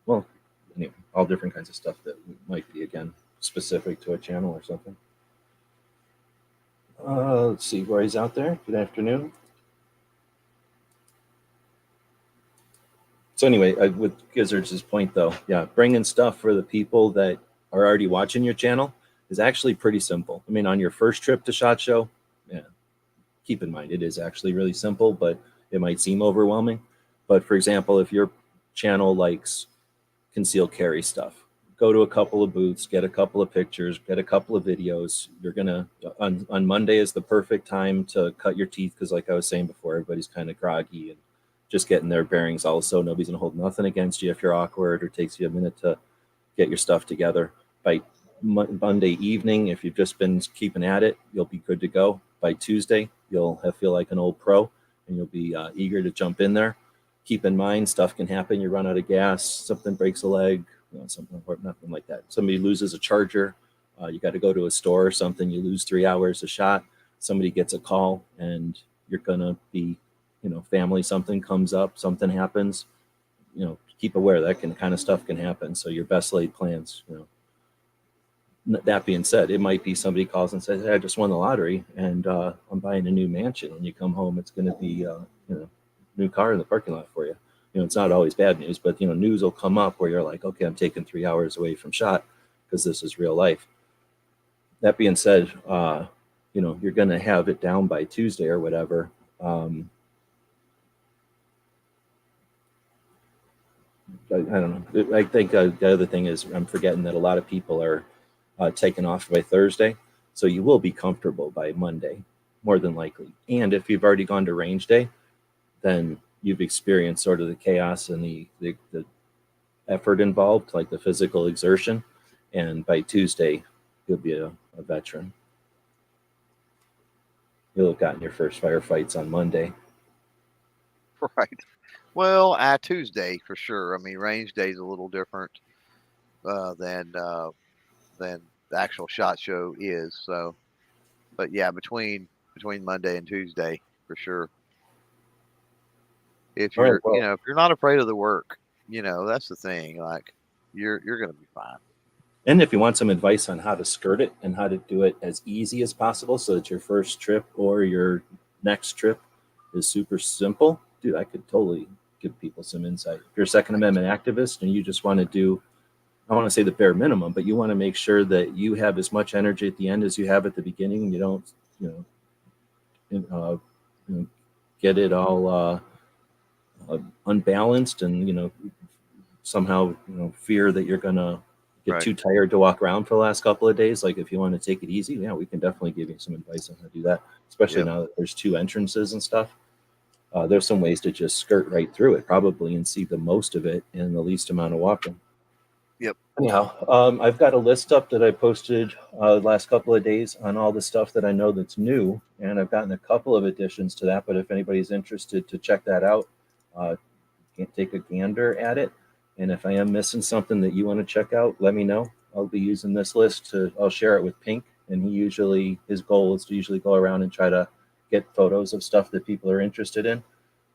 well, anyway, all different kinds of stuff that might be again specific to a channel or something. Let's see, Roy's out there. Good afternoon. So anyway, with Gizzard's point though, yeah, bringing stuff for the people that are already watching your channel is actually pretty simple. I mean, on your first trip to SHOT Show, yeah, keep in mind it is actually really simple, but it might seem overwhelming. But for example, if your channel likes concealed carry stuff, go to a couple of booths, get a couple of pictures, get a couple of videos. You're gonna on Monday is the perfect time to cut your teeth, because like I was saying before, everybody's kind of groggy and just getting their bearings. Also, nobody's gonna hold nothing against you if you're awkward or takes you a minute to get your stuff together. By Monday evening, if you've just been keeping at it, you'll be good to go. By Tuesday, you'll feel like an old pro, and you'll be eager to jump in there. Keep in mind, stuff can happen. You run out of gas, something breaks a leg, something or nothing like that. Somebody loses a charger, you got to go to a store or something. You lose 3 hours a shot. Somebody gets a call, and you're gonna be, family. Something comes up, something happens. Keep aware that kind of stuff can happen. So your best laid plans. That being said, it might be somebody calls and says, "Hey, I just won the lottery and I'm buying a new mansion." When you come home, it's going to be new car in the parking lot for you. It's not always bad news, but news will come up where you're like, okay, I'm taking 3 hours away from SHOT because this is real life. That being said, you're going to have it down by Tuesday or whatever. I don't know. I think the other thing is I'm forgetting that a lot of people are taken off by Thursday. So you will be comfortable by Monday, more than likely. And if you've already gone to range day, then you've experienced sort of the chaos and the effort involved, like the physical exertion. And by Tuesday, you'll be a veteran. You'll have gotten your first firefights on Monday. Right. Well, Tuesday for sure. I mean, range day is a little different than the actual SHOT Show is. So, but yeah, between Monday and Tuesday for sure. If you're if you're not afraid of the work, that's the thing. Like you're gonna be fine. And if you want some advice on how to skirt it and how to do it as easy as possible, so that your first trip or your next trip is super simple, dude, I could totally give people some insight. If you're a Second Amendment activist and you just want to do, I want to say the bare minimum, but you want to make sure that you have as much energy at the end as you have at the beginning. You don't, you know, get it all unbalanced, and somehow fear that you're gonna get Right. too tired to walk around for the last couple of days. Like if you want to take it easy, yeah, we can definitely give you some advice on how to do that. Especially Yep. now that there's 2 entrances and stuff. There's some ways to just skirt right through it probably and see the most of it in the least amount of walking. Yep. Anyhow, I've got a list up that I posted the last couple of days on all the stuff that I know that's new, and I've gotten a couple of additions to that. But if anybody's interested to check that out, can take a gander at it. And if I am missing something that you want to check out, let me know. I'll be using this list I'll share it with Pink, and his goal is to usually go around and try to get photos of stuff that people are interested in.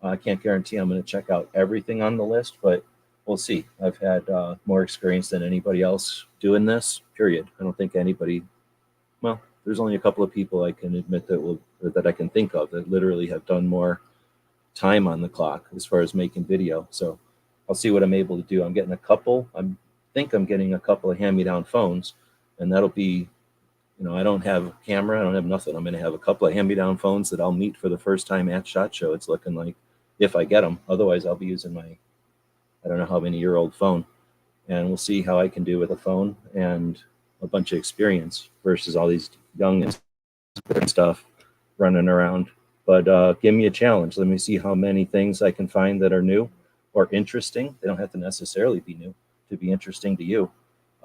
I can't guarantee I'm going to check out everything on the list, but we'll see. I've had more experience than anybody else doing this, period. I don't think anybody, well, there's only a couple of people I can admit that I can think of that literally have done more time on the clock as far as making video. So I'll see what I'm able to do. I'm getting a couple of hand-me-down phones, and that'll be, I don't have a camera, I don't have nothing. I'm going to have a couple of hand-me-down phones that I'll meet for the first time at SHOT Show. It's looking like, if I get them. Otherwise, I'll be using my, I don't know how many year old phone, and we'll see how I can do with a phone and a bunch of experience versus all these young and stuff running around. But give me a challenge. Let me see how many things I can find that are new or interesting. They don't have to necessarily be new to be interesting to you.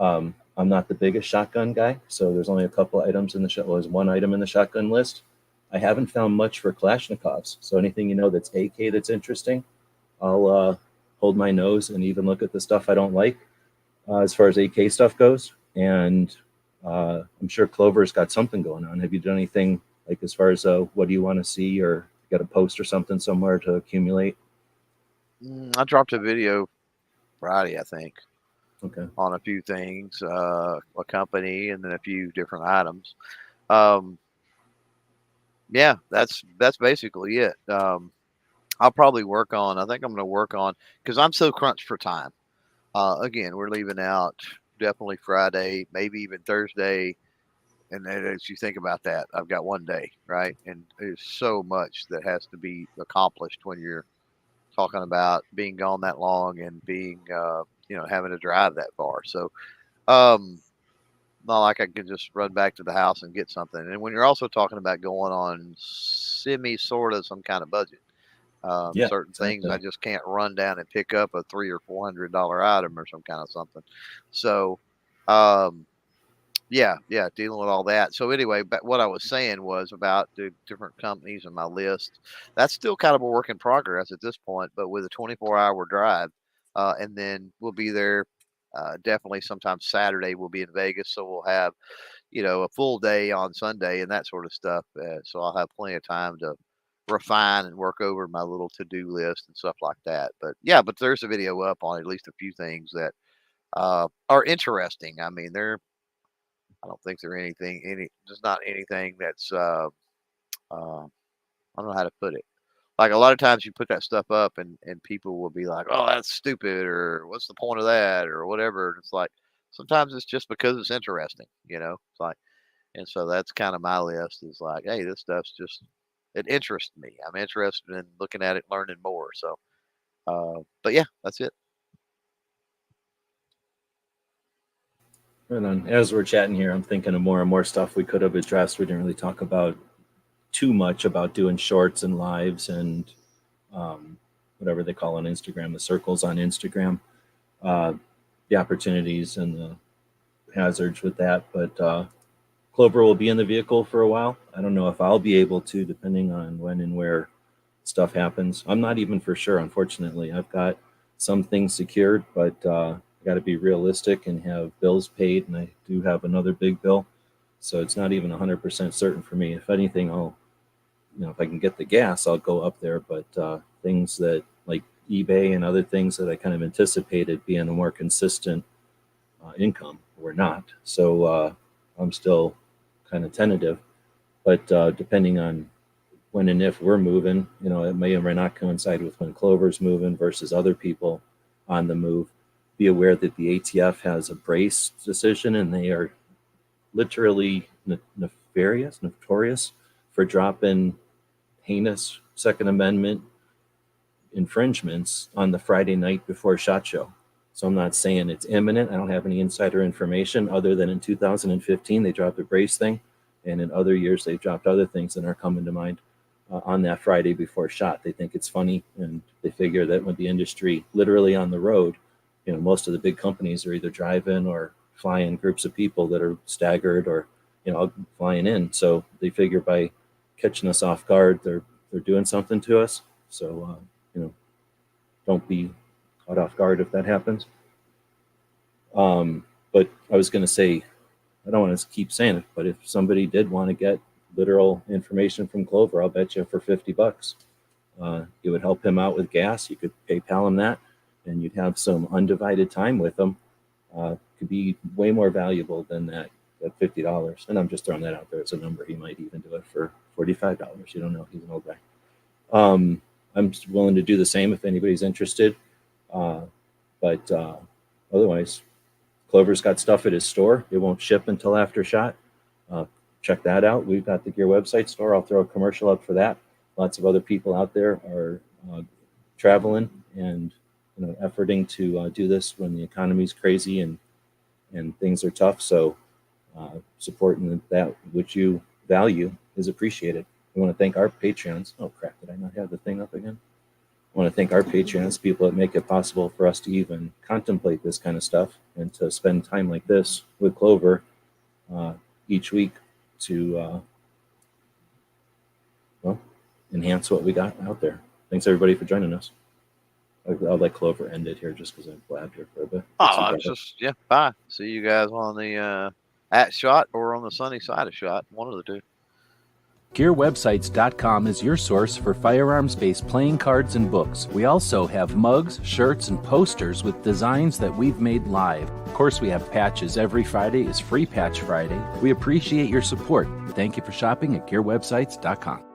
I'm not the biggest shotgun guy, so there's only a couple items in the there's one item in the shotgun list. I haven't found much for Kalashnikovs, so anything that's AK that's interesting, I'll hold my nose and even look at the stuff I don't like as far as AK stuff goes. And I'm sure Clover's got something going on. Have you done anything like as far as what do you want to see, or got a post or something somewhere to accumulate? I dropped a video Friday, I think, Okay. on a few things, a company, and then a few different items. Yeah, that's basically it. I'll probably I think I'm going to work on, because I'm so crunched for time. Again, we're leaving out definitely Friday, maybe even Thursday. And then as you think about that, I've got one day, right? And there's so much that has to be accomplished when you're talking about being gone that long and being, having to drive that far. So, not like I can just run back to the house and get something. And when you're also talking about going on sort of some kind of budget, Yeah, certain things I just can't run down and pick up a $300 or $400 item or some kind of something. So, yeah, dealing with all that. So anyway, but what I was saying was about the different companies in my list. That's still kind of a work in progress at this point, but with a 24-hour drive, and then we'll be there. Definitely sometime Saturday we'll be in Vegas, so we'll have a full day on Sunday and that sort of stuff. So I'll have plenty of time to refine and work over my little to-do list and stuff like that. But yeah, but there's a video up on at least a few things that are interesting. I mean, I don't think there's there's not anything that's I don't know how to put it. Like a lot of times you put that stuff up and people will be like, "Oh, that's stupid," or "What's the point of that?" or whatever. And it's like sometimes it's just because it's interesting. It's like, and so that's kind of my list is like, hey, this stuff's just, it interests me. I'm interested in looking at it, learning more. So, but yeah, that's it. And as we're chatting here, I'm thinking of more and more stuff we could have addressed. We didn't really talk about too much about doing shorts and lives and whatever they call on Instagram, the circles on Instagram, the opportunities and the hazards with that. But Clover will be in the vehicle for a while. I don't know if I'll be able to, depending on when and where stuff happens. I'm not even for sure, unfortunately. I've got some things secured, but I got to be realistic and have bills paid, and I do have another big bill. So it's not even 100% certain for me. If anything, if I can get the gas, I'll go up there. But things that like eBay and other things that I kind of anticipated being a more consistent income were not. So I'm still kind of tentative. But depending on when and if we're moving, it may or may not coincide with when Clover's moving versus other people on the move. Be aware that the ATF has a brace decision, and they are literally notorious for dropping heinous Second Amendment infringements on the Friday night before SHOT Show. So I'm not saying it's imminent. I don't have any insider information other than in 2015 they dropped the brace thing, and in other years they've dropped other things that are coming to mind on that Friday before SHOT. They think it's funny, and they figure that with the industry literally on the road, you know, most of the big companies are either driving or flying groups of people that are staggered or, you know, flying in. So they figure by catching us off guard, they're doing something to us. So you know, don't be caught off guard if that happens. But I was going to say, I don't want to keep saying it, but if somebody did want to get literal information from Clover, I'll bet you for $50, it would help him out with gas. You could PayPal him that, and you'd have some undivided time with him. Could be way more valuable than that $50. And I'm just throwing that out there as a number. He might even do it for $45. You don't know. He's an old guy. I'm willing to do the same if anybody's interested. But otherwise, Clover's got stuff at his store. It won't ship until after SHOT. Check that out. We've got the Gear website store. I'll throw a commercial up for that. Lots of other people out there are traveling and, you know, efforting to do this when the economy's crazy and things are tough. So supporting that which you value is appreciated. I want to thank our Patreons. Oh crap, did I not have the thing up again? I want to thank our Patreons, people that make it possible for us to even contemplate this kind of stuff and to spend time like this with Clover each week to well, enhance what we got out there. Thanks everybody for joining us. I'll let Clover end it here just because I've blabbed here for a bit. Yeah, bye. See you guys on the at SHOT or on the sunny side of SHOT, one of the two. GearWebsites.com is your source for firearms-based playing cards and books. We also have mugs, shirts, and posters with designs that we've made live. Of course, we have patches. Every Friday is Free Patch Friday. We appreciate your support. Thank you for shopping at GearWebsites.com.